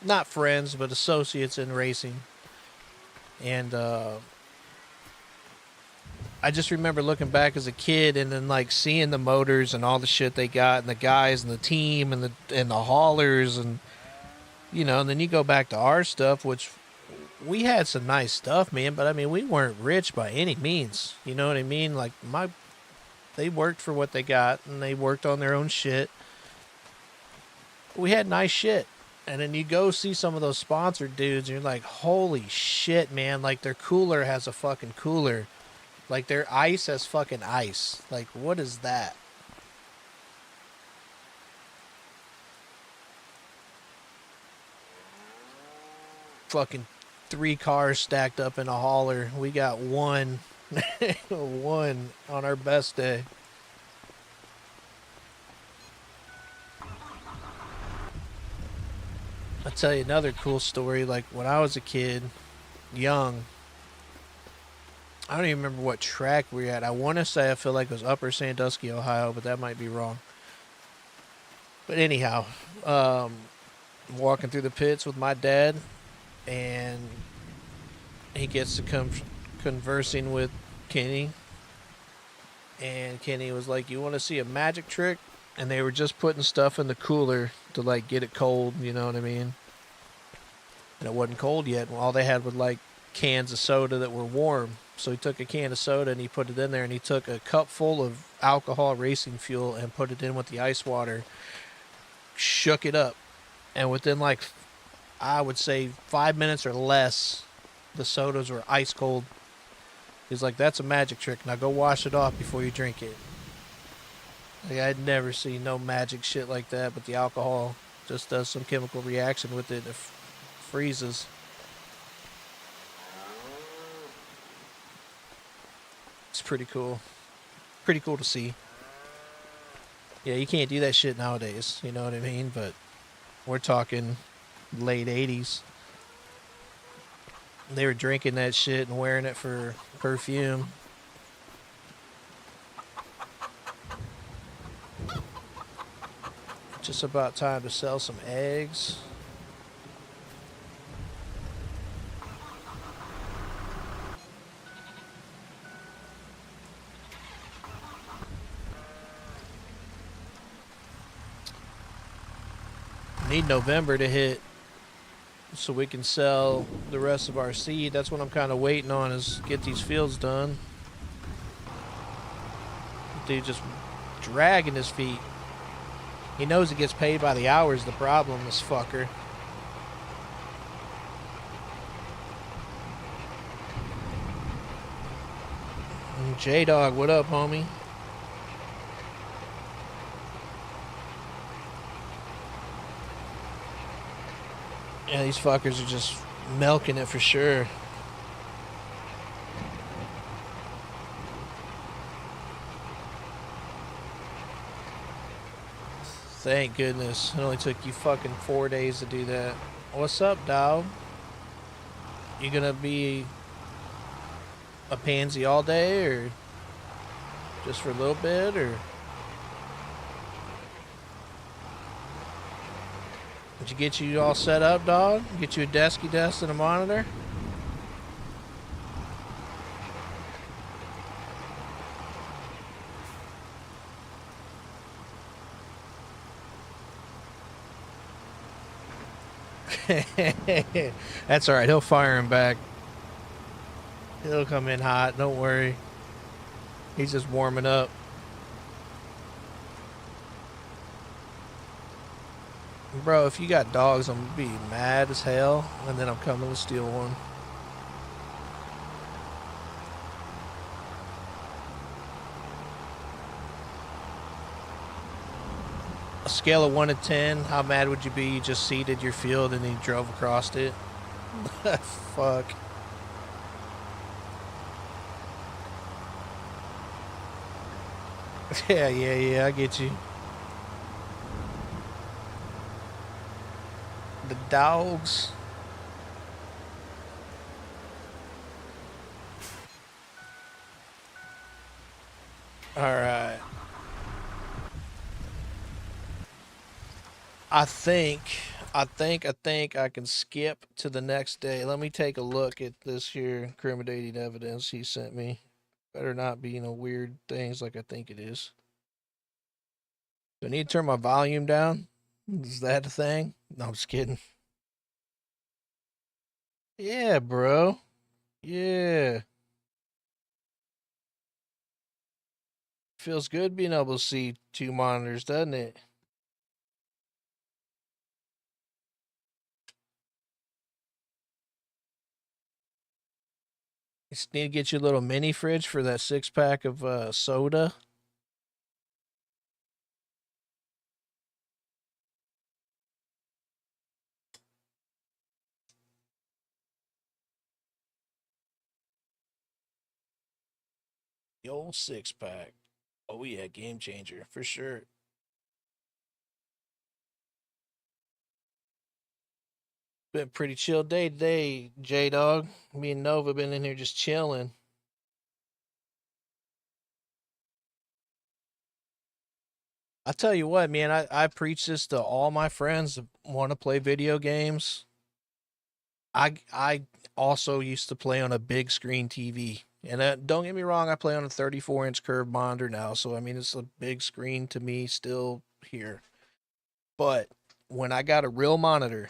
not friends, but associates in racing. And I just remember looking back as a kid and then like seeing the motors and all the shit they got and the guys and the team and the haulers and, you know, and then you go back to our stuff, which we had some nice stuff, man, but I mean, we weren't rich by any means. You know what I mean? Like they worked for what they got and they worked on their own shit. We had nice shit. And then you go see some of those sponsored dudes and you're like, holy shit, man. Like their cooler has a fucking cooler. Like their ice has fucking ice. Like, what is that? Fucking 3 cars stacked up in a hauler. We got one. One on our best day. I'll tell you another cool story. Like when I was a kid, young, I don't even remember what track we were at. I want to say I feel like it was Upper Sandusky, Ohio, but that might be wrong. But anyhow, walking through the pits with my dad, and he gets to come conversing with Kenny. And Kenny was like, "You want to see a magic trick?" And they were just putting stuff in the cooler to like get it cold, you know what I mean? And it wasn't cold yet. All they had was like cans of soda that were warm. So he took a can of soda and he put it in there, and he took a cup full of alcohol racing fuel and put it in with the ice water, shook it up, and within like, I would say 5 minutes or less, the sodas were ice cold. He's like, "That's a magic trick. Now go wash it off before you drink it." Like, I'd never seen no magic shit like that, but the alcohol just does some chemical reaction with it. It freezes. It's pretty cool. Pretty cool to see. Yeah, you can't do that shit nowadays, you know what I mean? But we're talking late 80s. They were drinking that shit and wearing it for perfume. Just about time to sell some eggs. Need November to hit so we can sell the rest of our seed. That's what I'm kind of waiting on, is get these fields done. Dude just dragging his feet. He knows he gets paid by the hour is the problem, this fucker. J-Dog, what up, homie? Yeah, these fuckers are just milking it for sure. Thank goodness. It only took you fucking 4 days to do that. What's up, dog? You gonna be a pansy all day, or just for a little bit, or? Did you get you all set up, dog? Get you a desk and a monitor? That's alright, he'll fire him back. He'll come in hot, don't worry. He's just warming up. Bro, if you got dogs, I'm gonna be mad as hell, and then I'm coming to steal one. A scale of 1 to 10, how mad would you be? You just seeded your field and then you drove across it? Fuck. Yeah, I get you. The dogs. All right. I think I can skip to the next day. Let me take a look at this here incriminating evidence he sent me. Better not be no weird things like I think it is. Do I need to turn my volume down? Is that a thing? No, I'm just kidding. Yeah, bro. Yeah. Feels good being able to see 2 monitors, doesn't it? You just need to get you a little mini fridge for that 6-pack of soda. The old 6-pack. Oh yeah, game changer for sure. Been a pretty chill day today, J Dog. Me and Nova been in here just chilling. I tell you what, man, I preach this to all my friends that want to play video games. I also used to play on a big screen TV. And don't get me wrong, I play on a 34-inch curved monitor now, so I mean it's a big screen to me still here. But when I got a real monitor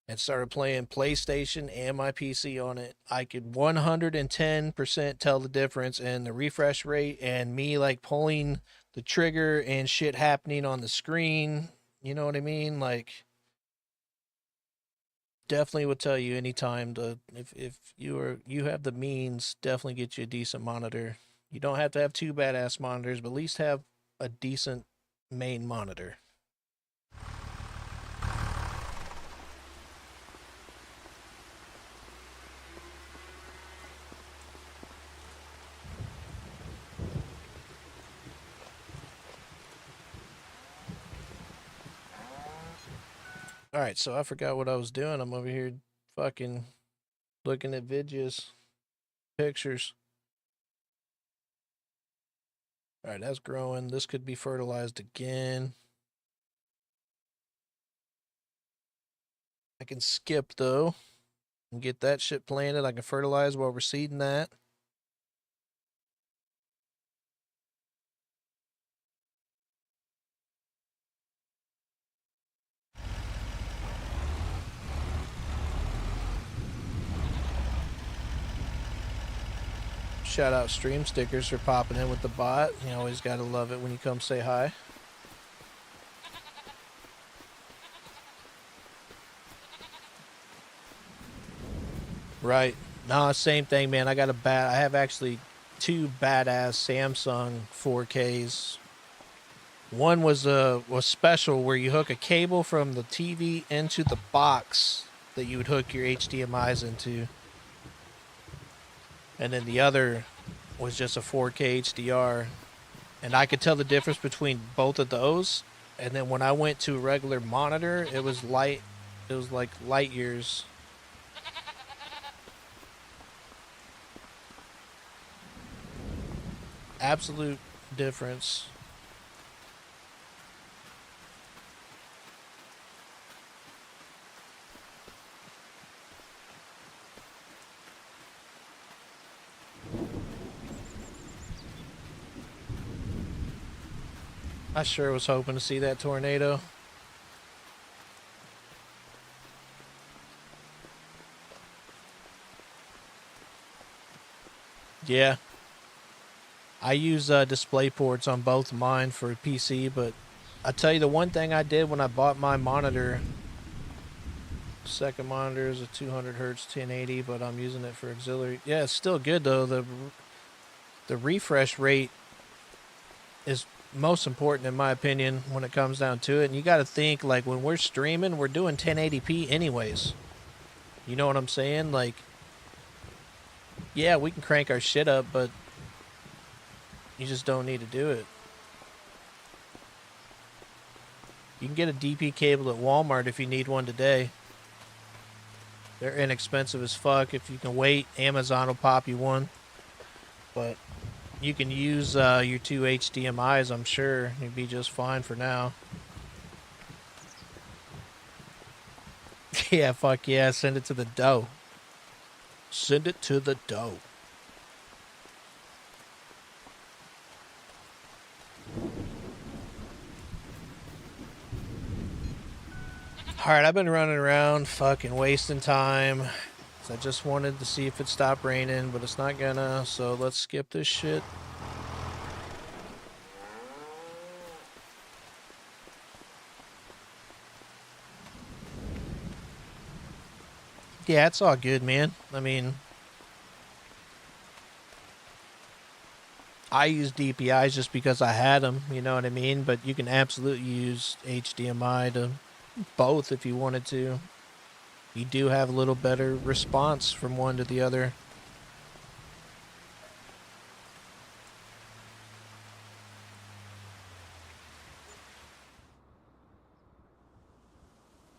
and started playing PlayStation and my PC on it, I could 110% tell the difference in the refresh rate and me like pulling the trigger and shit happening on the screen. You know what I mean? Like, definitely would tell you anytime to, if you have the means, definitely get you a decent monitor. You don't have to have 2 badass monitors, but at least have a decent main monitor. All right, so I forgot what I was doing. I'm over here fucking looking at videos, pictures. All right, that's growing. This could be fertilized again. I can skip though and get that shit planted. I can fertilize while we're seeding that. Shout out Stream Stickers for popping in with the bot. You always gotta love it when you come say hi. Right. Nah, same thing, man. I have actually two badass Samsung 4Ks. One was special where you hook a cable from the TV into the box that you would hook your HDMI's into. And then the other was just a 4K HDR. And I could tell the difference between both of those. And then when I went to a regular monitor, it was like light years. Absolute difference. I sure was hoping to see that tornado. Yeah. I use display ports on both mine for PC, but I tell you the one thing I did when I bought my monitor, second monitor is a 200 hertz 1080, but I'm using it for auxiliary. Yeah, it's still good though. The refresh rate is most important in my opinion when it comes down to it. And you got to think, like, when we're streaming, we're doing 1080p anyways. You know what I'm saying? Like, yeah, we can crank our shit up, but you just don't need to do it. You can get a DP cable at Walmart if you need one today. They're inexpensive as fuck. If you can wait, Amazon will pop you one. But you can use your two HDMIs, I'm sure. You'd be just fine for now. Yeah, fuck yeah. Send it to the dough. Send it to the dough. Alright, I've been running around fucking wasting time. So I just wanted to see if it stopped raining, but it's not gonna, so let's skip this shit. Yeah, it's all good, man. I mean, I use DPIs just because I had them, you know what I mean? But you can absolutely use HDMI to both if you wanted to. You do have a little better response from one to the other.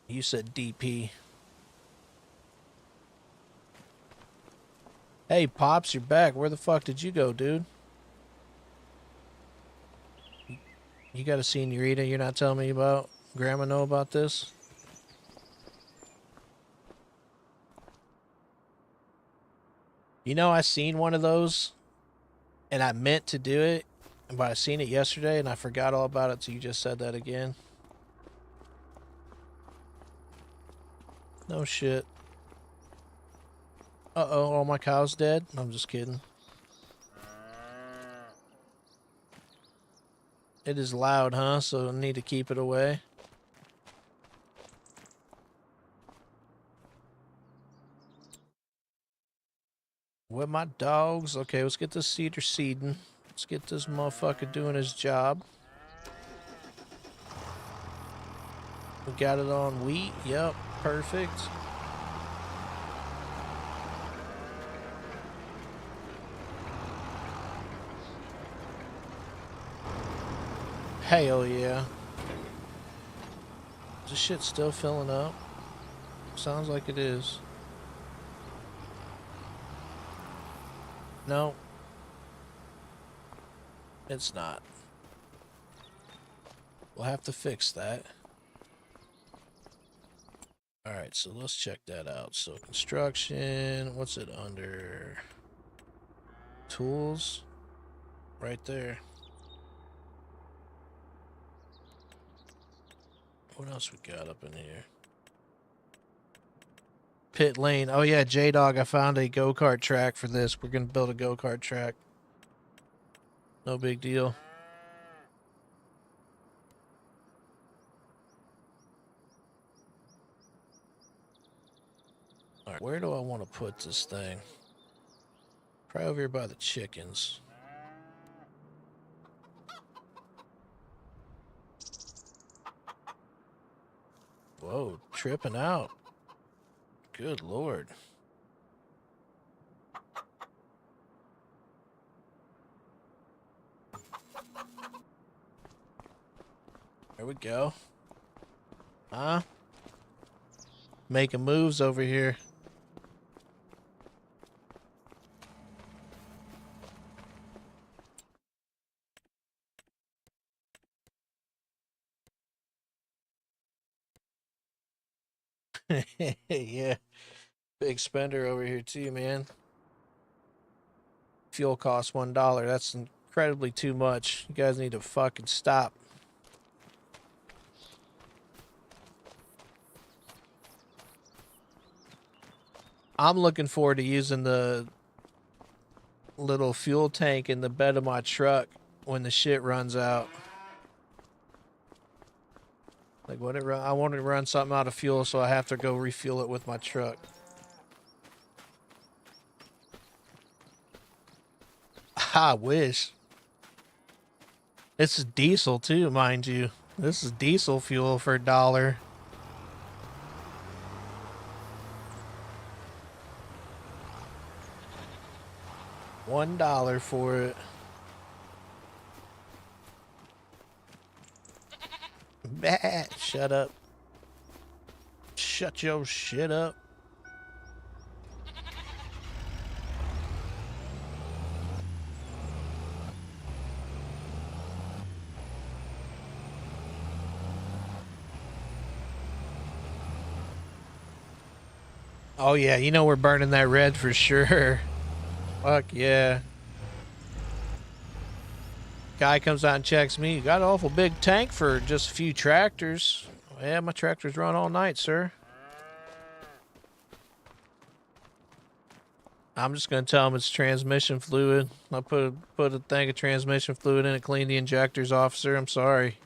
You said DP. Hey, Pops, you're back. Where the fuck did you go, dude? You got a senorita you're not telling me about? Grandma know about this? You know, I seen one of those, and I meant to do it, but I seen it yesterday, and I forgot all about it, so you just said that again. No shit. Uh-oh, all my cows dead? I'm just kidding. It is loud, huh? So I need to keep it away. With my dogs. Okay, let's get this cedar seeding. Let's get this motherfucker doing his job. We got it on wheat. Yep, perfect. Hell yeah. Is this shit still filling up? Sounds like it is. No. It's not. We'll have to fix that. Alright, so let's check that out. So construction, what's it under? Tools? Right there. What else we got up in here? Pit lane. Oh yeah, J-Dog, I found a go-kart track for this. We're gonna build a go-kart track. No big deal. Alright, where do I want to put this thing? Probably over here by the chickens. Whoa, tripping out. Good lord. There we go. Huh? Making moves over here. Yeah. Big spender over here too, man. Fuel costs $1. That's incredibly too much. You guys need to fucking stop. I'm looking forward to using the little fuel tank in the bed of my truck when the shit runs out. Like when it I want to run something out of fuel, so I have to go refuel it with my truck. I wish. It's diesel too, mind you. This is diesel fuel for $1. $1 for it. Bah, shut up. Shut your shit up. Oh yeah, you know we're burning that red for sure. Fuck yeah. Guy comes out and checks me. You got an awful big tank for just a few tractors. Yeah, my tractors run all night, sir. I'm just gonna tell him it's transmission fluid. I put a thing of transmission fluid in it, clean the injectors off, sir. I'm sorry.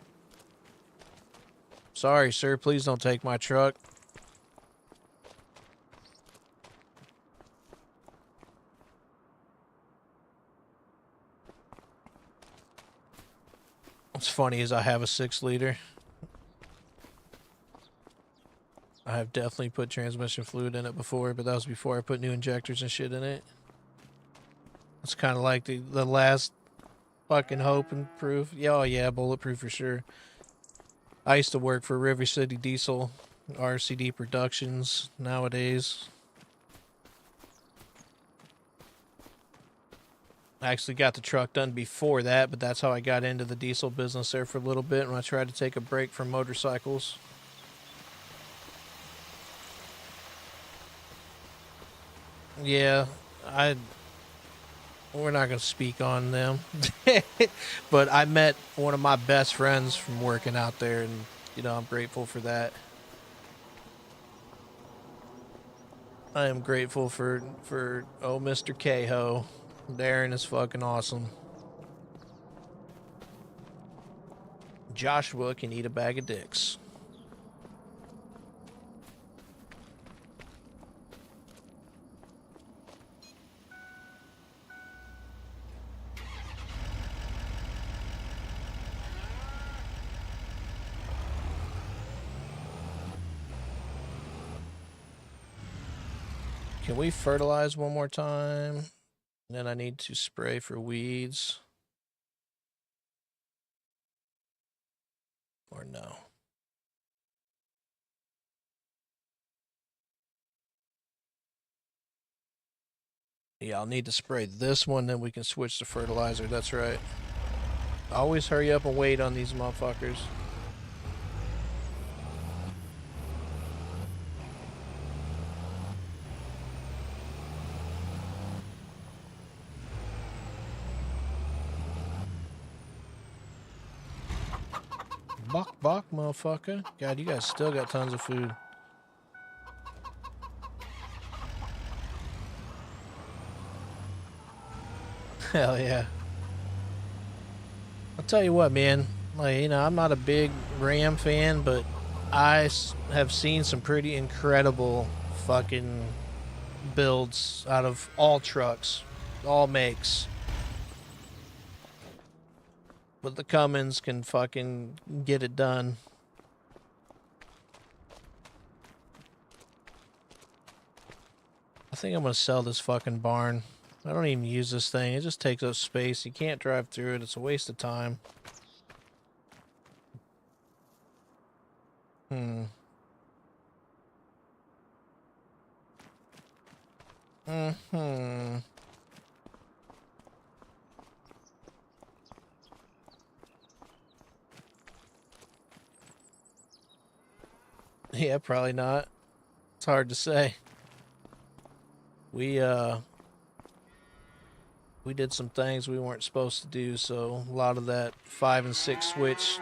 Sorry, sir. Please don't take my truck. What's funny is I have a 6-liter. I have definitely put transmission fluid in it before, but that was before I put new injectors and shit in it. It's kind of like the last fucking hope and proof. Yeah, oh yeah, bulletproof for sure. I used to work for River City Diesel, RCD Productions nowadays. I actually got the truck done before that, but that's how I got into the diesel business there for a little bit when I tried to take a break from motorcycles. Yeah, we're not going to speak on them. But I met one of my best friends from working out there, and, you know, I'm grateful for that. I am grateful for oh, Mr. K-Ho. Darren is fucking awesome. Joshua can eat a bag of dicks. Can we fertilize one more time? And then I need to spray for weeds. Or no. Yeah, I'll need to spray this one, then we can switch to fertilizer. That's right. Always hurry up and wait on these motherfuckers. Bok, motherfucker. God, you guys still got tons of food. Hell yeah. I'll tell you what, man. Like, you know, I'm not a big Ram fan, but have seen some pretty incredible fucking builds out of all trucks, all makes. But the Cummins can fucking get it done. I think I'm gonna sell this fucking barn. I don't even use this thing. It just takes up space. You can't drive through it. It's a waste of time. Hmm. Hmm. Yeah, probably not. It's hard to say. We we did some things we weren't supposed to do, so a lot of that 5 and 6 switch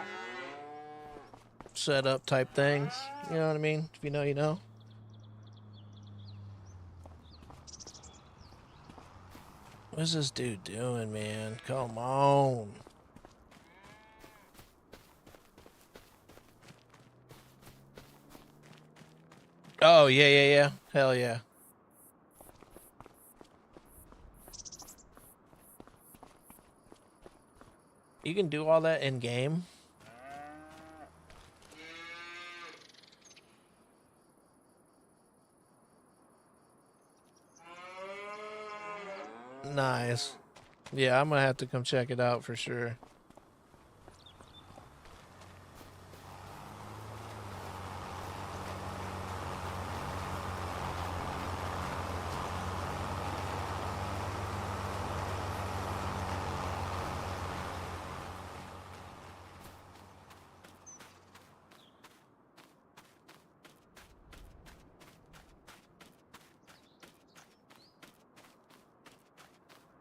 setup type things. You know what I mean? If you know, you know. What's this dude doing, man? Come on. Oh, yeah, yeah, yeah. Hell yeah. You can do all that in game. Nice. Yeah, I'm gonna have to come check it out for sure.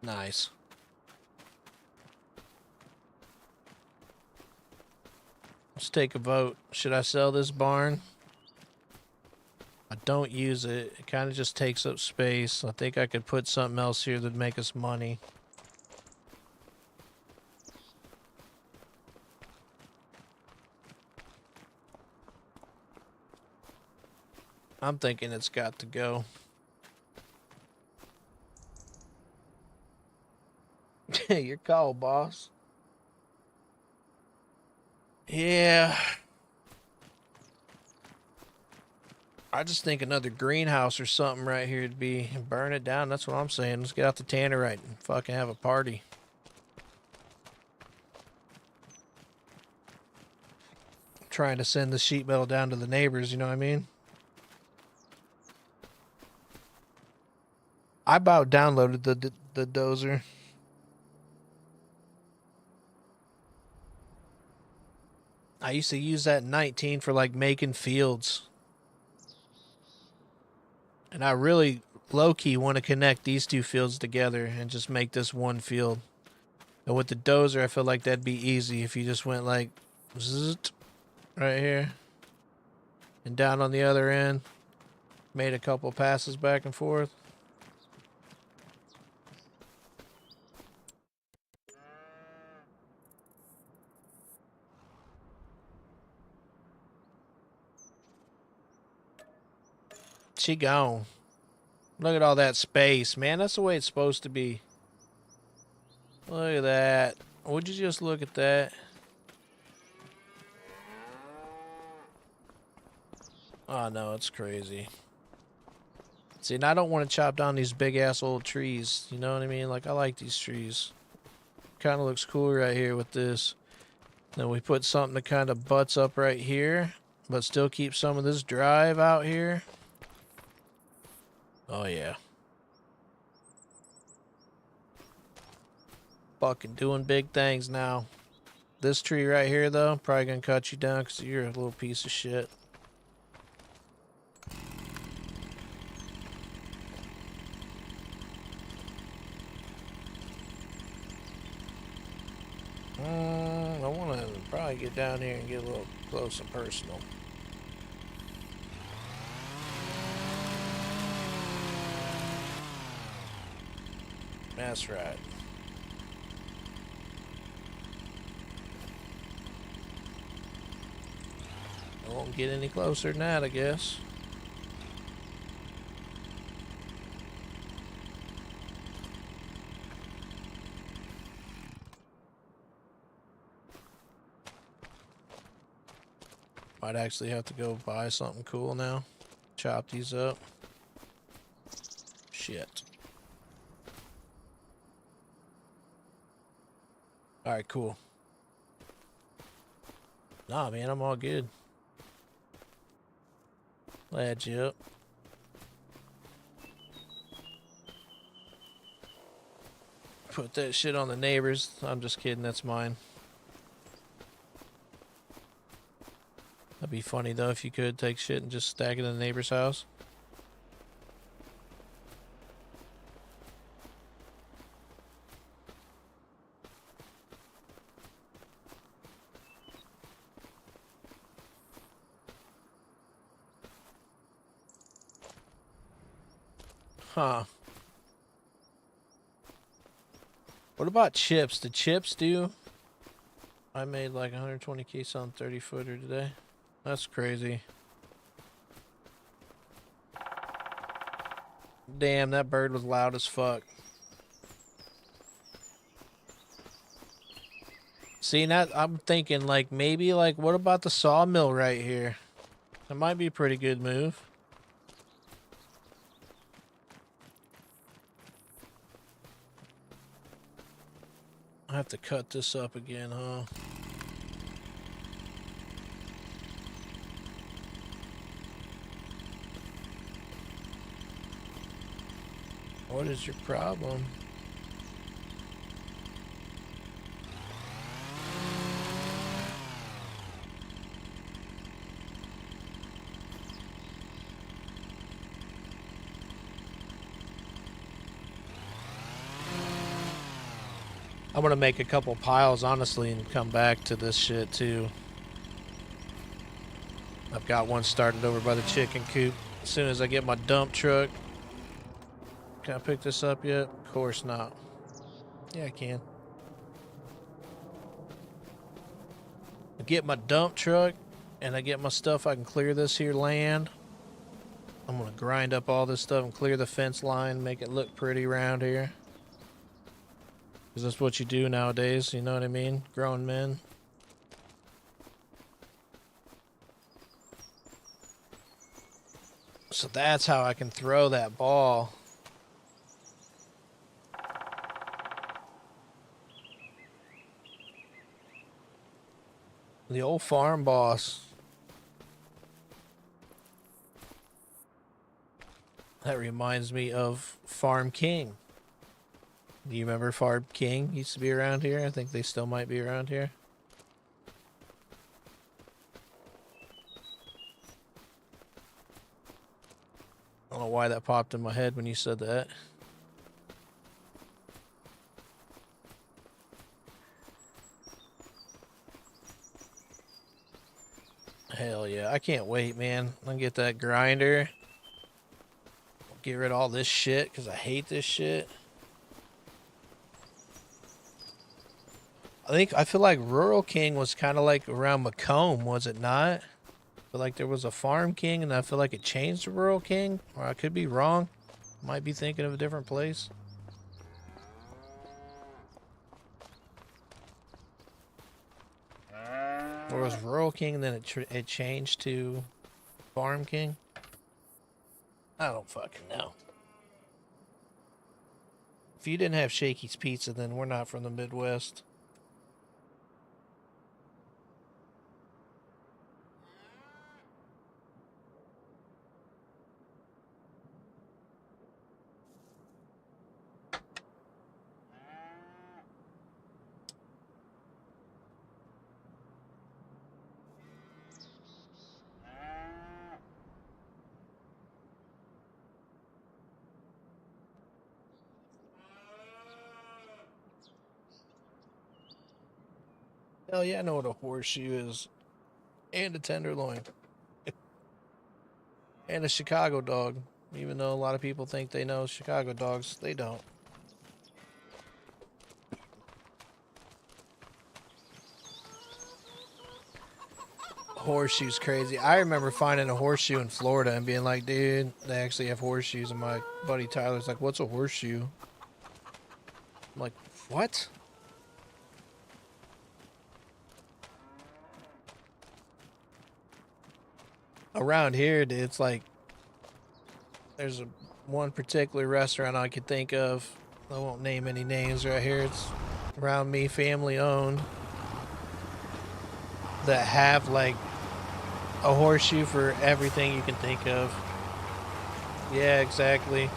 Nice. Let's take a vote. Should I sell this barn? I don't use it. It kind of just takes up space. I think I could put something else here that'd make us money. I'm thinking it's got to go. Your call, boss. Yeah. I just think another greenhouse or something right here would be burn it down. That's what I'm saying. Let's get out the tannerite and fucking have a party. I'm trying to send the sheet metal down to the neighbors, you know what I mean? I about downloaded the dozer. I used to use that in 19 for like making fields. And I really low-key want to connect these two fields together and just make this one field. And with the dozer, I feel like that'd be easy if you just went like zzzt, right here and down on the other end. Made a couple passes back and forth. She gone. Look at all that space, man. That's the way it's supposed to be. Look at that. Would you just look at that? Oh, no, it's crazy. See, and I don't want to chop down these big-ass old trees. You know what I mean? Like, I like these trees. Kind of looks cool right here with this. Then we put something that kind of butts up right here, but still keep some of this drive out here. Oh, yeah. Fucking doing big things now. This tree right here, though, probably gonna cut you down because you're a little piece of shit. I want to probably get down here and get a little close and personal. That's right. I won't get any closer than that, I guess. Might actually have to go buy something cool now. Chop these up. Shit. Alright, cool. Nah, man, I'm all good. Glad you up. Put that shit on the neighbors. I'm just kidding, that's mine. That'd be funny though if you could take shit and just stack it in the neighbor's house. Huh. What about chips? Did chips do? I made like 120 keys on 30 footer today. That's crazy. Damn, that bird was loud as fuck. See, that I'm thinking like maybe like what about the sawmill right here? That might be a pretty good move. I have to cut this up again, huh? What is your problem? I'm gonna make a couple piles, honestly, and come back to this shit, too. I've got one started over by the chicken coop. As soon as I get my dump truck. Can I pick this up yet? Of course not. Yeah, I can. I get my dump truck, and I get my stuff, I can clear this here land. I'm gonna grind up all this stuff and clear the fence line, make it look pretty around here. Because that's what you do nowadays, you know what I mean? Grown men. So that's how I can throw that ball. The old farm boss. That reminds me of Farm King. Do you remember Farm King used to be around here? I think they still might be around here. I don't know why that popped in my head when you said that. Hell yeah, I can't wait, man. I'm gonna get that grinder. Get rid of all this shit, because I hate this shit. I feel like Rural King was kind of like around Macomb, was it not? I feel like there was a Farm King, and I feel like it changed to Rural King. Or I could be wrong. Might be thinking of a different place. Or was Rural King and then it changed to Farm King? I don't fucking know. If you didn't have Shakey's Pizza, then we're not from the Midwest. Hell yeah, I know what a horseshoe is. And a tenderloin. And a Chicago dog. Even though a lot of people think they know Chicago dogs, they don't. Horseshoe's crazy. I remember finding a horseshoe in Florida and being like, dude, they actually have horseshoes. And my buddy Tyler's like, what's a horseshoe? I'm like, what? Around here, dude, it's like, there's one particular restaurant I could think of. I won't name any names right here. It's around me, family owned, that have like a horseshoe for everything you can think of. Yeah, exactly.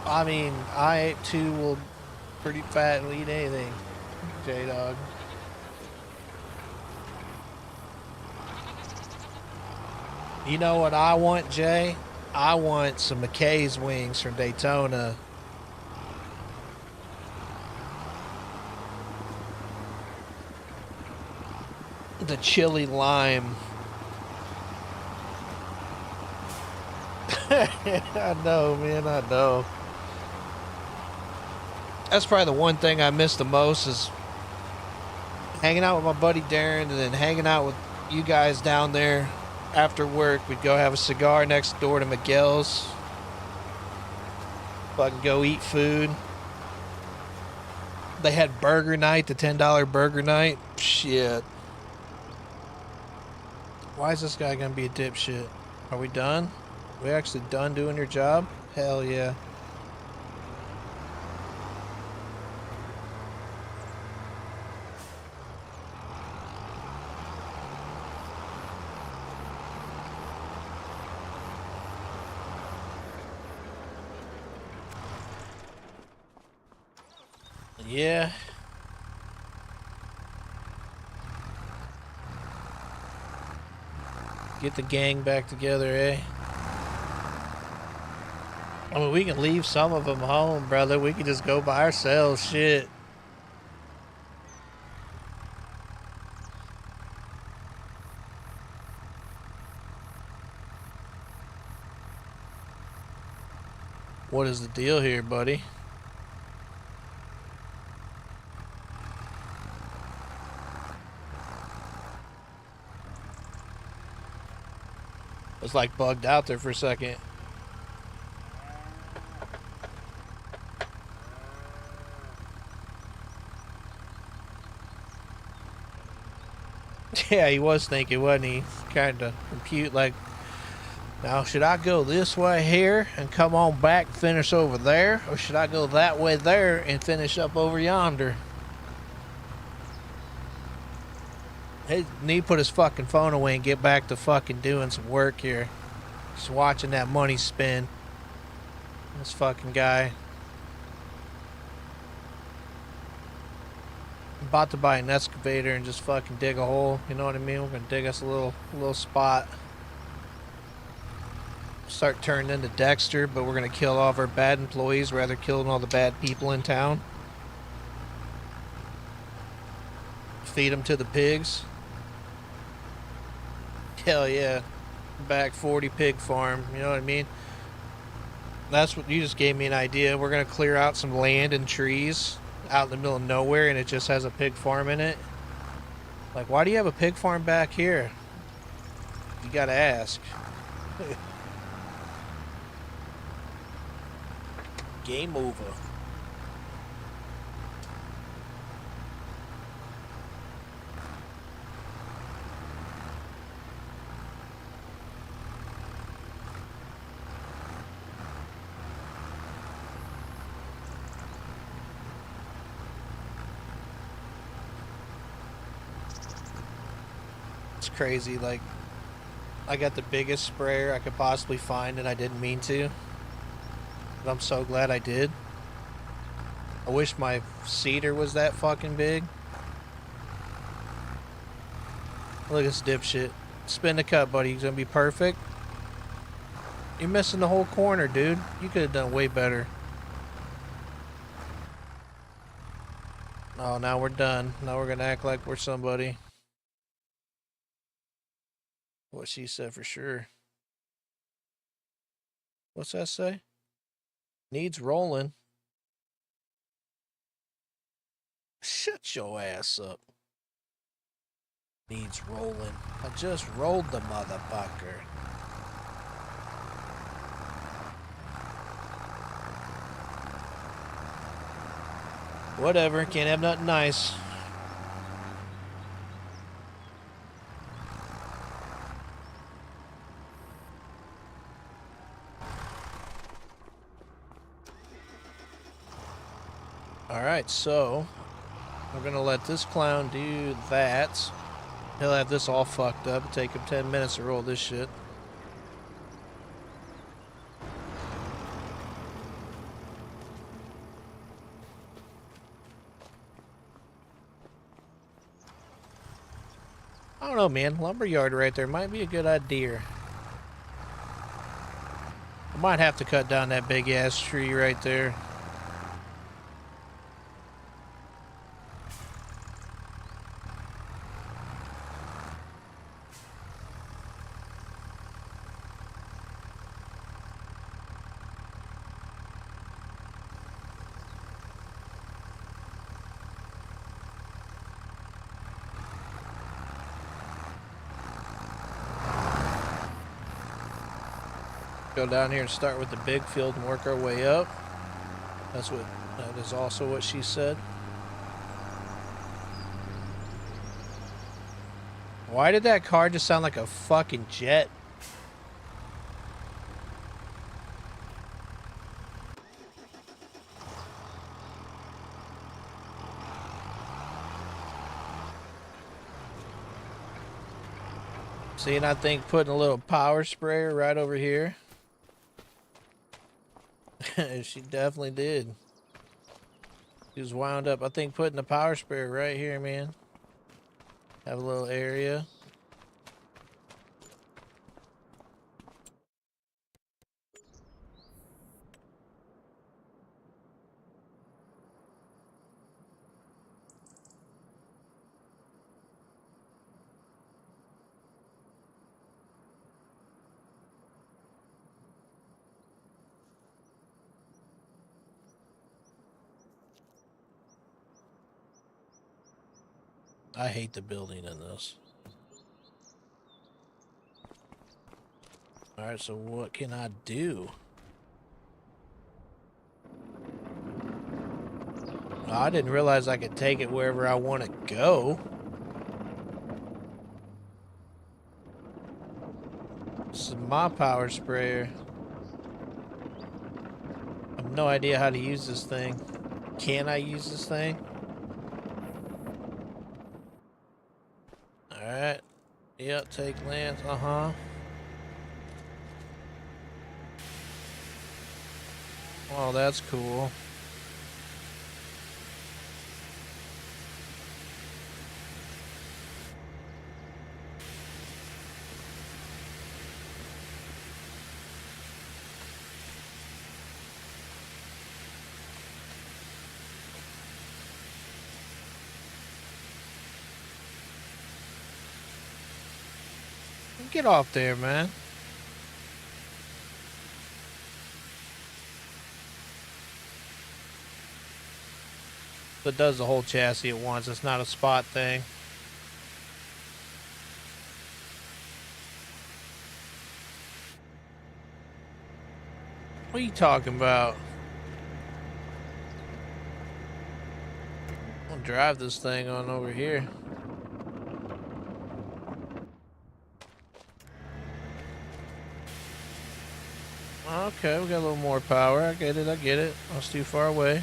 I mean, I too will pretty fat and eat anything, J Dog. You know what I want, Jay? I want some McKay's wings from Daytona. The chili lime. I know, man, I know. That's probably the one thing I miss the most is hanging out with my buddy Darren and then hanging out with you guys down there after work. We'd go have a cigar next door to Miguel's. Fucking go eat food. They had burger night, the $10 burger night. Shit. Why is this guy gonna be a dipshit? Are we done? We actually done doing your job? Hell yeah. Yeah. Get the gang back together, eh? I mean, we can leave some of them home, brother. We can just go by ourselves. Shit. What is the deal here, buddy? It's like bugged out there for a second. Yeah, he was thinking, wasn't he? Kind of compute like, now should I go this way here and come on back, finish over there, or should I go that way there and finish up over yonder? He need to put his fucking phone away and get back to fucking doing some work here. Just watching that money spin. This fucking guy. I'm about to buy an excavator and just fucking dig a hole. You know what I mean? We're gonna dig us a little spot. Start turning into Dexter, but we're gonna kill all of our bad employees rather killing all the bad people in town. Feed them to the pigs. Hell yeah. Back 40 pig farm. You know what I mean? That's what you just gave me an idea. We're gonna clear out some land and trees out in the middle of nowhere, and it just has a pig farm in it. Like, why do you have a pig farm back here? You gotta ask. Game over. It's crazy. Like, I got the biggest sprayer I could possibly find, and I didn't mean to. But I'm so glad I did. I wish my cedar was that fucking big. Look at this dipshit. Spin the cut, buddy. He's gonna be perfect. You're missing the whole corner, dude. You could have done way better. Oh, now we're done. Now we're gonna act like we're somebody. What she said for sure. What's that say? Needs rolling. Shut your ass up. Needs rolling. I just rolled the motherfucker. Whatever, can't have nothing nice. Alright, so we're gonna let this clown do that. He'll have this all fucked up. It'll take him 10 minutes to roll this shit. I don't know, man. Lumberyard right there might be a good idea. I might have to cut down that big ass tree right there. Go down here and start with the big field and work our way up. That is also what she said. Why did that car just sound like a fucking jet? See, and I think putting a little power sprayer right over here. She definitely did. She was wound up. I think putting the power sprayer right here, man. Have a little area. I hate the building in this. Alright, so what can I do? Oh, I didn't realize I could take it wherever I want to go. This is my power sprayer. I have no idea how to use this thing. Can I use this thing? Alright. Yep, take lands. Uh-huh. Oh, that's cool. Get off there, man. It does the whole chassis at once. It's not a spot thing. What are you talking about? I'll drive this thing on over here. Okay, we got a little more power. I get it, I get it. I was too far away.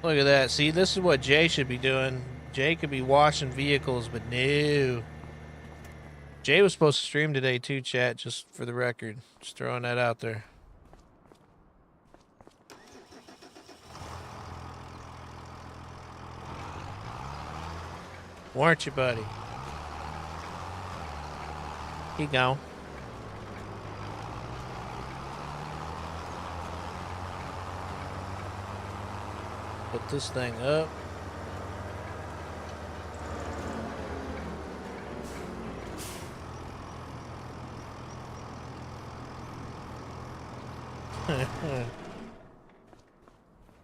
Look at that. See, this is what Jay should be doing. Jay could be washing vehicles, but no. Jay was supposed to stream today too, chat, just for the record. Just throwing that out there. Weren't you, buddy? Keep going. Put this thing up.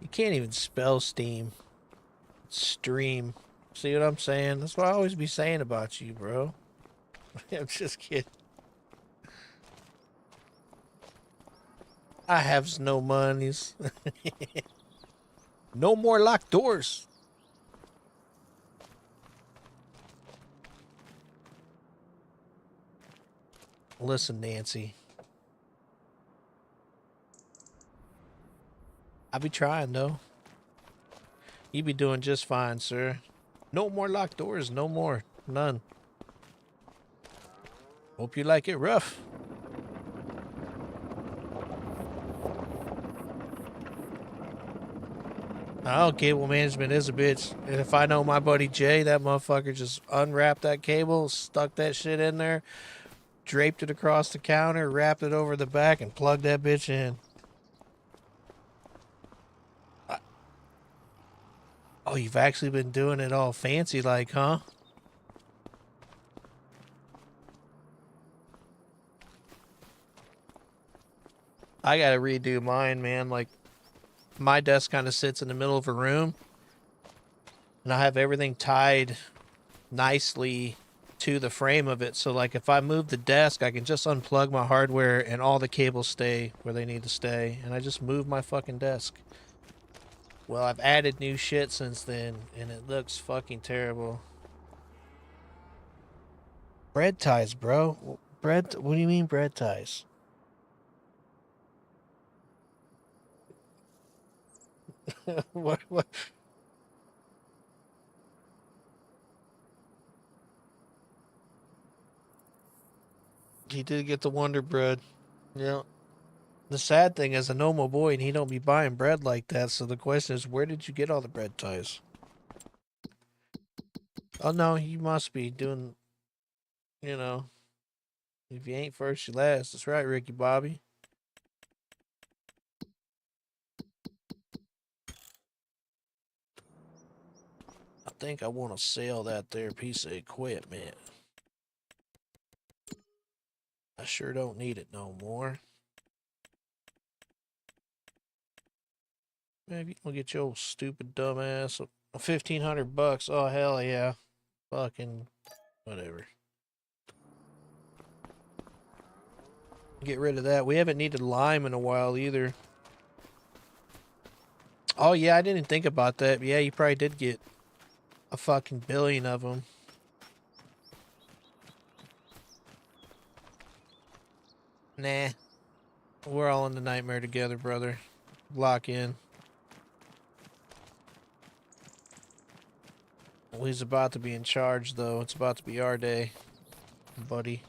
You can't even spell Steam. stream. See what I'm saying? That's what I always be saying about you, bro. I'm just kidding. I have no monies. No more locked doors. Listen, Nancy. I be trying, though. You be doing just fine, sir. No more locked doors. No more. None. Hope you like it rough. Oh, cable management is a bitch. And if I know my buddy Jay, that motherfucker just unwrapped that cable, stuck that shit in there, draped it across the counter, wrapped it over the back, and plugged that bitch in. Oh, you've actually been doing it all fancy like, huh? I gotta redo mine, man. Like, my desk kind of sits in the middle of a room, and I have everything tied nicely to the frame of it. So, like, if I move the desk, I can just unplug my hardware and all the cables stay where they need to stay. And I just move my fucking desk. Well, I've added new shit since then, and it looks fucking terrible. Bread ties, bro. Bread? What do you mean bread ties? What? He did get the Wonder Bread. Yeah. The sad thing is, I know my boy, and he don't be buying bread like that. So the question is, where did you get all the bread ties? Oh no, you must be doing. You know, if you ain't first, you last. That's right, Ricky Bobby. I think I want to sell that there piece of equipment. I sure don't need it no more. Maybe you can get your old stupid dumb ass $1,500. Oh hell yeah, fucking whatever. Get rid of that. We haven't needed lime in a while either. Oh yeah, I didn't think about that. Yeah, you probably did get a fucking billion of them. Nah, we're all in the nightmare together, brother. Lock in. He's about to be in charge, though. It's about to be our day, buddy.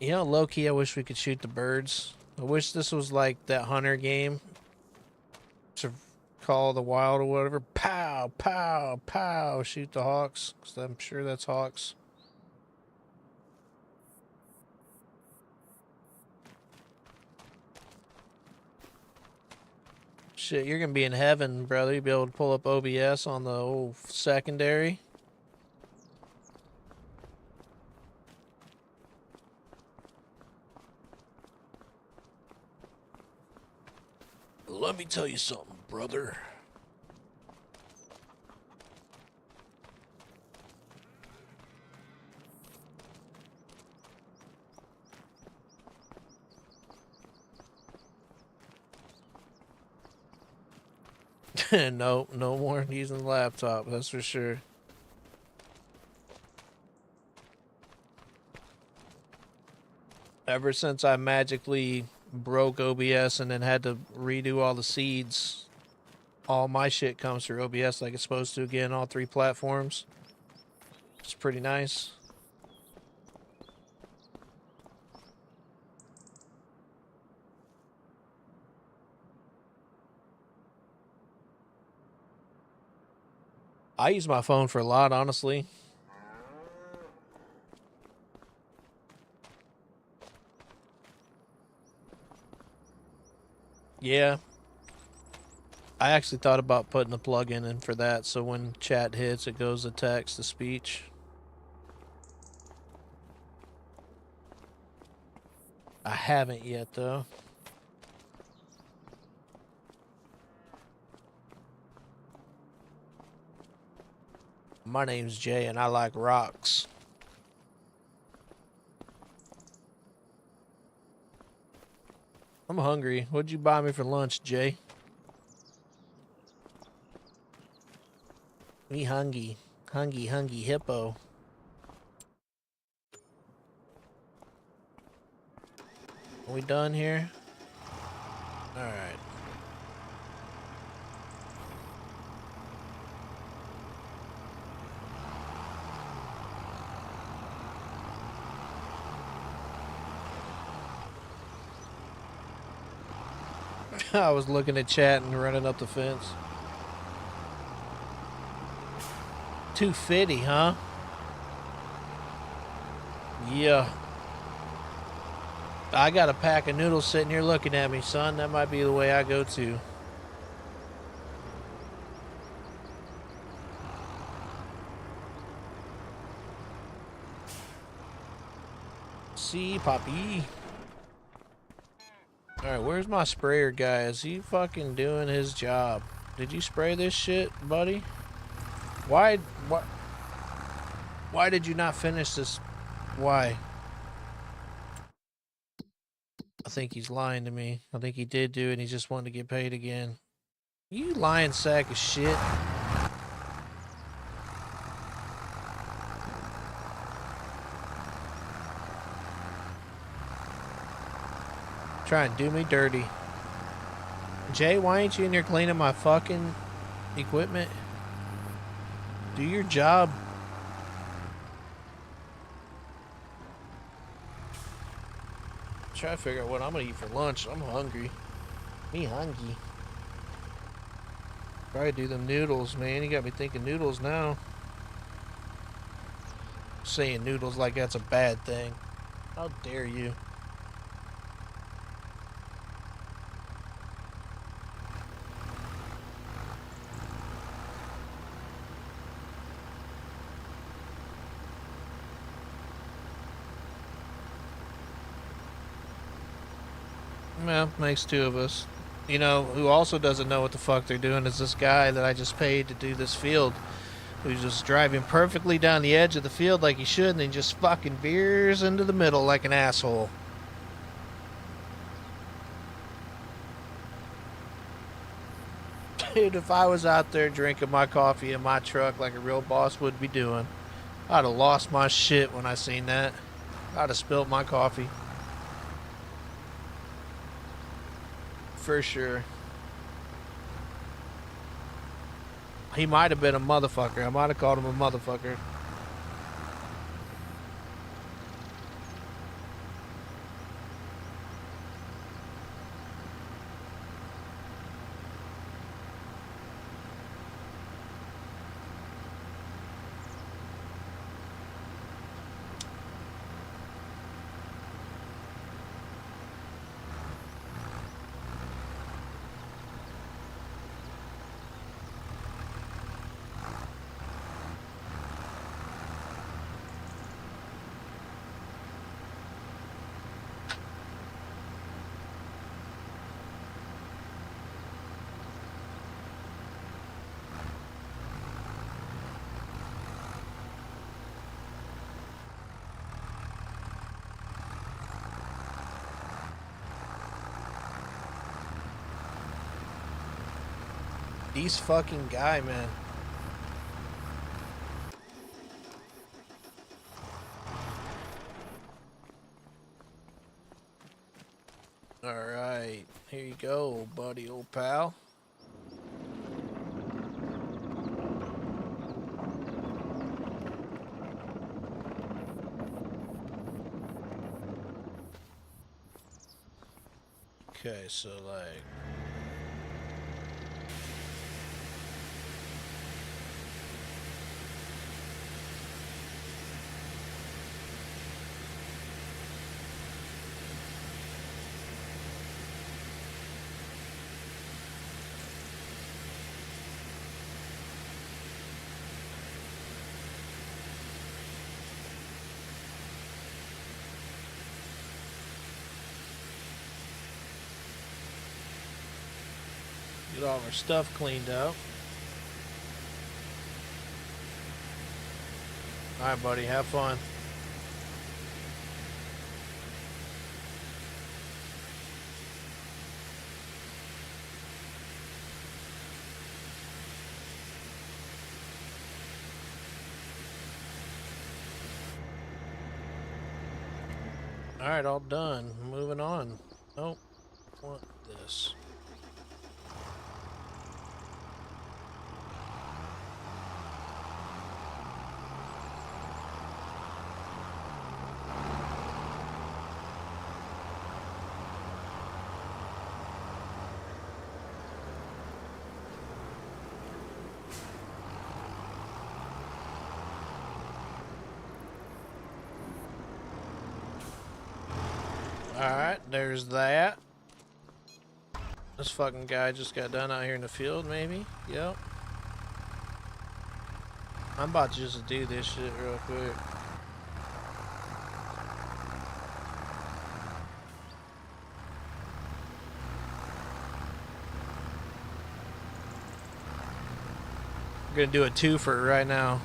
You know, low-key, I wish we could shoot the birds. I wish this was like that hunter game. To Call of the Wild or whatever. Pow, pow, pow. Shoot the hawks. Because I'm sure that's hawks. Shit, you're going to be in heaven, brother. You'll be able to pull up OBS on the old secondary. Let me tell you something, brother. No, no more using the laptop, that's for sure. Ever since I magically broke OBS and then had to redo all the seeds, all my shit comes through OBS like it's supposed to again, all three platforms. It's pretty nice. I use my phone for a lot, honestly. Yeah. I actually thought about putting a plug-in in for that, so when chat hits, it goes to text to speech. I haven't yet, though. My name's Jay and I like rocks. I'm hungry. What'd you buy me for lunch, Jay? Me hungry. Hungry hippo. Are we done here? Alright. I was looking at chat and running up the fence. 250, huh? Yeah. I got a pack of noodles sitting here looking at me, son. That might be the way I go to. See, Poppy. Alright, where's my sprayer guy? Is he fucking doing his job? Did you spray this shit, buddy? Why did you not finish this? Why? I think he's lying to me. I think he did do it and he just wanted to get paid again. You lying sack of shit. Trying to do me dirty. Jay, why ain't you in here cleaning my fucking equipment? Do your job. Try to figure out what I'm gonna eat for lunch. I'm hungry. Me hungry. Probably do them noodles, man. You got me thinking noodles now. Saying noodles like that's a bad thing. How dare you? Well, makes two of us. You know, who also doesn't know what the fuck they're doing is this guy that I just paid to do this field. Who's just driving perfectly down the edge of the field like he should, and then just fucking veers into the middle like an asshole. Dude, if I was out there drinking my coffee in my truck like a real boss would be doing, I'd have lost my shit when I seen that. I'd have spilt my coffee. For sure. He might have been a motherfucker. I might have called him a motherfucker. These fucking guy, man. Alright, here you go, buddy, old pal. Okay, so like... Get all our stuff cleaned out. Alright, buddy. Have fun. Alright, all done. Moving on. Nope. Want this. Alright, there's that. This fucking guy just got done out here in the field, maybe? Yep. I'm about to just do this shit real quick. I'm gonna do a twofer right now.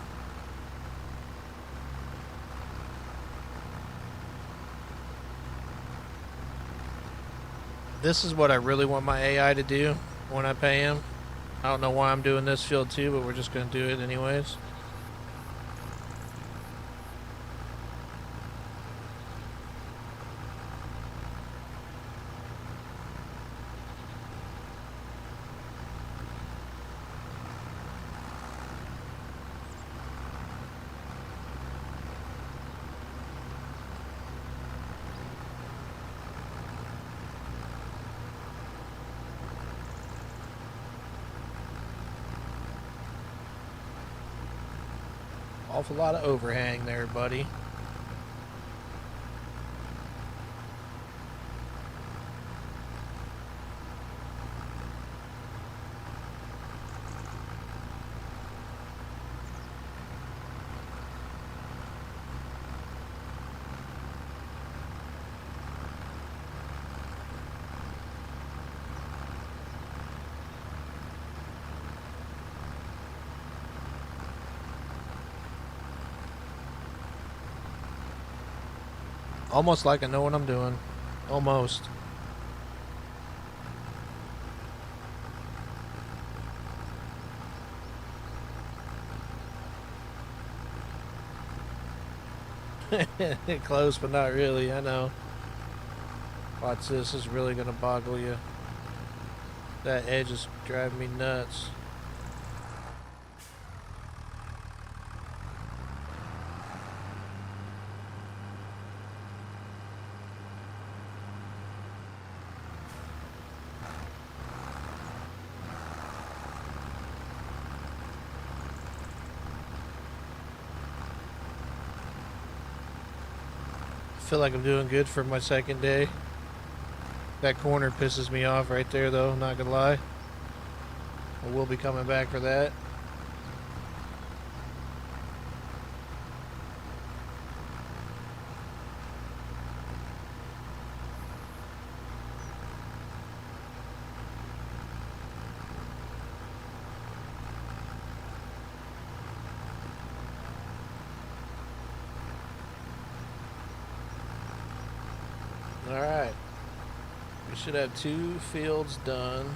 This is what I really want my AI to do when I pay him. I don't know why I'm doing this field too, but we're just gonna do it anyways. Awful lot of overhang there, buddy. Almost like I know what I'm doing. Almost. Close, but not really, I know. Watch this, is really gonna boggle you. That edge is driving me nuts. I feel like I'm doing good for my second day. That corner pisses me off right there though, not gonna lie. I will be coming back for that. Alright. We should have 2 fields done.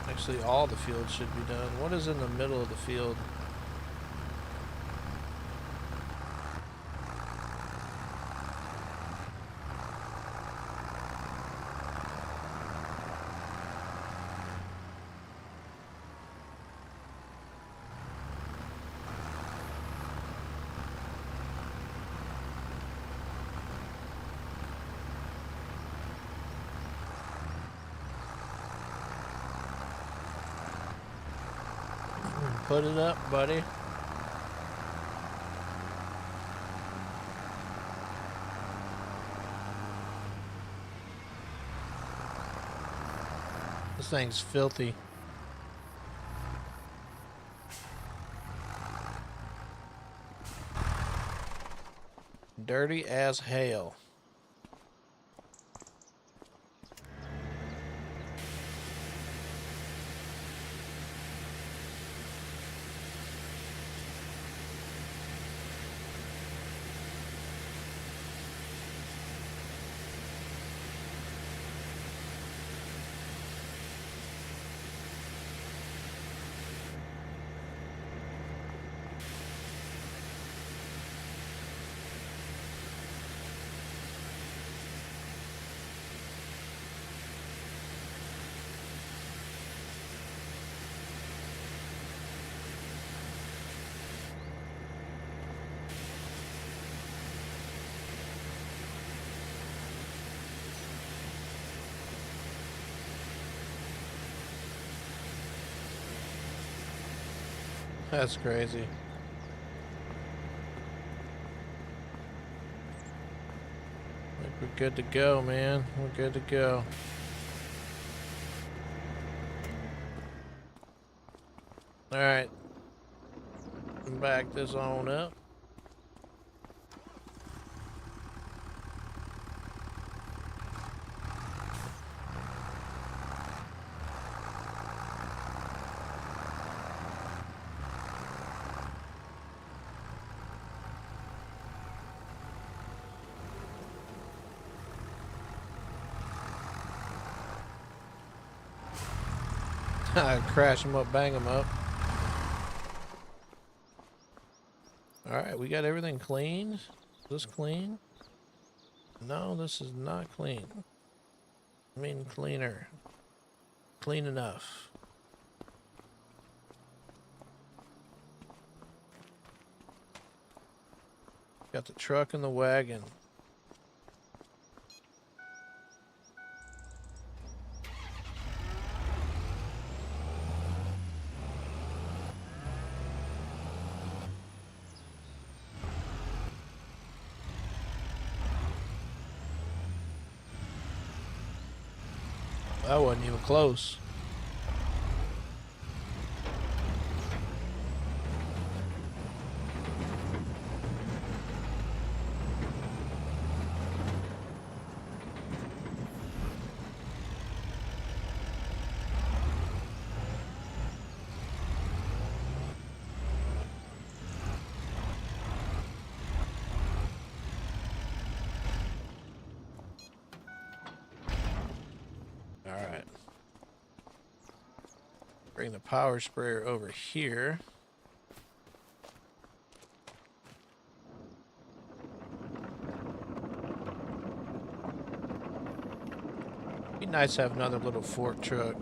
Actually, all the fields should be done. What is in the middle of the field? Put it up, buddy. This thing's filthy. Dirty as hell. That's crazy. Like we're good to go, man. We're good to go. Alright. Back this on up. Crash them up, bang them up. Alright, we got everything clean. Is this clean? No, this is not clean. I mean cleaner. Clean enough. Got the truck and the wagon. That wasn't even close. Alright. Bring the power sprayer over here. Be nice to have another little fork truck.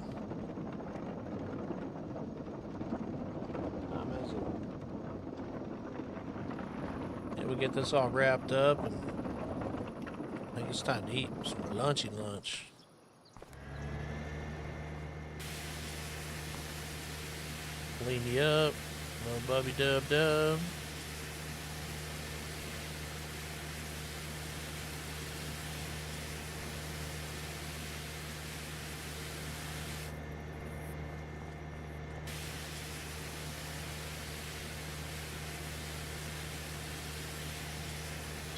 Yeah, we get this all wrapped up, and I think it's time to eat some lunchy lunch. Clean you up, little bubby dub dub.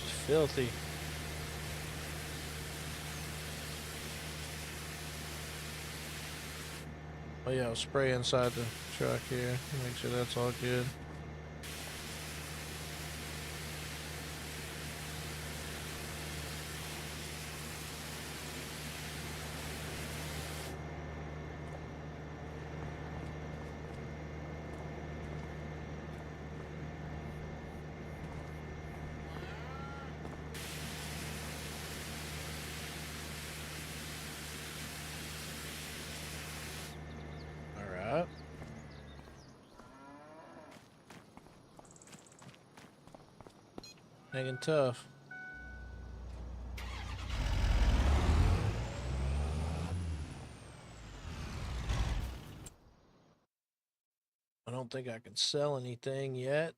Just filthy. Oh yeah, I'll spray inside the truck here. Make sure that's all good. Hanging tough. I don't think I can sell anything yet.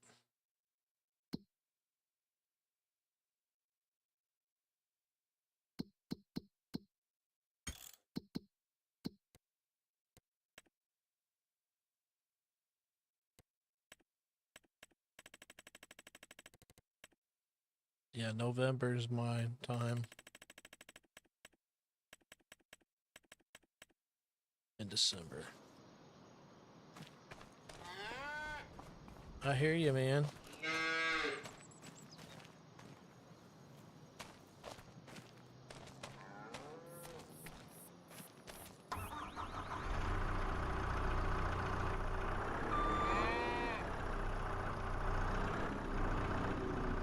Yeah, November is my time. In December. I hear you, man.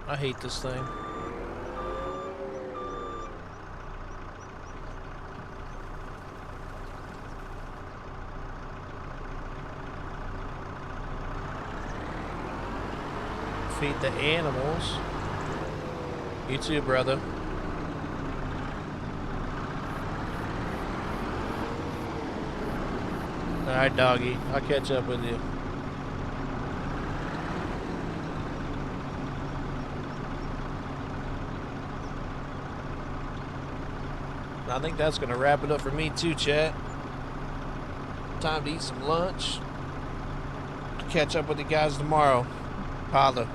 I hate this thing. Feed the animals. You too, brother. Alright, doggy. I'll catch up with you. I think that's going to wrap it up for me too, chat. Time to eat some lunch. Catch up with you guys tomorrow. Holla.